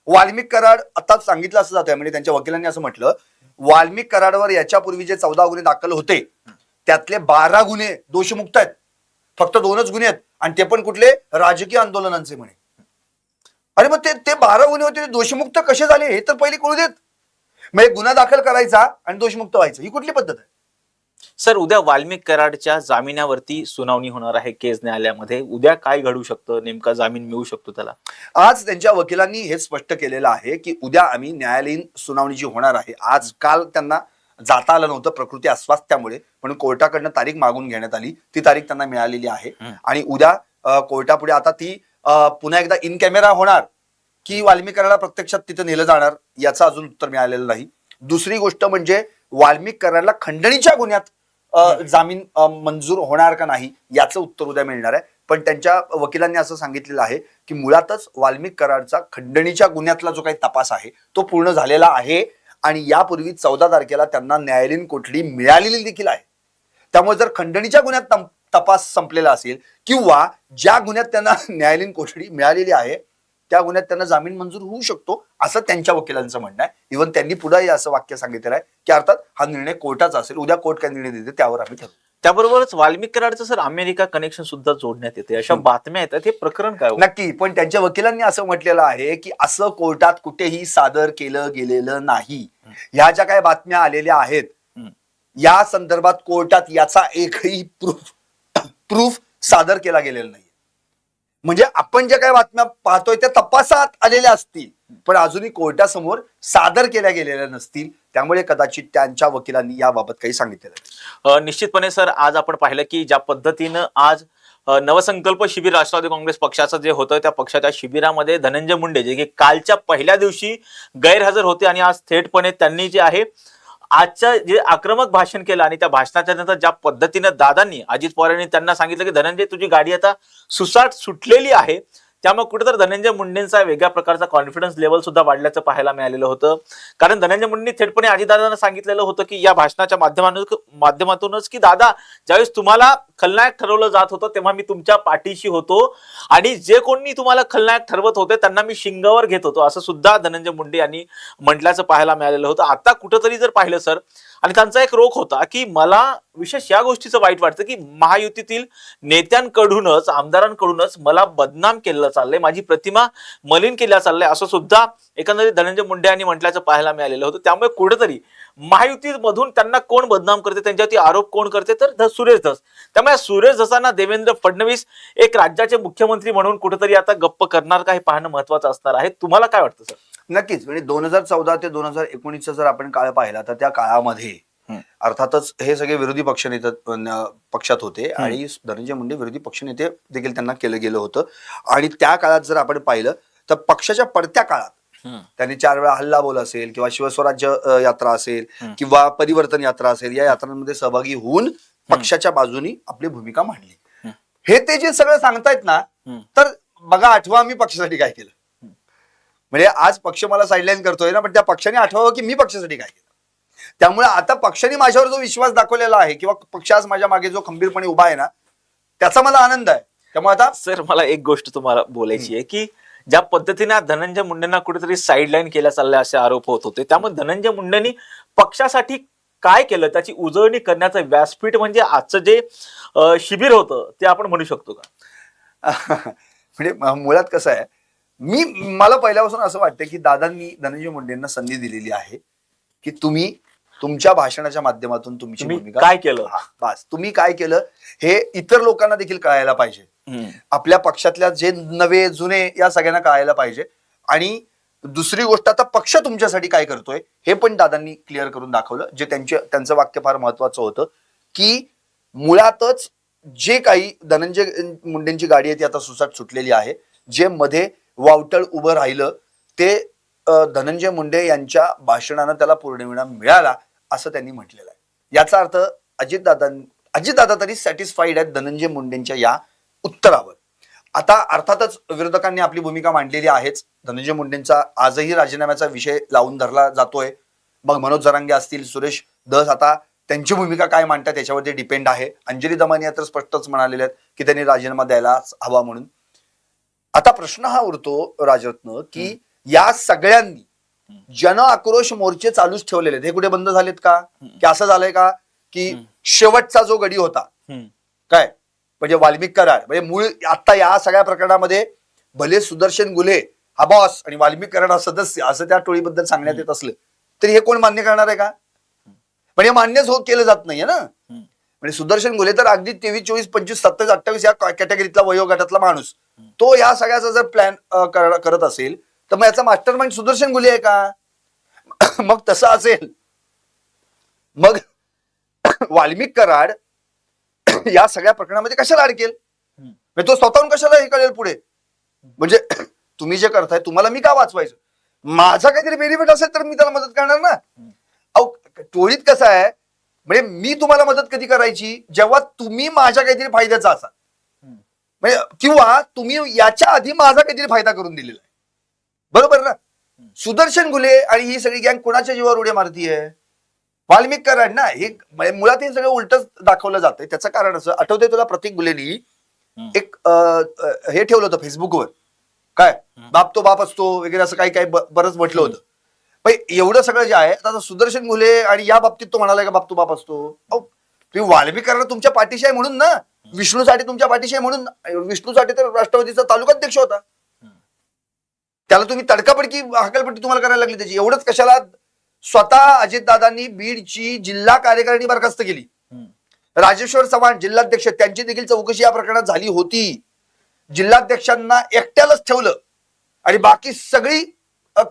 B: वाल्मिक कराड आता सांगितलं असं जातोय, म्हणजे त्यांच्या वकिलांनी असं म्हटलं, वाल्मिक कराडवर याच्यापूर्वी जे 14 गुन्हे दाखल होते त्यातले 12 गुन्हे दोषमुक्त आहेत. फक्त 2च गुन्हे आहेत आणि ते पण कुठले? राजकीय आंदोलनांचे म्हणे. अरे मग ते 12 गुन्हे होते, दोषमुक्त कसे झाले हे तर पहिले कळू देत. मग एक गुन्हा दाखल करायचा आणि दोषमुक्त व्हायचं, ही कुठली पद्धत आहे?
A: सर, उद्या वाल्मिक कराडच्या जामिनावरती सुनावणी होणार आहे केस न्यायालयामध्ये. उद्या काय घडू शकतं, नेमका जामीन मिळू शकतो त्याला?
B: आज त्यांच्या वकिलांनी हे स्पष्ट केलेलं आहे की उद्या आम्ही न्यायालयीन सुनावणी जी होणार आहे, काल त्यांना जाता आलं नव्हतं प्रकृती अस्वास्थ्यामुळे, म्हणून कोर्टाकडनं तारीख मागून घेण्यात आली. ती तारीख त्यांना मिळालेली आहे आणि उद्या कोर्टापुढे आता ती पुन्हा एकदा इन कॅमेरा होणार की वाल्मिक कराडला प्रत्यक्षात तिथे नेलं जाणार याचं अजून उत्तर मिळालेलं नाही. दुसरी गोष्ट म्हणजे वाल्मिक कराडला खंडणीच्या गुन्ह्यात जामीन मंजूर होणार का नाही याचं उत्तर उद्या मिळणार आहे. पण त्यांच्या वकिलांनी असं सांगितलेलं आहे की मुळातच वाल्मिक कराडचा खंडणीच्या गुन्ह्यातला जो काही तपास आहे तो पूर्ण झालेला आहे आणि यापूर्वी 14 तारखेला त्यांना न्यायालयीन कोठडी मिळालेली देखील आहे. त्यामुळे जर खंडणीच्या गुन्ह्यात तपास संपलेला असेल किंवा ज्या गुन्ह्यात त्यांना न्यायालयीन कोठडी मिळालेली आहे त्या गुन्ह्यात त्यांना जामीन मंजूर होऊ शकतो असं त्यांच्या वकिलांचं म्हणणं आहे. इव्हन त्यांनी पुढे असं वाक्य सांगितलेलं आहे की अर्थात हा निर्णय कोर्टाचा असेल, उद्या कोर्ट काय निर्णय देते त्यावर आम्ही ठरवू.
A: त्याबरोबरच वाल्मिक कराडचं सर अमेरिका कनेक्शन सुद्धा जोडण्यात येते, अशा बातम्या येतात. हे प्रकरण काय?
B: नक्की, पण त्यांच्या वकिलांनी असं म्हटलेलं आहे की असं कोर्टात कुठेही सादर केलं गेलेलं नाही. ह्या ज्या काही बातम्या आलेल्या आहेत या संदर्भात कोर्टात याचा एकही प्रूफ सादर केला गेलेला नाही. म्हणजे आपण ज्या काही बातम्या पाहतोय त्या तपासात आलेल्या असतील पण अजूनही कोर्टासमोर सादर केल्या गेलेल्या नसतील. त्यामुळे कदाचित त्यांच्या वकिलांनी याबाबत काही सांगितलेलं.
A: निश्चितपणे सर, आज आपण पाहिलं की ज्या पद्धतीनं आज नवसंकल्प शिबिर राष्ट्रवादी काँग्रेस पक्षाचं जे होतं त्या पक्षाच्या शिबिरामध्ये धनंजय मुंडे जे की कालच्या पहिल्या दिवशी गैरहजर होते आणि आज थेटपणे त्यांनी जे आहे आजचं जे आक्रमक भाषण केलं आणि त्या भाषणाच्या नंतर ज्या पद्धतीनं दादांनी, अजित पवारांनी त्यांना सांगितलं की धनंजय तुझी गाडी आता सुसाट सुटलेली आहे, त्यामुळे कुठेतरी धनंजय मुंडेंचा वेगळ्या प्रकारचा कॉन्फिडन्स लेवल सुद्धा वाढल्याचं पाहायला मिळालेलं होतं. कारण धनंजय मुंडेंनी थेटपणे अजितदादांना सांगितलेलं होतं की या भाषणाच्या माध्यमातूनच की दादा, ज्यावेळेस तुम्हाला खलनायक ठरवलं जात होतं तेव्हा मी तुमच्या पाठीशी होतो आणि जे कोणी तुम्हाला खलनायक ठरवत होते त्यांना मी शिंगावर घेत होतो, असं सुद्धा धनंजय मुंडे यांनी म्हटल्याचं पाहायला मिळालेलं होतं. आता कुठंतरी जर पाहिलं सर, आणि त्यांचा एक रोख होता की मला विशेष या गोष्टीचं वाईट वाटतं की महायुतीतील नेत्यांकडूनच आमदारांकडूनच मला बदनाम केलं चाललंय, माझी प्रतिमा मलिन केल्या चाललंय, असं सुद्धा एकंदरीत धनंजय मुंडे यांनी म्हटल्याचं पाहायला मिळालेलं होतं. त्यामुळे कुठेतरी महायुतीमधून त्यांना कोण बदनाम करते, त्यांच्यावरती आरोप कोण करते, तर सुरेश धस. त्यामुळे सुरेश धसांना देवेंद्र फडणवीस एक राज्याचे मुख्यमंत्री म्हणून कुठेतरी आता गप्प करणार का हे पाहणं महत्वाचं असणार आहे. तुम्हाला काय वाटतं सर?
B: नक्कीच. म्हणजे 2014 ते 2019 जर आपण काळ पाहिला तर त्या काळामध्ये अर्थातच हे सगळे विरोधी पक्षात होते आणि धनंजय मुंडे विरोधी पक्षनेते देखील त्यांना केलं गेलं होतं. आणि त्या काळात जर आपण पाहिलं तर पक्षाच्या पडत्या काळात त्यांनी 4 वेळा हल्ला बोल असेल किंवा शिवस्वराज्य यात्रा असेल किंवा परिवर्तन यात्रा असेल, या यात्रांमध्ये सहभागी होऊन पक्षाच्या बाजूनी आपली भूमिका मांडली. हे ते जे सगळं सांगतायत ना, तर बघा, आठवा मी पक्षासाठी काय केलं. म्हणजे आज पक्ष मला साईडलाईन करतोय ना, पण त्या पक्षाने आठवावं की मी पक्षासाठी काय केलं. त्यामुळे आता पक्षाने माझ्यावर जो विश्वास दाखवलेला आहे किंवा पक्ष आज माझ्या मागे जो खंबीरपणे उभा आहे ना, त्याचा मला आनंद आहे. त्यामुळे आता
A: सर मला एक गोष्ट तुम्हाला बोलायची आहे की ज्या पद्धतीने धनंजय मुंडेंना कुठेतरी साईडलाईन केल्या चालल्या असे आरोप होत होते, त्यामुळे धनंजय मुंडेंनी पक्षासाठी काय केलं त्याची उजळणी करण्याचं व्यासपीठ म्हणजे आजचं जे शिबिर होतं ते आपण म्हणू शकतो का?
B: म्हणजे मुळात कसं आहे, मला पहिल्यापासून असं वाटतं की दादांनी धनंजय मुंडेंना संधी दिलेली आहे की तुम्ही तुमच्या भाषणाच्या माध्यमातून तुमची भूमिका
A: काय केलं,
B: बस तुम्ही काय केलं हे इतर लोकांना देखील कळायला पाहिजे. आपल्या पक्षातल्या जे नवे जुने या सगळ्यांना कळायला पाहिजे. आणि दुसरी गोष्ट, आता पक्ष तुमच्यासाठी काय करतोय हे पण दादांनी क्लिअर करून दाखवलं. जे त्यांचं वाक्य फार महत्वाचं होतं की मुळातच जे काही धनंजय मुंडेंची गाडी आहे ती आता सुसाट सुटलेली आहे. जे मध्ये वावटळ उभं राहिलं ते धनंजय मुंडे यांच्या भाषणानं त्याला पूर्णविराम मिळाला असं त्यांनी म्हटलेलं आहे. याचा अर्थ अजितदादा तरी सॅटिस्फाईड आहेत धनंजय मुंडेंच्या या उत्तरावर. आता अर्थातच विरोधकांनी आपली भूमिका मांडलेली आहेच. धनंजय मुंडेंचा आजही राजीनाम्याचा विषय लावून धरला जातोय. मग मनोज जरांगे असतील, सुरेश धस आता त्यांची भूमिका काय मांडतात त्याच्यावरती डिपेंड आहे. अंजली दमानिया तर स्पष्टच म्हणालेले आहेत की त्यांनी राजीनामा द्यायला हवा म्हणून. आता प्रश्न हा उरतो राजरत्न की या सगळ्यांनी जन आक्रोश मोर्चे चालूच ठेवलेले आहेत, हे कुठे बंद झालेत का? की असं झालंय का की शेवटचा जो गडी होता काय म्हणजे वाल्मिक कराड, म्हणजे मूळ आता या सगळ्या प्रकरणामध्ये भले सुदर्शन गुले हा बॉस आणि वाल्मिक कराड हा सदस्य असं त्या टोळीबद्दल सांगण्यात येत असलं तरी हे कोण मान्य करणार आहे का? पण हे मान्यच केलं जात नाहीये ना. म्हणजे सुदर्शन गुले तर अगदी 23, 24, 25, 27, 28 या कॅटेगरीतला वयोगटातला माणूस, तो या सगळ्याचा जर प्लॅन करत असेल तर मग याचा मास्टर माइंड सुदर्शन गुले आहे का? मग तसं असेल मग वाल्मिक कराड या सगळ्या प्रकरणामध्ये कशाला अडकेल? म्हणजे तो स्वतःहून कशाला हे कळेल पुढे? म्हणजे तुम्ही जे करताय तुम्हाला मी का वाचवायचं? माझा काहीतरी बेनिफिट असेल तर मी त्याला मदत करणार ना. अहो टोळीत कसं आहे, म्हणजे मी तुम्हाला मदत कधी करायची जेव्हा तुम्ही माझ्या काहीतरी फायद्याचा असाल, म्हणजे किंवा तुम्ही याच्या आधी माझा काहीतरी फायदा करून दिलेला आहे, बरोबर ना. सुदर्शन गुले आणि ही सगळी गँग कोणाच्या जीवावर उड्या मारतीये? वाल्मिक कराड ना. हे मुळात हे सगळं उलटच दाखवलं जातंय. त्याचं कारण असं आठवतंय तुला, प्रतीक गुलेनी एक हे ठेवलं होतं फेसबुकवर, काय बाप तो बाप असतो वगैरे असं काही काही बरंच म्हटलं होतं. पण एवढं सगळं जे आहे आता सुदर्शन गुले आणि या बाबतीत तो म्हणाला का बाप तो बाप असतो? तुम्ही वाल्मिक कराड तुमच्या पाठीशी आहे म्हणून ना, विष्णूसाठी तुमच्या पाठीशी आहे म्हणून. विष्णूसाठी तर राष्ट्रवादीचा तालुकाध्यक्ष होता, त्याला तुम्ही तडकापडकी हकलपट्टी तुम्हाला करायला लागली त्याची. एवढंच कशाला, स्वतः अजितदादांनी बीडची जिल्हा कार्यकारिणी बरखास्त केली. राजेश्वर चव्हाण जिल्हाध्यक्ष, त्यांची देखील चौकशी या प्रकरणात झाली होती. जिल्हाध्यक्षांना एकट्यालाच ठेवलं आणि बाकी सगळी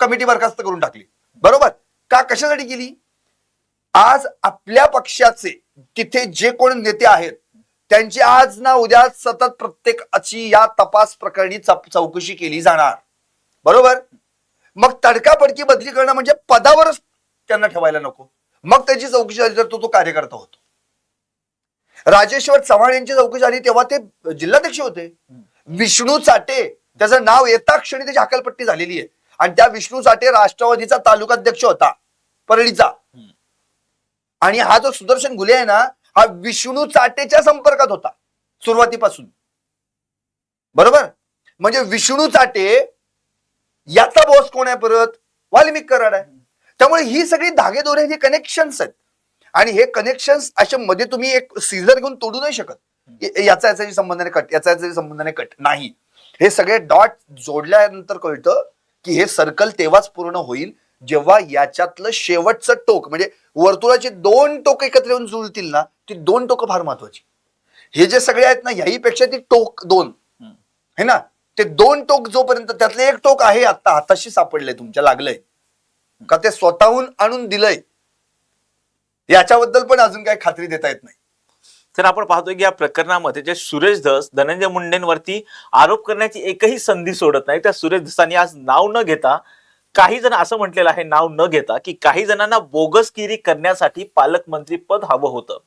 B: कमिटी बरखास्त करून टाकली. बरोबर का? कशासाठी केली? आज आपल्या पक्षाचे तिथे जे कोण नेते आहेत त्यांची आज ना उद्या सतत प्रत्येकाची या तपास प्रकरणी चौकशी केली जाणार, बरोबर. मग तडकाफडकी बदली करणं म्हणजे पदावरच त्यांना ठेवायला नको. मग त्याची चौकशी झाली तर तो कार्यकर्ता होतो. राजेश्वर चव्हाण यांची चौकशी झाली तेव्हा ते जिल्हाध्यक्ष होते. विष्णू चाटे त्याचं नाव येता क्षणी त्याची हकलपट्टी झालेली आहे आणि त्या विष्णू चाटे राष्ट्रवादीचा तालुकाध्यक्ष होता परळीचा. आणि हा जो सुदर्शन गुले आहे ना, हा विष्णू चाटेच्या संपर्कात होता सुरुवातीपासून, बरोबर. म्हणजे विष्णू चाटे याचा बॉस कोण आहे? परत वाल्मिक कराड आहे. त्यामुळे ही सगळी धागेदोरे, हे कनेक्शन्स आहेत. आणि हे कनेक्शन अशा मध्ये तुम्ही एक सीझर घेऊन तोडू नाही शकत. याच्याशी संबंधाने कट, याच्याशी संबंधाने कट नाही. हे सगळे डॉट जोडल्यानंतर कळतं की हे सर्कल तेव्हाच पूर्ण होईल जेव्हा याच्यातलं शेवटचं टोक म्हणजे वर्तुळाची 2 टोक एकत्र येऊन जुळतील ना, ती 2 टोक फार महत्वाची. हे जे सगळे आहेत ना, ह्याहीपेक्षा ती टोक 2 है ना, ते 2 टोक जोपर्यंत त्यातले एक टोक आहे आता हाताशी सापडलंय तुमच्या, लागलंय का ते स्वतःहून आणून दिलंय याच्याबद्दल पण अजून काही खात्री देता येत नाही.
A: तर आपण पाहतोय की या प्रकरणामध्ये जे सुरेश धस धनंजय मुंडेंवरती आरोप करण्याची एकही संधी सोडत नाही. त्या सुरेश धसांनी आज नाव न घेता, काही जण असं म्हटलेलं आहे नाव न घेता, की काही जणांना बोगसगिरी करण्यासाठी पालकमंत्री पद हवं होतं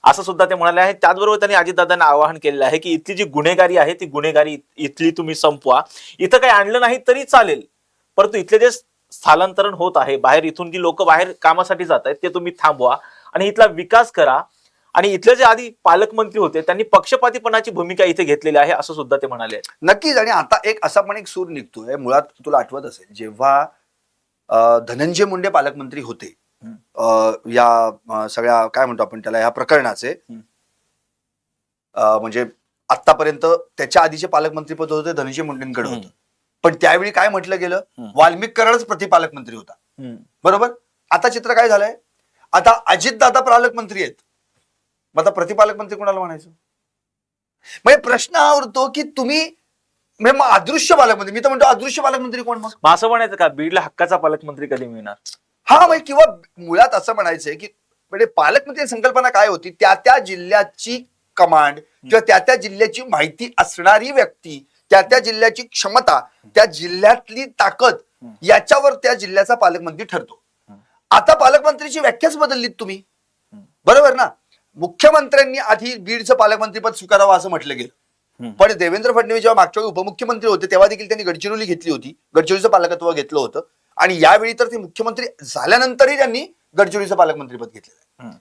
A: असं सुद्धा ते म्हणाले आहे. त्याचबरोबर त्यांनी अजितदादांना आवाहन केलेलं आहे की इथली जी गुन्हेगारी आहे ती गुन्हेगारी इथली तुम्ही संपवा. इथं काही आणलं नाही तरी चालेल, परंतु इथले जे स्थलांतरण होत आहे बाहेर, इथून जी लोक बाहेर कामासाठी जात आहेत ते तुम्ही थांबवा आणि इथला विकास करा. आणि इथले जे आधी पालकमंत्री होते त्यांनी पक्षपातीपणाची भूमिका इथे घेतलेली आहे असं सुद्धा ते म्हणाले.
B: नक्कीच. आणि आता एक असा पण एक सूर निघतोय, मुळात तुला आठवत असेल जेव्हा धनंजय मुंडे पालकमंत्री होते या सगळ्या काय म्हणतो आपण त्याला, या प्रकरणाचे म्हणजे आतापर्यंत त्याच्या आधीचे पालकमंत्रीपद होते धनंजय मुंडेंकडे होतं, पण त्यावेळी काय म्हटलं गेलं, वाल्मिक कराडच प्रतिपालकमंत्री होता. बरोबर. आता चित्र काय झालंय, आता अजितदादा पालकमंत्री आहेत, मग आता प्रतिपालकमंत्री कोणाला म्हणायचं. म्हणजे प्रश्न हा उरतो की तुम्ही म्हणजे मग अदृश्य पालकमंत्री, मी तर म्हणतो अदृश्य पालकमंत्री कोण मग
A: असं म्हणायचं का बीडला हक्काचा पालकमंत्री कधी मिळणार.
B: हा म्हणजे किंवा मुळात असं म्हणायचंय की म्हणजे पालकमंत्री संकल्पना काय होती, त्या त्या जिल्ह्याची कमांड किंवा त्या त्या जिल्ह्याची माहिती असणारी व्यक्ती, त्या त्या जिल्ह्याची क्षमता, त्या जिल्ह्यातली ताकद याच्यावर त्या जिल्ह्याचा पालकमंत्री ठरतो. आता पालकमंत्रीची व्याख्याच बदललीत तुम्ही, बरोबर ना. मुख्यमंत्र्यांनी आधी बीडचं पालकमंत्रीपद स्वीकारावं असं म्हटलं गेलं, पण देवेंद्र फडणवीस जेव्हा मागच्या वेळी उपमुख्यमंत्री होते तेव्हा देखील त्यांनी गडचिरोली घेतली होती, गडचिरोलीचं पालकत्व घेतलं होतं. आणि यावेळी तर ते मुख्यमंत्री झाल्यानंतरही त्यांनी गडचिरोलीचं पालकमंत्रीपद घेतलेलं आहे.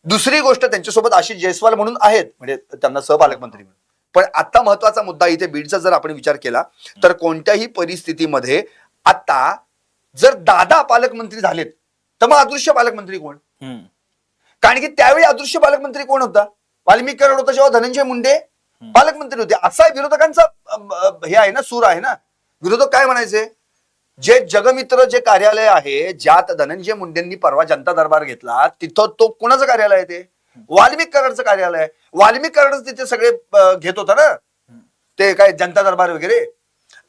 B: दुसरी गोष्ट, त्यांच्यासोबत आशिष जयस्वाल म्हणून आहेत, म्हणजे त्यांना सहपालकमंत्री म्हणून. पण आता महत्वाचा मुद्दा इथे बीडचा जर आपण विचार केला तर कोणत्याही परिस्थितीमध्ये आता जर दादा पालकमंत्री झालेत तर मग अदृश्य पालकमंत्री कोण. कारण की त्यावेळी अदृश्य पालकमंत्री कोण होता, वाल्मिक कराड होता जेव्हा धनंजय मुंडे पालकमंत्री होते. असा विरोधकांचा हे आहे ना, सूर आहे ना. विरोधक काय म्हणायचे, जे जगमित्र जे कार्यालय आहे ज्यात धनंजय मुंडेंनी परवा जनता दरबार घेतला, तिथं तो कोणाचं कार्यालय आहे, ते वाल्मिक कराडचं कार्यालय आहे. वाल्मिक कराडच तिथे सगळे घेत होता ना, ते काय जनता दरबार वगैरे.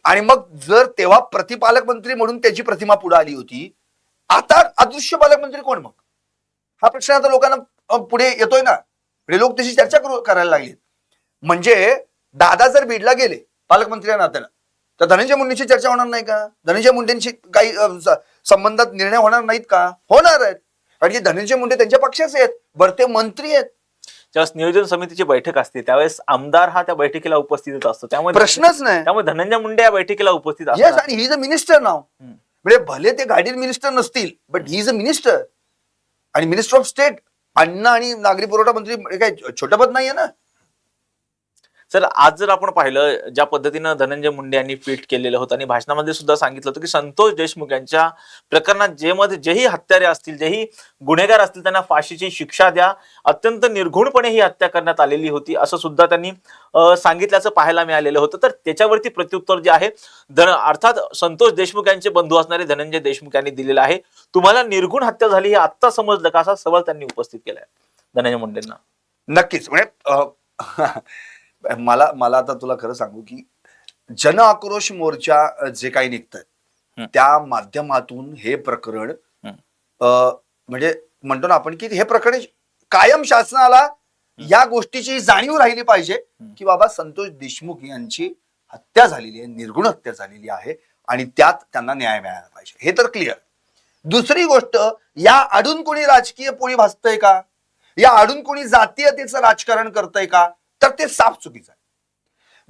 B: आणि मग जर तेव्हा प्रतिपालकमंत्री म्हणून त्याची प्रतिमा पुढे आली होती, आता अदृश्य पालकमंत्री कोण मग, हा प्रश्न आता लोकांना पुढे येतोय ना. लोक त्याची चर्चा करायला लागली. म्हणजे दादा जर बीडला गेले पालकमंत्री नात्याला तर धनंजय मुंडेंची चर्चा होणार नाही का, धनंजय मुंडेंशी काही संबंधात निर्णय होणार नाहीत का, होणार आहेत. कारण की धनंजय मुंडे त्यांच्या पक्षाचे आहेत, बरते मंत्री आहेत.
A: ज्यावेळेस नियोजन समितीची बैठक असते त्यावेळेस आमदार हा त्या बैठकीला उपस्थित असतो, त्यामुळे
B: प्रश्नच नाही.
A: त्यामुळे धनंजय मुंडे या बैठकीला उपस्थित
B: येस.
A: असतात.
B: आणि ही इज अ मिनिस्टर नाव, म्हणजे भले ते गाडीर मिनिस्टर नसतील but he is a minister आणि मिनिस्टर ऑफ स्टेट. अन्न आणि नागरी पुरवठा मंत्री काय छोटं पद नाहीये ना.
A: सर, आज जर आपण पाहिलं ज्या पद्धतीनं धनंजय मुंडे यांनी ट्विट केलेलं होतं आणि भाषणामध्ये सुद्धा सांगितलं होतं की संतोष देशमुख यांच्या प्रकरणात जेही हत्यारे असतील, जेही गुन्हेगार असतील त्यांना फाशीची शिक्षा द्या, अत्यंत निर्घुणपणे ही हत्या करण्यात आलेली होती असं सुद्धा त्यांनी सांगितल्याचं पाहायला मिळालेलं होतं. तर त्याच्यावरती प्रत्युत्तर जे आहे अर्थात संतोष देशमुख यांचे बंधू असणारे धनंजय देशमुख यांनी दिलेलं आहे. तुम्हाला निर्घुण हत्या झाली हे आत्ता समजलं का, असा सवाल त्यांनी उपस्थित केलाय धनंजय मुंडेंना.
B: नक्कीच. म्हणजे मला आता तुला खरं सांगू की जन आक्रोश मोर्चा जे काही निघतंय त्या माध्यमातून हे प्रकरण म्हणजे म्हणतो ना आपण की हे प्रकरण कायम शासनाला या गोष्टीची जाणीव राहिली पाहिजे की बाबा संतोष देशमुख यांची हत्या झालेली आहे, निर्घुण हत्या झालेली आहे आणि त्यात त्यांना न्याय मिळाला पाहिजे, हे तर क्लिअर. दुसरी गोष्ट, या आडून कोणी राजकीय पोळी भासतंय का, या आडून कोणी जातीयतेचं राजकारण करतंय का, तर ते साफ चुकीचं आहे.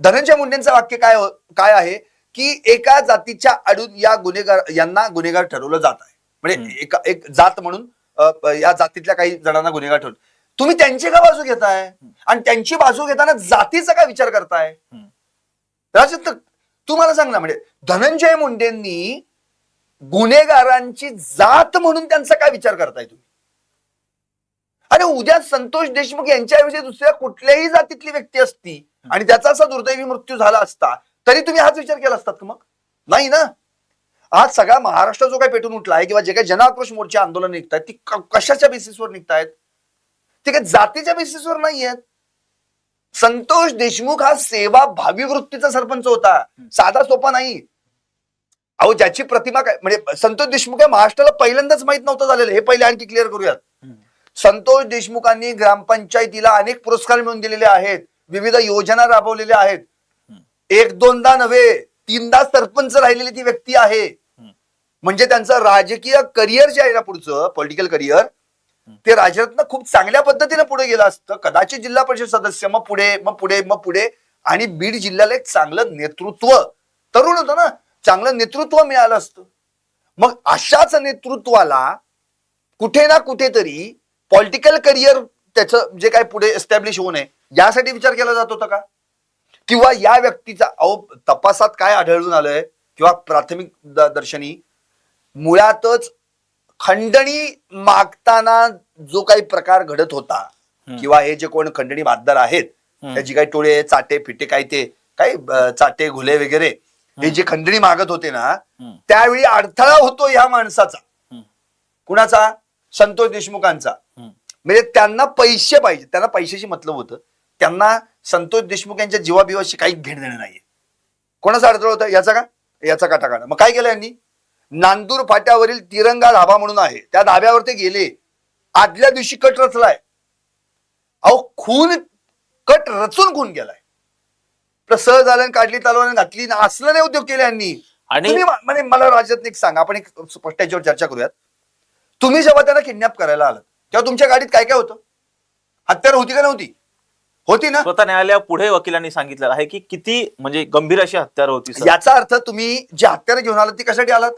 B: धनंजय मुंडेंचं वाक्य काय आहे की एका जातीच्या आडून यांना गुन्हेगार ठरवलं जात आहे. म्हणजे एक जात म्हणून या जातीतल्या काही जणांना गुन्हेगार ठरवलं. तुम्ही त्यांची का बाजू घेताय आणि त्यांची बाजू घेताना जातीचा काय विचार करताय. राजन, तू मला सांग ना, म्हणजे धनंजय मुंडेंनी गुन्हेगारांची जात म्हणून त्यांचा काय विचार करताय तुम्ही. आणि उद्या संतोष देशमुख यांच्याऐवजी दुसऱ्या कुठल्याही जातीतली व्यक्ती असती आणि त्याचा असा दुर्दैवी मृत्यू झाला असता तरी तुम्ही हाच विचार केला असतात का मग? नाही ना. आज सगळा महाराष्ट्र जो काही पेटून उठला आहे किंवा जे काही जनाक्रोश मोर्चे आंदोलन निघतात ती कशाच्या बेसिसवर निघतायत? ते काही जातीच्या बेसिसवर नाही आहेत. संतोष देशमुख हा सेवाभावी वृत्तीचा सरपंच होता, साधा सोपा नाही. अहो ज्याची प्रतिमा काय म्हणजे संतोष देशमुख महाराष्ट्राला पहिल्यांदाच माहित नव्हतं झालेलं, हे पहिले आणखी क्लिअर करूयात. संतोष देशमुखांनी ग्रामपंचायतीला अनेक पुरस्कार मिळवून दिलेले आहेत, विविध योजना राबवलेल्या आहेत. एक दोनदा नव्हे, तीनदा सरपंच राहिलेली ती व्यक्ती आहे. म्हणजे त्यांचं राजकीय करिअर जे आहे ना, पुढचं पॉलिटिकल करिअर, ते राजरत्न खूप चांगल्या पद्धतीने पुढे गेलं असतं. कदाचित जिल्हा परिषद सदस्य, मग पुढे आणि बीड जिल्ह्याला एक चांगलं नेतृत्व, तरुण होतं ना, चांगलं नेतृत्व मिळालं असतं. मग अशाच नेतृत्वाला कुठे ना कुठेतरी पॉलिटिकल करिअर त्याचं जे काय पुढे एस्टॅब्लिश होऊ नये यासाठी विचार केला जात होता का? किंवा या व्यक्तीचा तपासात काय आढळून आलंय किंवा प्राथमिक दर्शनी मुळातच खंडणी मागताना जो काही प्रकार घडत होता किंवा हे जे कोण खंडणी बाददार आहेत त्याची काही टोळे चाटे फिटे काय ते काय चाटे घुले वगैरे हे जे खंडणी मागत होते ना, त्यावेळी अडथळा होतो ह्या माणसाचा. कुणाचा? संतोष देशमुखांचा. म्हणजे त्यांना पैसे पाहिजे, त्यांना पैशाशी मतलब होतं. त्यांना संतोष देशमुख यांच्या जीवाबिवाशी काही घेणं देणं नाहीये. कोणाचा अडथळा होता? याचा का? याचा काटा काढा. मग काय केलं यांनी? नांदूर फाट्यावरील तिरंगा धाबा म्हणून आहे, त्या धाब्यावर ते गेले. आदल्या दिवशी कट रचलाय. अहो कट रचून खून केलाय. सहज आल्याने काढली तलवार घातली ना, असलं नाही उद्योग केले यांनी. आणि म्हणजे मला राज्यात एक सांगा, आपण एक स्पष्ट याच्यावर चर्चा करूयात. तुम्ही जेव्हा त्यांना किडनॅप करायला आलात तेव्हा तुमच्या गाडीत काय काय होतं? हत्यार होती का नव्हती? होती ना.
A: स्वतः न्यायालयापुढे वकिलांनी सांगितलेलं आहे की किती म्हणजे गंभीर अशी हत्यार होती.
B: याचा अर्थ तुम्ही जे हत्यार घेऊन आलात ती कशासाठी आलात?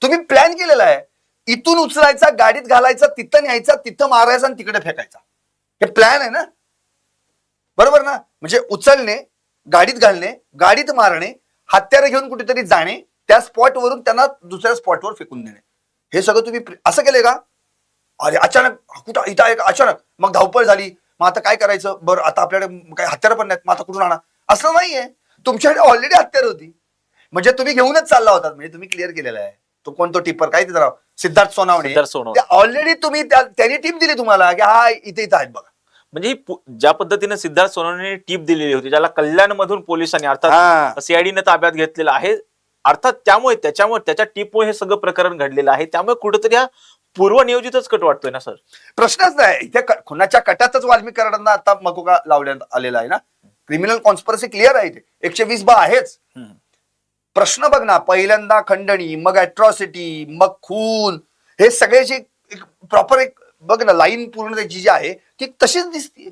B: तुम्ही प्लॅन केलेला आहे. इथून उचलायचा, गाडीत घालायचा, तिथं न्यायचा, तिथं मारायचा आणि तिकडे फेकायचा. हे प्लॅन आहे ना, बरोबर ना? म्हणजे उचलणे, गाडीत घालणे, गाडीत मारणे, हत्यार घेऊन कुठेतरी जाणे, त्या स्पॉटवरून त्यांना दुसऱ्या स्पॉटवर फेकून देणे, हे सगळं तुम्ही असं केलंय का? अरे अचानक कुठं इथं आहे, अचानक मग धावपळ झाली, मग आता काय करायचं? बरं आता आपल्याकडे काही हत्यार पण नाहीत, मग आता कुठून आणा? असं नाहीये. तुमच्याकडे ऑलरेडी हत्यार होती, म्हणजे तुम्ही घेऊनच चालला होता. म्हणजे तुम्ही क्लिअर केलेला आहे. तो कोणतो टिप्पर काय तिथं सिद्धार्थ सोनावणे, ऑलरेडी तुम्ही त्यांनी टीप दिली तुम्हाला की हा इथे आहेत बघा.
A: म्हणजे ज्या पद्धतीने सिद्धार्थ सोनवणे टीप दिलेली होती, ज्याला कल्याणमधून पोलिसांनी अर्थात सीआयडीने ताब्यात घेतलेलं आहे, अर्थात त्यामुळे त्याच्या टीपमुळे हे सगळं प्रकरण घडलेलं आहे. त्यामुळे कुठेतरी हा पूर्वनियोजितच कट वाटतोय ना सर?
B: प्रश्नच नाही. इथे खुनाच्या कटातच वाल्मिक कराडांना आता मकोका लावण्यात आलेला आहे ना. क्रिमिनल कॉन्स्पिरसी क्लिअर आहे, 120 आहेच. प्रश्न बघ ना, पहिल्यांदा खंडणी, मग अॅट्रॉसिटी, मग खून, हे सगळ्याची प्रॉपर एक बघ ना लाईन पूर्ण त्याची जी आहे ती तशीच दिसते.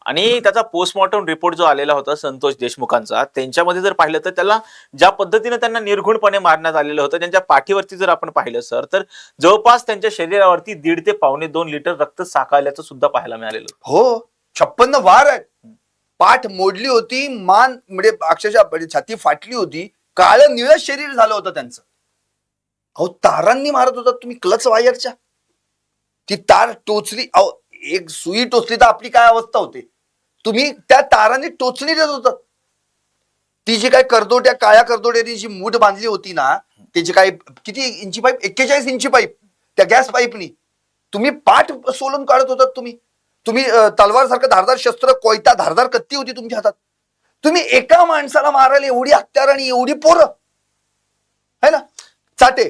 A: आणि त्याचा पोस्टमॉर्टम रिपोर्ट जो आलेला होता संतोष देशमुखांचा, त्यांच्यामध्ये जर पाहिलं तर त्याला ज्या पद्धतीने त्यांना निर्घुणपणे मारण्यात आलेलं होतं, त्यांच्या पाठीवरती जर आपण पाहिलं सर, तर जवळपास त्यांच्या शरीरावरती 1.5 ते 1.25 लिटर रक्त साकाळल्याचं सुद्धा पाहायला मिळालेलं.
B: हो, 56 वार आहेत. पाठ मोडली होती, मान म्हणजे अक्षरशः छाती फाटली होती, काळं निळं शरीर झालं होतं त्यांचं. अहो तारांनी मारत होता तुम्ही क्लच वायरच्या. ती तार टोचली, अहो एक सुई टोचली तर आपली काय अवस्था होते. तुम्ही त्या तारांनी टोचणी देत होतात. ती जी काय करदोट्या, काळ्या करदोट्याची जी मूठ बांधली होती ना, त्याची काय किती इंची पाईप, 41 इंची पाईप, त्या गॅस पाईपनी तुम्ही पाठ सोलून काढत होतात. तुम्ही तलवार सारखं धारदार शस्त्र, कोयता, धारदार कत्ती होती तुमच्या हातात. तुम्ही एका माणसाला मारायला एवढी हत्यार आणि एवढी पोरं है ना. चाटे,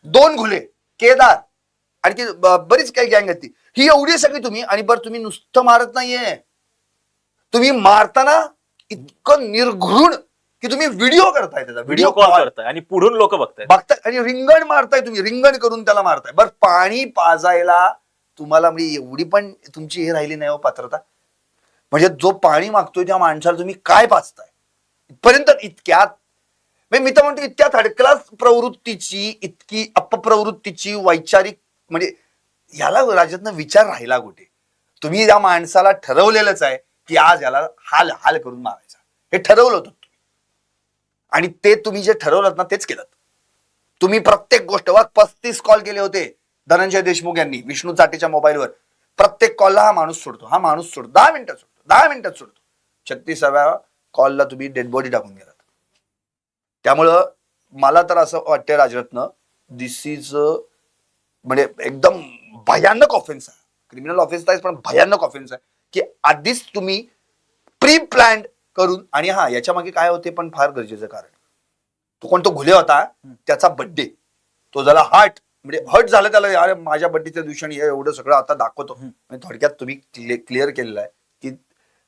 B: 2 घुले, केदार, आणखी बरीच काही गँग होती. ही एवढी सगळी तुम्ही, आणि बरं तुम्ही नुसतं मारत नाहीये, तुम्ही मारताना इतकं निर्घृण की तुम्ही व्हिडिओ करताय, त्याचा
A: व्हिडिओ कॉल करताय आणि पुढून लोक बघताय
B: आणि रिंगण मारताय. तुम्ही रिंगण करून त्याला मारताय. बरं पाणी पाजायला तुम्हाला म्हणजे एवढी पण तुमची हे राहिली नाही हो पात्रता. म्हणजे जो पाणी मागतोय त्या माणसाला तुम्ही काय पाजताय इथपर्यंत. इतक्यात मी तर म्हणतो इतक्या थर्ड क्लास प्रवृत्तीची, इतकी अपप्रवृत्तीची, वैचारिक, म्हणजे याला राज्यातनं विचार राहिला कुठे? तुम्ही या माणसाला ठरवलेलंच आहे की आज याला हाल हाल करून मारायचा, हे ठरवलं होतं तुम्ही. आणि ते तुम्ही जे ठरवलं ना तेच केलं तुम्ही. प्रत्येक गोष्ट 35 कॉल केले होते धनंजय देशमुख यांनी विष्णू चाटेच्या मोबाईलवर प्रत्येक कॉलला हा माणूस सोडतो, 10 मिनिटात सोडतो, 10 मिनिटात सोडतो. 36व्या कॉलला तुम्ही डेड बॉडी टाकून गेलात. त्यामुळं मला तर असं वाटतंय राजरत्न, दिस इज म्हणजे एकदम भयानक ऑफेन्स आहे. क्रिमिनल ऑफेन्स आहे पण भयानक ऑफेन्स आहे की आधीच तुम्ही प्री प्लॅन्ड करून. आणि हा याच्या मागे काय होते पण फार गरजेचं कारण, तो कोण तो घुले होता त्याचा बर्थडे, तो झाला हर्ट झालं त्याला, अरे माझ्या बर्थडेच्या दिवशी आणि एवढं सगळं आता दाखवतो. म्हणजे थोडक्यात तुम्ही क्लिअर केलेलं आहे की.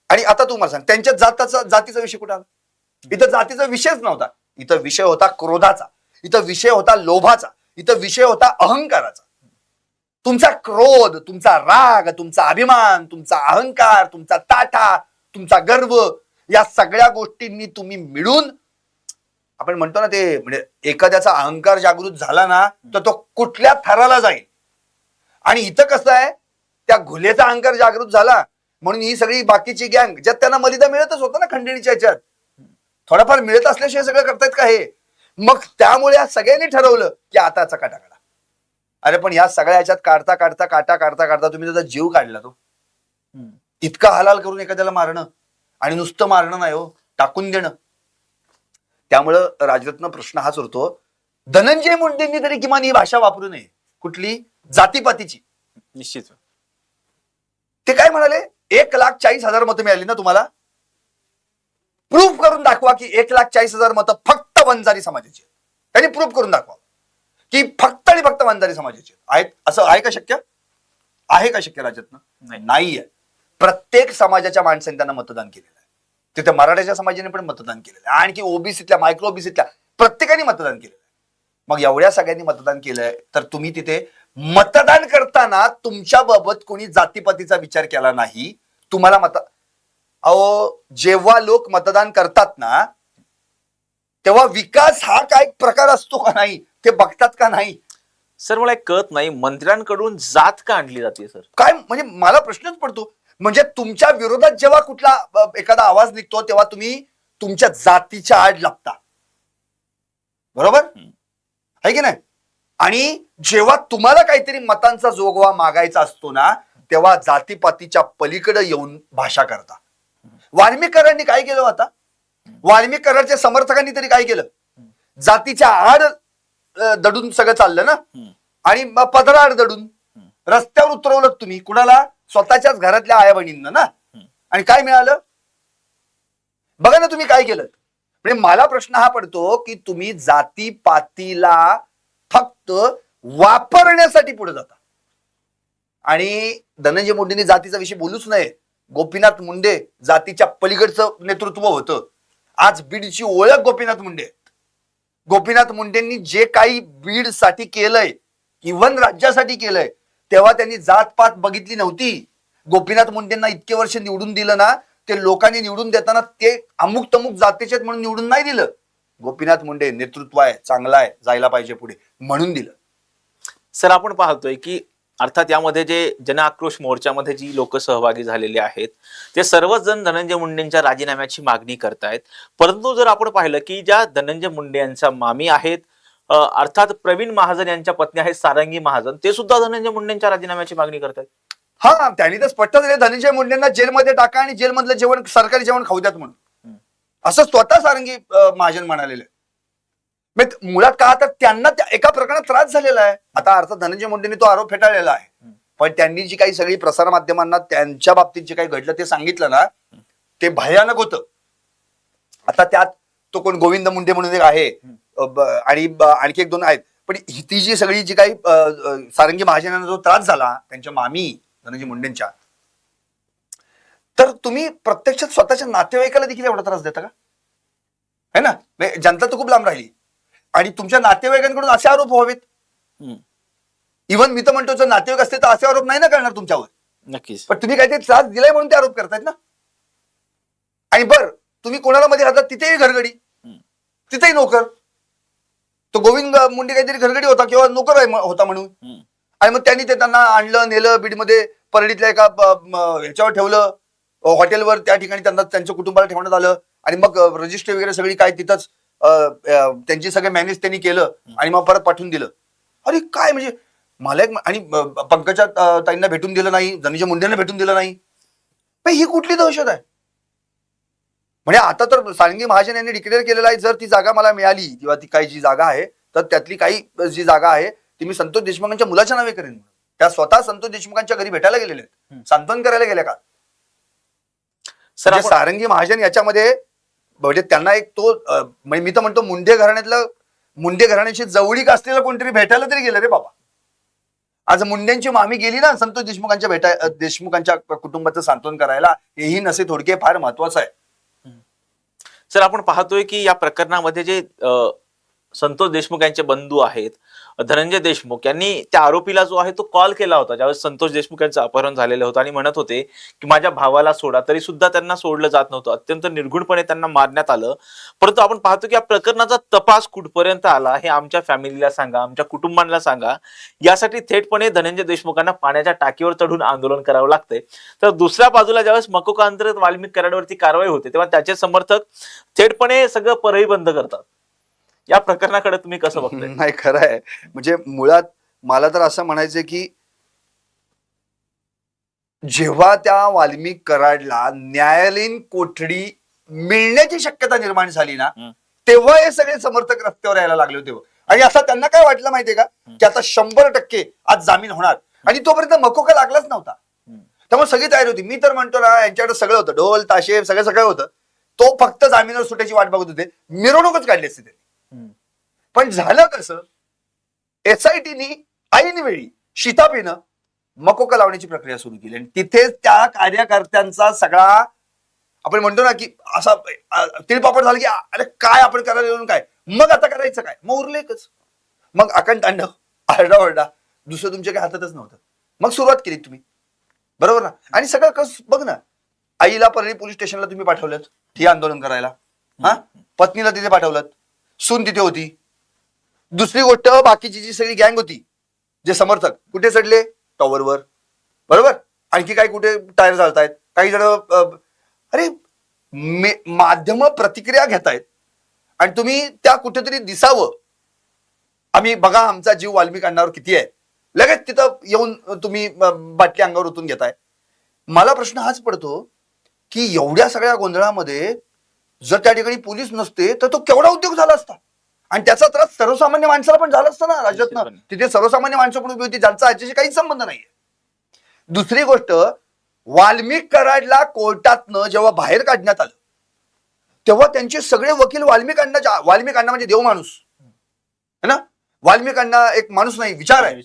B: आणि आता तुम्हाला सांग त्यांच्या जातीचा विषय कुठे आला? इथं जातीचा विषयच नव्हता. इथं विषय होता क्रोधाचा, इथं विषय होता लोभाचा, इथं विषय होता अहंकाराचा. तुमचा क्रोध, तुमचा राग, तुमचा अभिमान, तुमचा अहंकार, तुमचा ताठा, तुमचा गर्व, या सगळ्या गोष्टींनी तुम्ही मिळून, आपण म्हणतो ना ते, म्हणजे एखाद्याचा अहंकार जागृत झाला ना तर तो कुठल्या थराला जाईल. आणि इथं कसं आहे, त्या घुलेचा अहंकार जागृत झाला म्हणून ही सगळी बाकीची गँग, ज्यात त्यांना मलिदा मिळतच होतं ना खंडणीच्या ह्याच्यात, थोडाफार मिळत असल्याशिवाय सगळं करतायत का हे? मग त्यामुळे या सगळ्यांनी ठरवलं की आता चकाटा काढा. अरे पण या सगळ्या ह्याच्यात काढता काढता तुम्ही त्याचा जीव काढला. तो इतका हलाल करून एखाद्याला मारणं, आणि नुसतं मारणं नाही हो, टाकून देणं. त्यामुळं राजरत्न प्रश्न हाच उरतो, धनंजय मुंडेंनी तरी किमान ही भाषा वापरू नये, कुठली जातीपातीची.
A: निश्चित.
B: ते काय म्हणाले, 1,40,000 मतं मिळाली ना तुम्हाला, प्रूफ करून दाखवा की 1,40,000 मतं फक्त वंजारी समाजाची. त्यांनी प्रूफ करून दाखवा की फक्त आणि फक्त वंजारी समाजाची आहेत. असं आहे का शक्य? आहे का शक्य राजरत्न? नाहीये. प्रत्येक समाजाच्या माणसाने त्यांना मतदान केलेलं आहे. तिथे मराठ्याच्या समाजाने पण मतदान केलेलं आहे, आणखी ओबीसीतल्या, मायक्रो ओबीसीतल्या प्रत्येकाने मतदान केलेलं आहे. मग एवढ्या सगळ्यांनी मतदान केलंय तर तुम्ही तिथे मतदान करताना तुमच्या बाबत कोणी जातीपातीचा विचार केला नाही. तुम्हाला जेव्हा लोक मतदान करतात ना तेव्हा विकास हा काय प्रकार असतो का नाही ते बघतात का नाही?
A: सर मला एक कळत नाही, मंत्र्यांकडून जात का आणली जाते सर?
B: काय म्हणजे मला प्रश्नच पडतो. म्हणजे तुमच्या विरोधात जेव्हा कुठला एखादा आवाज निघतो तेव्हा तुम्ही तुमच्या जातीच्या आड लागता, बरोबर आहे की नाही? आणि जेव्हा तुम्हाला काहीतरी मतांचा जोगवा मागायचा असतो ना तेव्हा जातीपातीच्या पलीकडे येऊन भाषा करता. वाल्मिकांनी काय केलं आता? वाल्मिकांच्या समर्थकांनी तरी काय केलं? जातीच्या आड दडून सगळं चाललं ना, आणि पदराआड दडून रस्त्यावर उतरवलं तुम्ही. कुणाला? स्वतःच्याच घरातल्या आया बहिणींना ना. आणि काय मिळालं बघा ना तुम्ही काय केलं. म्हणजे मला प्रश्न हा पडतो की तुम्ही जातीपातीला फक्त वापरण्यासाठी पुढे जाता. आणि धनंजय मुंडेंनी जातीचा विषय बोलूच नये. गोपीनाथ मुंडे जातीच्या पलीकडचं नेतृत्व होतं. आज बीडची ओळख गोपीनाथ मुंडे. गोपीनाथ मुंडेंनी जे काही बीड साठी केलंय, इव्हन राज्यासाठी केलंय, तेव्हा त्यांनी जातपात बघितली नव्हती. गोपीनाथ मुंडेंना इतके वर्ष निवडून दिलं ना, ते लोकांनी निवडून देताना ते अमुक तमुक जातीचे म्हणून निवडून नाही दिलं. गोपीनाथ मुंडे नेतृत्व आहे, चांगला आहे, जायला पाहिजे पुढे म्हणून दिलं.
A: सर आपण पाहतोय की अर्थात यामध्ये जे जन आक्रोश मोर्चामध्ये जी लोक सहभागी झालेले आहेत ते सर्वच जण धनंजय मुंडेंच्या राजीनाम्याची मागणी करतायत. परंतु जर आपण पाहिलं की ज्या धनंजय मुंडे यांच्या मामी आहेत, अर्थात प्रवीण महाजन यांच्या पत्नी आहेत सारंगी महाजन, ते सुद्धा धनंजय मुंडेंच्या राजीनाम्याची मागणी करतायत.
B: हा, त्यांनी तर स्पष्ट झाले धनंजय मुंडेंना जेलमध्ये टाका आणि जेलमधलं जेवण, सरकारी जेवण खाऊ द्यात म्हणून, असं स्वतः सारंगी महाजन म्हणालेले. मुळात का तर त्यांना एका प्रकरणात त्रास झालेला आहे. आता अर्थात धनंजय मुंडेंनी तो आरोप फेटाळलेला आहे, पण त्यांनी जी काही सगळी प्रसार माध्यमांना त्यांच्या बाबतीत जे काही घडलं ते सांगितलं ना, ते भयानक होतं. आता त्यात तो कोण गोविंद मुंडे म्हणून एक आहे आणि आणखी एक दोन आहेत. पण ती जी सगळी जी काही सारंगी महाजनांना जो त्रास झाला त्यांच्या मामी धनंजय मुंडेंच्या, तर तुम्ही प्रत्यक्षात स्वतःच्या नातेवाईकाला देखील एवढा त्रास देता का? है ना, जनता तर खूप लांब राहिली आणि तुमच्या नातेवाईकांकडून असे आरोप व्हावेत. इव्हन मी तर म्हणतो नातेवाईक असते तर असे आरोप नाही ना करणार तुमच्यावर.
A: नक्कीच.
B: पण तुम्ही काहीतरी त्रास दिलाय म्हणून ते आरोप करतायत ना. आणि बर तुम्ही कोणाला मध्ये राहतात तिथेही घरगडी, तिथेही नोकर. तो गोविंद मुंडे काहीतरी घरगडी होता किंवा नोकर होता म्हणून, आणि मग त्यांनी ते त्यांना आणलं नेलं बीडमध्ये परळीतल्या एका ह्याच्यावर ठेवलं, हॉटेलवर, त्या ठिकाणी त्यांना त्यांच्या कुटुंबाला ठेवण्यात आलं. आणि मग रजिस्टर वगैरे सगळी काय तिथंच त्यांची सगळे मॅनेज त्यांनी केलं आणि मग परत पाठवून दिलं. अरे काय म्हणजे मला एक आणि पंकजा ताईंना भेटून दिलं नाही, धनंजय मुंडेंना भेटून दिलं नाही. पण ही कुठली दहशत आहे? म्हणजे आता तर सारंगी महाजन यांनी डिक्लेअर केलेलं आहे, जर ती जागा मला मिळाली किंवा ती काही जी जागा आहे तर त्यातली काही जी जागा आहे ती मी संतोष देशमुखांच्या मुलाच्या नावे करेन. त्या स्वतः संतोष देशमुखांच्या घरी भेटायला गेलेले आहेत, सांत्वन करायला गेल्या का?
A: सर
B: म्हणजे सारंगी महाजन याच्यामध्ये म्हणजे त्यांना एक तो म्हणजे मी तर म्हणतो मुंडे घराण्याची जवळीक असलेलं कोणतरी भेटायला तरी गेलं रे बाबा. आज मुंडेंची मामी गेली ना संतोष देशमुखांच्या कुटुंबाचं सांत्वन करायला, हेही नसे थोडके फार महत्वाचं आहे.
A: सर आपण पाहतोय की या प्रकरणामध्ये जे संतोष देशमुख यांचे बंधू आहेत, धनंजय देशमुख यांनी त्या आरोपीला जो आहे तो कॉल केला होता ज्यावेळेस संतोष देशमुख यांचं अपहरण झालेलं होतं आणि म्हणत होते की माझ्या भावाला सोडा, तरी सुद्धा त्यांना सोडलं जात नव्हतं. अत्यंत निर्घुणपणे त्यांना मारण्यात आलं. परंतु आपण पाहतो की या प्रकरणाचा तपास कुठपर्यंत आला हे आमच्या फॅमिलीला सांगा, आमच्या कुटुंबांना सांगा. यासाठी थेटपणे धनंजय देशमुखांना पाण्याच्या टाकीवर चढून आंदोलन करावं लागतंय. तर दुसऱ्या बाजूला ज्यावेळेस मकोका अंतर्गत वाल्मिक कराडावरती कारवाई होते तेव्हा त्याचे समर्थक थेटपणे सगळं परही बंद करतात. या प्रकरणाकडे तुम्ही कसं बघताय?
B: नाही, खरं आहे. म्हणजे मुळात मला तर असं म्हणायचं की जेव्हा त्या वाल्मिक कराडला न्यायालयीन कोठडी मिळण्याची शक्यता निर्माण झाली ना, तेव्हा हे सगळे समर्थक रस्त्यावर यायला लागले होते. आणि असं त्यांना काय वाटलं माहितीये का, की आता 100% आज जामीन होणार. आणि तोपर्यंत मकोका लागलाच नव्हता. त्यामुळे सगळी तयारी होती. मी तर म्हणतो ना, यांच्याकडे सगळं होतं, ढोल ताशे सगळं होतं. तो फक्त जामीनवर सुटायची वाट बघत होते. मिरवणूकच काढली असते त्यांनी. पण झालं कसं, SITनी ऐन वेळी शितापीनं मकोका लावण्याची प्रक्रिया सुरू केली आणि तिथेच त्या कार्यकर्त्यांचा सगळा आपण म्हणतो ना की असा तिळपापड झाला की अरे काय आपण करायला येऊन काय, मग आता करायचं काय, मग उरलं एकच. मग आकांतांडव, आरडाओरडा, दुसरं तुमच्या काही हातातच नव्हतं. मग सुरुवात केली तुम्ही, बरोबर ना. आणि सगळं कसं बघ ना, आईला परळी पोलीस स्टेशनला तुम्ही पाठवलं ही आंदोलन करायला, हा, पत्नीला तिथे पाठवलं, सून तिथे होती. दुसरी गोष्ट, बाकीची जी सगळी गँग होती, जे समर्थक कुठे चढले, टॉवरवर, बरोबर. आणखी काही कुठे टायर चालतायत, काही जण अरे माध्यम प्रतिक्रिया घेतायत आणि तुम्ही त्या कुठेतरी दिसावं, आम्ही बघा आमचा जीव वाल्मिक अण्णावर किती आहे, लगेच तिथं येऊन तुम्ही बाटली अंगावर ओतून घेताय. मला प्रश्न हाच पडतो की एवढ्या सगळ्या गोंधळामध्ये जर त्या ठिकाणी पोलीस नसते तर तो केवढा उद्योग झाला असता. आणि त्याचा त्रास सर्वसामान्य माणसाला पण झाला असता ना राज्यातनं. तिथे सर्वसामान्य माणसं पण उभी होती ज्यांचा याच्याशी काहीच संबंध नाहीये. दुसरी गोष्ट, वाल्मिक कराडला कोर्टातनं जेव्हा बाहेर काढण्यात आलं तेव्हा त्यांचे सगळे वकील वाल्मिक अण्णा म्हणजे देव माणूस है ना, वाल्मिक अण्णा एक माणूस नाही, विचार आहे.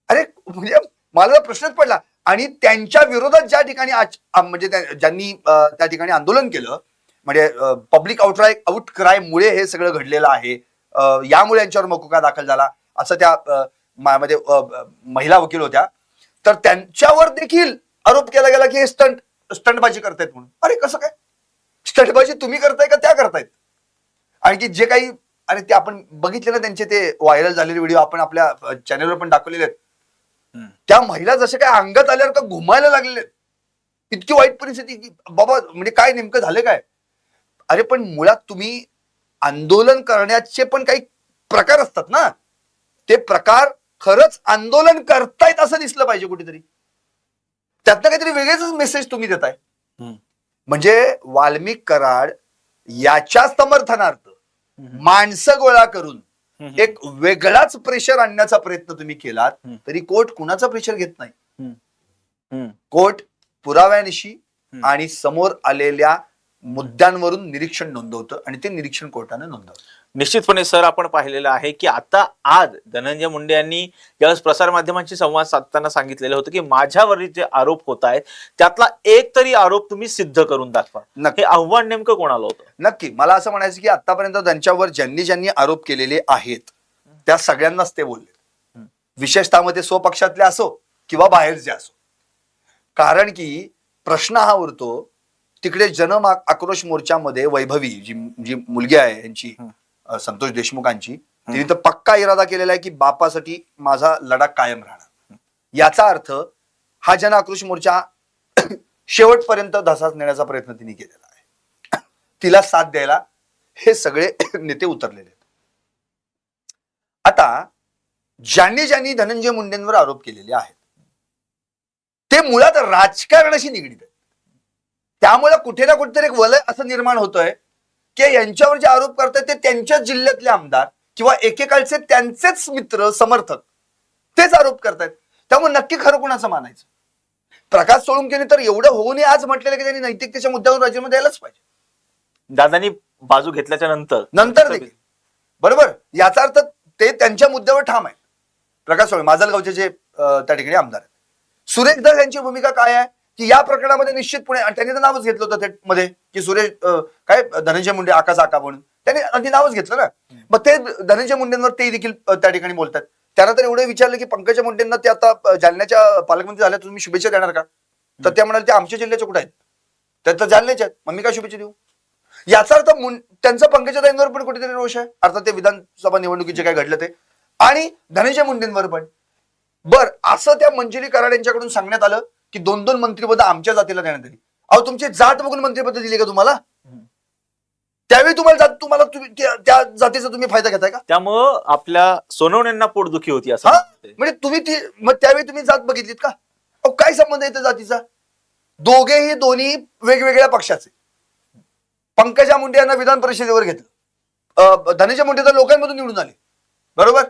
B: अरे म्हणजे मला प्रश्नच पडला. आणि त्यांच्या विरोधात ज्या ठिकाणी म्हणजे ज्यांनी त्या ठिकाणी आंदोलन केलं, म्हणजे पब्लिक आउटक्राय मुळे हे सगळं घडलेलं आहे, यामुळे यांच्यावर मकोका दाखल झाला असं त्या मध्ये महिला वकील होत्या. तर त्यांच्यावर देखील आरोप केला गेला की हे स्टंटबाजी करतायत म्हणून. अरे कसं काय, स्टंटबाजी तुम्ही करताय का त्या करतायत? आणखी जे काही, अरे ते आपण बघितले ना त्यांचे ते व्हायरल झालेले व्हिडिओ, आपण आपल्या चॅनलवर पण दाखवलेले आहेत. त्या महिला जसे काय अंगात आल्यावर का घुमायला लागलेले, इतकी वाईट परिस्थिती की बाबा म्हणजे काय नेमकं झालं काय. अरे पण मुळात तुम्ही आंदोलन करण्याचे पण काही प्रकार असतात ना, ते प्रकार खरंच आंदोलन करतायत असं दिसलं पाहिजे कुठेतरी. त्यातनं काहीतरी वेगळेच मेसेज तुम्ही देताय. म्हणजे वाल्मिक कराड याच्या समर्थनार्थ माणसं गोळा करून एक वेगळाच प्रेशर आणण्याचा प्रयत्न तुम्ही केलात तरी कोर्ट कुणाचा प्रेशर घेत नाही. कोर्ट पुराव्यानिशी आणि समोर आलेल्या मुद्द्यांवरून निरीक्षण नोंदवतं आणि ते निरीक्षण कोर्टाने नोंदवतं.
A: निश्चितपणे सर आपण पाहिलेलं आहे की आता आज धनंजय मुंडे यांनी ज्यावेळेस प्रसारमाध्यमांशी संवाद साधताना सांगितलेलं होतं की माझ्यावरील जे आरोप होत आहेत त्यातला एक तरी आरोप तुम्ही सिद्ध करून दाखवा. हे आव्हान नेमकं कोणाला होतं?
B: नक्की मला असं म्हणायचं की आतापर्यंत त्यांच्यावर ज्यांनी आरोप केलेले आहेत त्या सगळ्यांनाच ते बोलले, विशेषतः मध्ये स्वपक्षातले असो किंवा बाहेरचे असो. कारण की प्रश्न हा उरतो, तिकडे जन आक्रोश मोर्चामध्ये वैभवी जी मुलगी आहे यांची, संतोष देशमुखांची, तिने तर पक्का इरादा केलेला आहे की बापासाठी माझा लढा कायम राहणार. याचा अर्थ हा जन आक्रोश मोर्चा शेवटपर्यंत धसास नेण्याचा प्रयत्न तिने केलेला आहे. तिला साथ द्यायला हे सगळे नेते उतरलेले आहेत. आता ज्यांनी ज्यांनी धनंजय मुंडेंवर आरोप केलेले आहेत ते मुळात राजकारणाशी निगडीत आहेत. त्यामुळे कुठे ना कुठेतरी एक वलय असं निर्माण होतंय की यांच्यावर जे आरोप करतात ते त्यांच्याच जिल्ह्यातले आमदार किंवा एकेकाळचे त्यांचेच मित्र समर्थक तेच आरोप करतायत. त्यामुळे नक्की खरं कुणाचं मानायचं? प्रकाश सोळुंकेने तर एवढं होऊनही आज म्हटलेलं की त्यांनी नैतिकतेच्या मुद्द्यावर राजीनामा द्यायलाच पाहिजे.
A: दादांनी बाजू घेतल्याच्या
B: नंतर देखील बरोबर, याचा अर्थ ते त्यांच्या मुद्द्यावर ठाम आहे. प्रकाश सोळुंके माजलगावचे जे त्या ठिकाणी आमदार आहेत. सुरेश धस यांची भूमिका काय आहे की या प्रकरणामध्ये निश्चितपणे त्यांनी तर नावच घेतलं होतं थेट मध्ये की सुरेश काय धनंजय मुंडे आकाश आका म्हणून त्यांनी आधी नावच घेतलं ना. मग ते धनंजय मुंडेंवर ते देखील त्या ठिकाणी बोलतात. त्यांना तर एवढं विचारलं की पंकजा मुंडेंना ते आता जालन्याच्या पालकमंत्री झाल्या तुम्ही शुभेच्छा देणार का? तर त्या म्हणाले ते आमच्या जिल्ह्याच्या कुठे आहेत, त्या तर जालन्याच्या आहेत, मग मी काय शुभेच्छा देऊ? याचा अर्थ त्यांचा पंकजाताईंवर पण कुठेतरी रोष आहे. अर्थात ते विधानसभा निवडणुकीचे काय घडलं ते, आणि धनंजय मुंडेंवर पण. बर, असं त्या मंजिरी कराड यांच्याकडून सांगण्यात आलं की 2-2 मंत्रिपद आमच्या जातीला देण्यात आली. अहो तुमची जात बघून मंत्रिपद दिली का तुम्हाला? त्यावेळी तुम्हाला त्या जातीचा तुम्ही फायदा घेताय का?
A: त्यामुळं आपल्या सोनवण्यांना पोटदुखी होती असं
B: म्हणजे तुम्ही मग त्यावेळी तुम्ही जात बघितलीत का? अहो काय संबंध आहे त्या जातीचा? दोन्ही वेगवेगळ्या पक्षाचे. पंकजा मुंडे यांना विधान परिषदेवर घेतलं, धनंजय मुंडे तर लोकांमधून निवडून आले, बरोबर.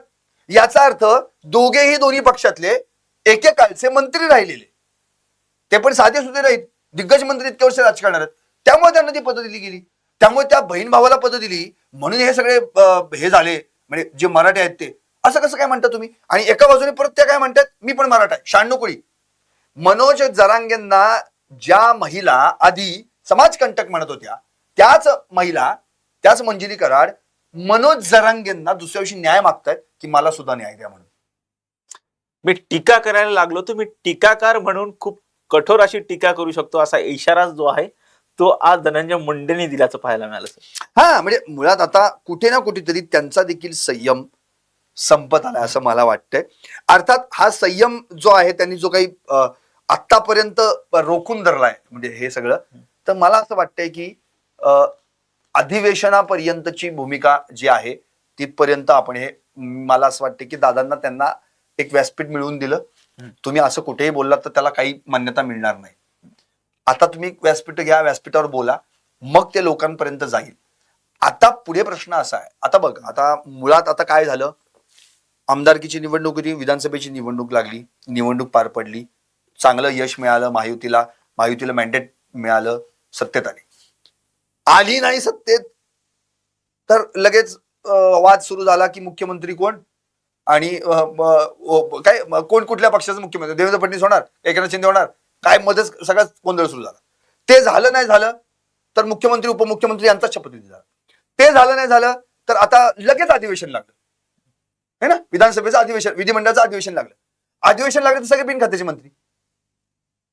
B: याचा अर्थ दोन्ही पक्षातले एकेकाळचे मंत्री राहिलेले, ते पण साधे सुधे नाहीत, दिग्गज मंत्री इतके वर्ष राजकारणात आहेत. त्यामुळे त्यांना ती पदं दिली गेली. त्यामुळे त्या बहीण भावाला पदं दिली म्हणून हे सगळे हे झाले, म्हणजे जे मराठी आहेत ते. असं कसं काय म्हणता तुम्ही? आणि एका बाजूने परत त्या काय म्हणतात मी पण मराठा आहे, 96 कोळी. मनोज जरांगेंना ज्या महिला आधी समाजकंटक म्हणत होत्या त्याच महिला, त्याच मंजिरी कराड मनोज जरांगेंना दुसऱ्या दिवशी न्याय मागतायत की मला सुद्धा न्याय द्या म्हणून.
A: मी टीका करायला लागलो तर मी टीकाकार म्हणून खूप कठोर अशी टीका करू शकतो असा इशारा जो आहे तो आज धनंजय मुंडेंनी दिल्याचं पाहायला मिळालं.
B: हा, म्हणजे मुळात आता कुठे ना कुठेतरी त्यांचा देखील संयम संपत आलाय असं मला वाटतंय. अर्थात हा संयम जो आहे त्यांनी जो काही आतापर्यंत रोखून धरलाय म्हणजे हे सगळं, तर मला असं वाटतंय की अधिवेशनापर्यंतची भूमिका जी आहे तिथपर्यंत आपण हे, मला असं वाटतं की दादांना त्यांना एक व्यासपीठ मिळवून दिलं. तुम्ही असं कुठेही बोललात तर त्याला काही मान्यता मिळणार नाही. आता तुम्ही व्यासपीठ घ्या, व्यासपीठावर बोला, मग ते लोकांपर्यंत जाईल. आता पुढे प्रश्न असा आहे, आता बघ, आता मुळात आता काय झालं, आमदारकीची निवडणूक होती, विधानसभेची निवडणूक लागली, निवडणूक पार पडली, चांगलं यश मिळालं, महायुतीला मॅन्डेट मिळालं, सत्तेत आली नाही सत्तेत तर लगेच वाद सुरू झाला की मुख्यमंत्री कोण आणि काय कोण कुठल्या पक्षाचा मुख्यमंत्री, देवेंद्र फडणवीस होणार, एकनाथ शिंदे होणार, काय मध्येच सगळा गोंधळ सुरू झाला. ते झालं नाही झालं तर मुख्यमंत्री उपमुख्यमंत्री यांचा शपथविधी झाला. ते झालं नाही झालं तर आता लगेच अधिवेशन लागलं है ना, विधानसभेचं अधिवेशन, विधिमंडळाचं अधिवेशन लागलं. अधिवेशन लागलं तर सगळे बिनखात्याचे मंत्री,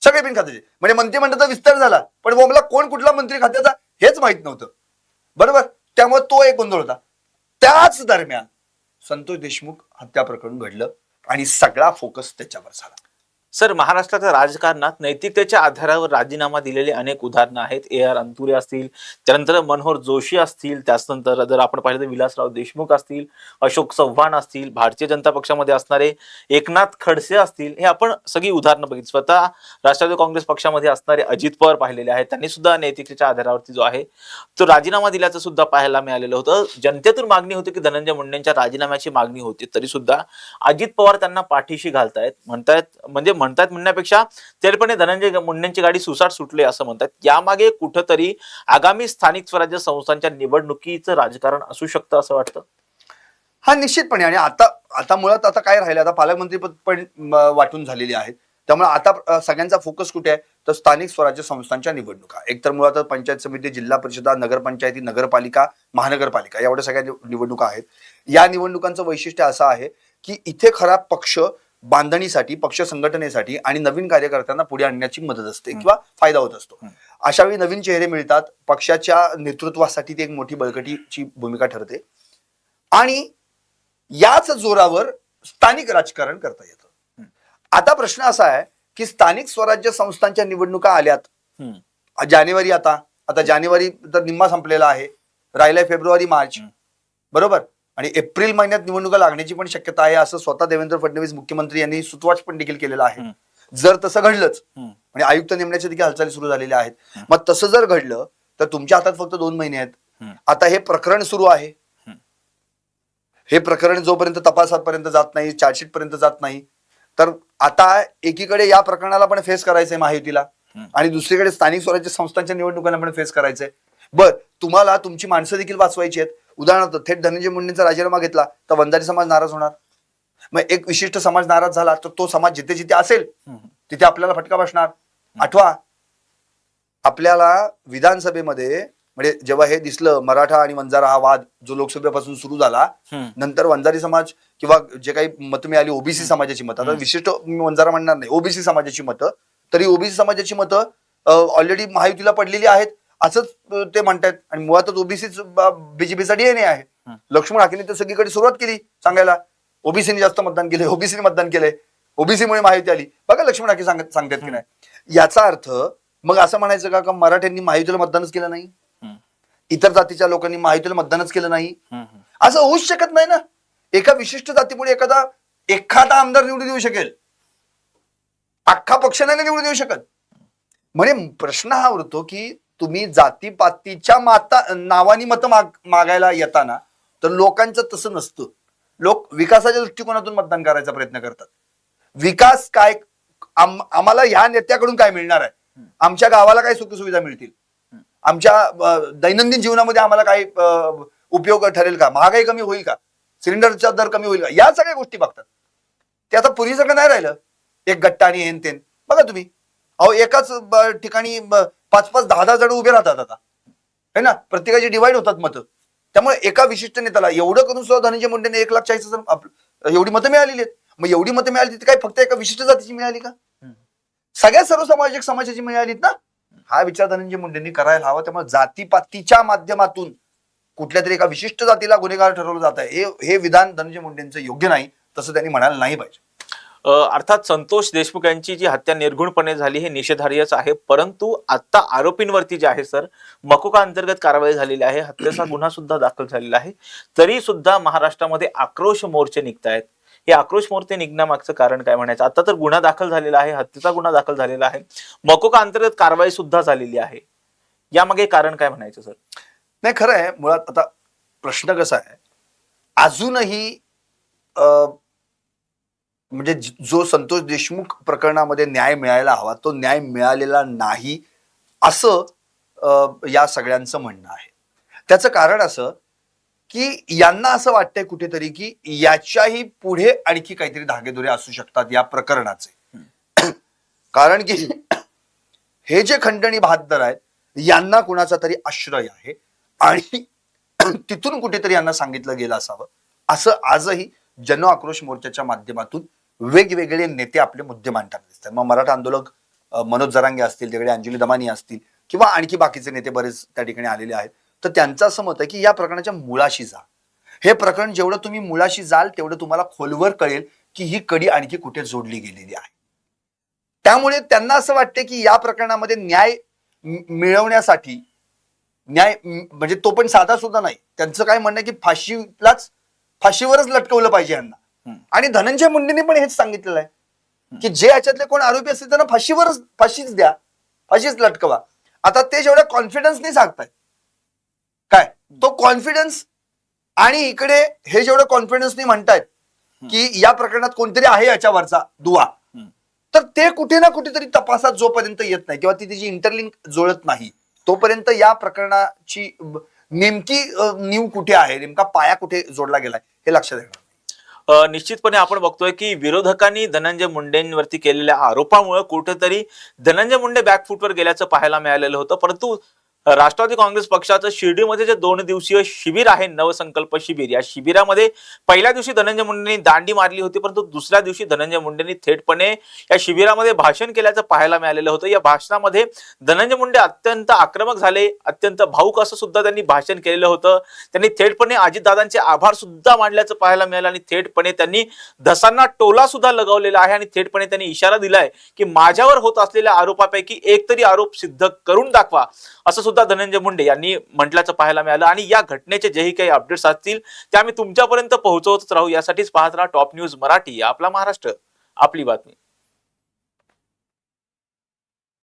B: सगळे बिनखात्याचे, म्हणजे मंत्रिमंडळाचा विस्तार झाला पण बोमला कोण कुठला मंत्री खात्याचा हेच माहित नव्हतं, बरोबर. त्यामुळे तो एक गोंधळ होता. त्याच दरम्यान संतोष देशमुख हत्या प्रकरण घडलं आणि सगळा फोकस त्याच्यावर झाला.
A: सर, महाराष्ट्राच्या राजकारणात नैतिकतेच्या आधारावर राजीनामा दिलेले अनेक उदाहरणं आहेत. AR अंतुरे असतील, त्यानंतर मनोहर जोशी असतील, त्यानंतर जर आपण पाहिलं तर विलासराव देशमुख असतील, अशोक चव्हाण असतील, भारतीय जनता पक्षामध्ये असणारे एकनाथ खडसे असतील, हे आपण सगळी उदाहरणं बघितली. स्वतः राष्ट्रवादी काँग्रेस पक्षामध्ये असणारे अजित पवार पाहिलेले आहेत, त्यांनी सुद्धा नैतिकतेच्या आधारावरती जो आहे तो राजीनामा दिल्याचं सुद्धा पाहायला मिळालेलं होतं. जनतेतून मागणी होती की धनंजय मुंडेंच्या राजीनाम्याची मागणी होती, तरी सुद्धा अजित पवार त्यांना पाठीशी घालतायत, म्हणतात म्हणण्यापेक्षा तेलपणे धनंजय मुंडेंची गाडी सुसाट सुटले असं म्हणतात. यामागे कुठंतरी आगामी स्थानिक स्वराज्य संस्थांच्या निवडणुकीचं राजकारण असू शकतं असं वाटतं.
B: हा, निश्चितपणे. आणि आता मुळात आता काय राहिलं, आता पालकमंत्रीपद पण वाटून झालेली आहेत. त्यामुळे आता सगळ्यांचा फोकस कुठे आहे तर स्थानिक स्वराज्य संस्थांच्या निवडणुका. एकतर मुळात पंचायत समिती, जिल्हा परिषदा, नगरपंचायती, नगरपालिका, महानगरपालिका एवढ्या सगळ्या निवडणुका आहेत. या निवडणुकांचं वैशिष्ट्य असं आहे की इथे खरा पक्ष बांधणीसाठी, पक्ष संघटनेसाठी आणि नवीन कार्यकर्त्यांना पुढे आणण्याची मदत असते किंवा फायदा होत असतो. अशा वेळी नवीन चेहरे मिळतात, पक्षाच्या नेतृत्वासाठी ती एक मोठी बळकटीची भूमिका ठरते आणि याच जोरावर स्थानिक राजकारण करता येतं. आता प्रश्न असा आहे की स्थानिक स्वराज्य संस्थांच्या निवडणुका आल्यात जानेवारी, आता जानेवारी तर निम्मा संपलेला आहे, राहिलाय फेब्रुवारी, मार्च, बरोबर. आणि एप्रिल महिन्यात निवडणुका लागण्याची पण शक्यता आहे असं स्वतः देवेंद्र फडणवीस मुख्यमंत्री यांनी सुतवाच पण देखील केलेलं आहे. जर तसं घडलंच आणि आयुक्त नेमण्याच्या देखील हालचाली सुरू झालेल्या आहेत, मग तसं जर घडलं तर तुमच्या हातात फक्त 2 महिने आहेत. आता हे प्रकरण सुरू आहे, हे प्रकरण जोपर्यंत तपासापर्यंत जात नाही, चार्जशीट पर्यंत जात नाही, तर आता एकीकडे या प्रकरणाला पण फेस करायचंय महायुतीला आणि दुसरीकडे स्थानिक स्वराज्य संस्थांच्या निवडणुकांना पण फेस करायचंय. बर, तुम्हाला तुमची माणसं देखील वाचवायची आहेत. उदाहरणार्थ थेट धनंजय मुंडेंचा राजीनामा घेतला तर वंजारी समाज नाराज होणार. मग एक विशिष्ट समाज नाराज झाला तर तो समाज जिथे जिथे असेल तिथे आपल्याला फटका बसणार. आठवा, आपल्याला विधानसभेमध्ये म्हणजे जेव्हा हे दिसलं मराठा आणि वंजारा हा वाद जो लोकसभेपासून सुरू झाला, नंतर वंजारी समाज किंवा जे काही मतं मिळाली ओबीसी समाजाची मतं, आता विशिष्ट वंजारा म्हणणार नाही, ओबीसी समाजाची मतं, तरी ओबीसी समाजाची मतं ऑलरेडी महायुतीला पडलेली आहेत असंच ते म्हणतात. आणि मुळातच ओबीसीच बीजेपीचा डीएनए आहे. लक्ष्मण हाकेने तर सगळीकडे सुरुवात केली सांगायला, ओबीसीने जास्त मतदान केले, ओबीसीने मतदान केलंय, ओबीसीमुळे महायुती आली. बघा लक्ष्मण हाके सांगतात की नाही. याचा अर्थ मग असं म्हणायचं का मराठ्यांनी महायुतीला मतदानच केलं नाही, इतर जातीच्या लोकांनी महायुतीला मतदानच केलं नाही? असं होऊच शकत नाही ना. एका विशिष्ट जातीमुळे एखादा आमदार निवडून येऊ शकेल, अख्खा पक्ष नाही निवडून येऊ शकत. म्हणजे प्रश्न हा उरतो की तुम्ही जातीपातीच्या नावानी मतं मागायला येताना तर लोकांचं तसं नसतं. लोक विकासाच्या दृष्टिकोनातून मतदान करायचा प्रयत्न करतात. विकास काय, आम्हाला ह्या नेत्याकडून काय मिळणार आहे, आमच्या गावाला काय सुखसुविधा मिळतील, आमच्या दैनंदिन जीवनामध्ये आम्हाला काय उपयोग ठरेल का, महागाई कमी होईल का, सिलेंडरचा दर कमी होईल का, या सगळ्या गोष्टी बघतात. ते आता पूर्वीसारखं नाही राहिलं, एक गट्टा आणि हेन तेन. बघा तुम्ही, अहो एकाच ठिकाणी 5-5, 10-10 जण उभे राहतात आता, है ना, प्रत्येकाची डिवाइड होतात मतं. त्यामुळे एका विशिष्ट नेत्याला एवढं करून सुद्धा धनंजय मुंडेने 1,40,000 एवढी मतं मिळालेली आहेत. मग एवढी मतं मिळाली ती काय फक्त एका विशिष्ट जातीची मिळाली का, सगळ्या सर्वसामाजिक समाजाची मिळालीत ना? हा विचार धनंजय मुंडेंनी करायला हवा. त्यामुळे जातीपातीच्या माध्यमातून कुठल्या तरी एका विशिष्ट जातीला गुन्हेगार ठरवलं जात आहे हे विधान धनंजय मुंडेंचं योग्य नाही, तसं त्यांनी म्हणायला नाही पाहिजे.
A: अर्थात संतोष देशमुख यांची जी हत्या निर्घृणपणे झाली हे निषेधार्हच आहे, परंतु आता आरोपींवरती जे आहे सर मकोका अंतर्गत कारवाई झालेली आहे, हत्येचा गुन्हा सुद्धा दाखल झालेला आहे, तरी सुद्धा महाराष्ट्रामध्ये आक्रोश मोर्चे निघतायत. हे आक्रोश मोर्चे निघण्यामागचं कारण काय म्हणायचं? आता तर गुन्हा दाखल झालेला आहे, हत्येचा गुन्हा दाखल झालेला आहे, मकोका अंतर्गत कारवाई सुद्धा झालेली आहे, यामागे कारण काय म्हणायचं सर?
B: नाही, खरं आहे. मुळात आता प्रश्न कसा आहे, अजूनही म्हणजे जो संतोष देशमुख प्रकरणामध्ये न्याय मिळायला हवा तो न्याय मिळालेला नाही असं या सगळ्यांचं म्हणणं आहे. त्याचं कारण असं की यांना असं वाटतंय कुठेतरी की याच्याही पुढे आणखी काहीतरी धागेदोरे असू शकतात या प्रकरणाचे. कारण की हे जे खंडणी बहाद्दर आहेत यांना कुणाचा तरी आश्रय आहे आणि तिथून कुठेतरी यांना सांगितलं गेलं असावं असं आजही जन आक्रोश मोर्चाच्या माध्यमातून वेगवेगळे नेते आपले मुद्दे मांडताना दिसतात. मग मराठा आंदोलक मनोज जरांगे असतील, तिकडे अंजली दमानी असतील किंवा आणखी बाकीचे नेते बरेच त्या ठिकाणी आलेले आहेत. तर त्यांचं असं मत आहे की या प्रकरणाच्या मुळाशी जा. हे प्रकरण जेवढं तुम्ही मुळाशी जाल तेवढं तुम्हाला खोलवर कळेल की ही कडी आणखी कुठे जोडली गेलेली आहे. त्यामुळे त्यांना असं वाटते की या प्रकरणामध्ये न्याय मिळवण्यासाठी, न्याय म्हणजे तो पण साधा सुद्धा नाही, त्यांचं काय म्हणणं आहे की फाशीवरच लटकवलं पाहिजे यांना. आणि धनंजय मुंडेंनी पण हेच सांगितलेलं आहे की जे याच्यातले कोण आरोपी असतील त्यांना फाशीच द्या, फाशीच लटकवा. आता ते जेवढ्या कॉन्फिडन्सने सांगतायत, काय तो कॉन्फिडन्स आणि इकडे हे जेवढं कॉन्फिडन्सने म्हणतायत की या प्रकरणात कोणतरी आहे याच्यावरचा दुवा, तर ते कुठे ना कुठेतरी तपासात जोपर्यंत येत नाही किंवा ती त्याची इंटरलिंक जुळत नाही तोपर्यंत या प्रकरणाची नेमकी नीव कुठे आहे, नेमका पाया कुठे जोडला गेलाय हे लक्षात येणार.
A: निश्चितपणे आपण बघतोय की विरोधकांनी धनंजय मुंडेंवरती केलेल्या आरोपामुळे कुठेतरी धनंजय मुंडे बॅकफूटवर गेल्याचं पाहायला मिळालेलं होतं. परंतु राष्ट्रवादी काँग्रेस पक्षाचं शिर्डीमध्ये जे 2 दिवसीय शिबिर आहे, नवसंकल्प शिबिर, या शिबिरामध्ये पहिल्या दिवशी धनंजय मुंडेंनी दांडी मारली होती, परंतु दुसऱ्या दिवशी धनंजय मुंडेंनी थेटपणे या शिबिरामध्ये भाषण केल्याचं पाहायला मिळालेलं होतं. या भाषणामध्ये धनंजय मुंडे अत्यंत आक्रमक झाले, अत्यंत भाऊक असं सुद्धा त्यांनी भाषण केलेलं होतं. त्यांनी थेटपणे अजितदादांचे आभार सुद्धा मानल्याचं पाहायला मिळालं आणि थेटपणे त्यांनी धसांना टोला सुद्धा लगावलेला आहे आणि थेटपणे त्यांनी इशारा दिलाय की माझ्यावर होत असलेल्या आरोपापैकी एक तरी आरोप सिद्ध करून दाखवा, असं सुद्धा धनंजय मुंडे यांनी म्हटल्याचं पाहायला मिळालं. आणि या घटनेचे जेही काही अपडेट्स असतील ते आम्ही तुमच्यापर्यंत पोहोचवतच राहू. यासाठीच पाहत राहा टॉप न्यूज मराठी, आपला महाराष्ट्र, आपली बातमी.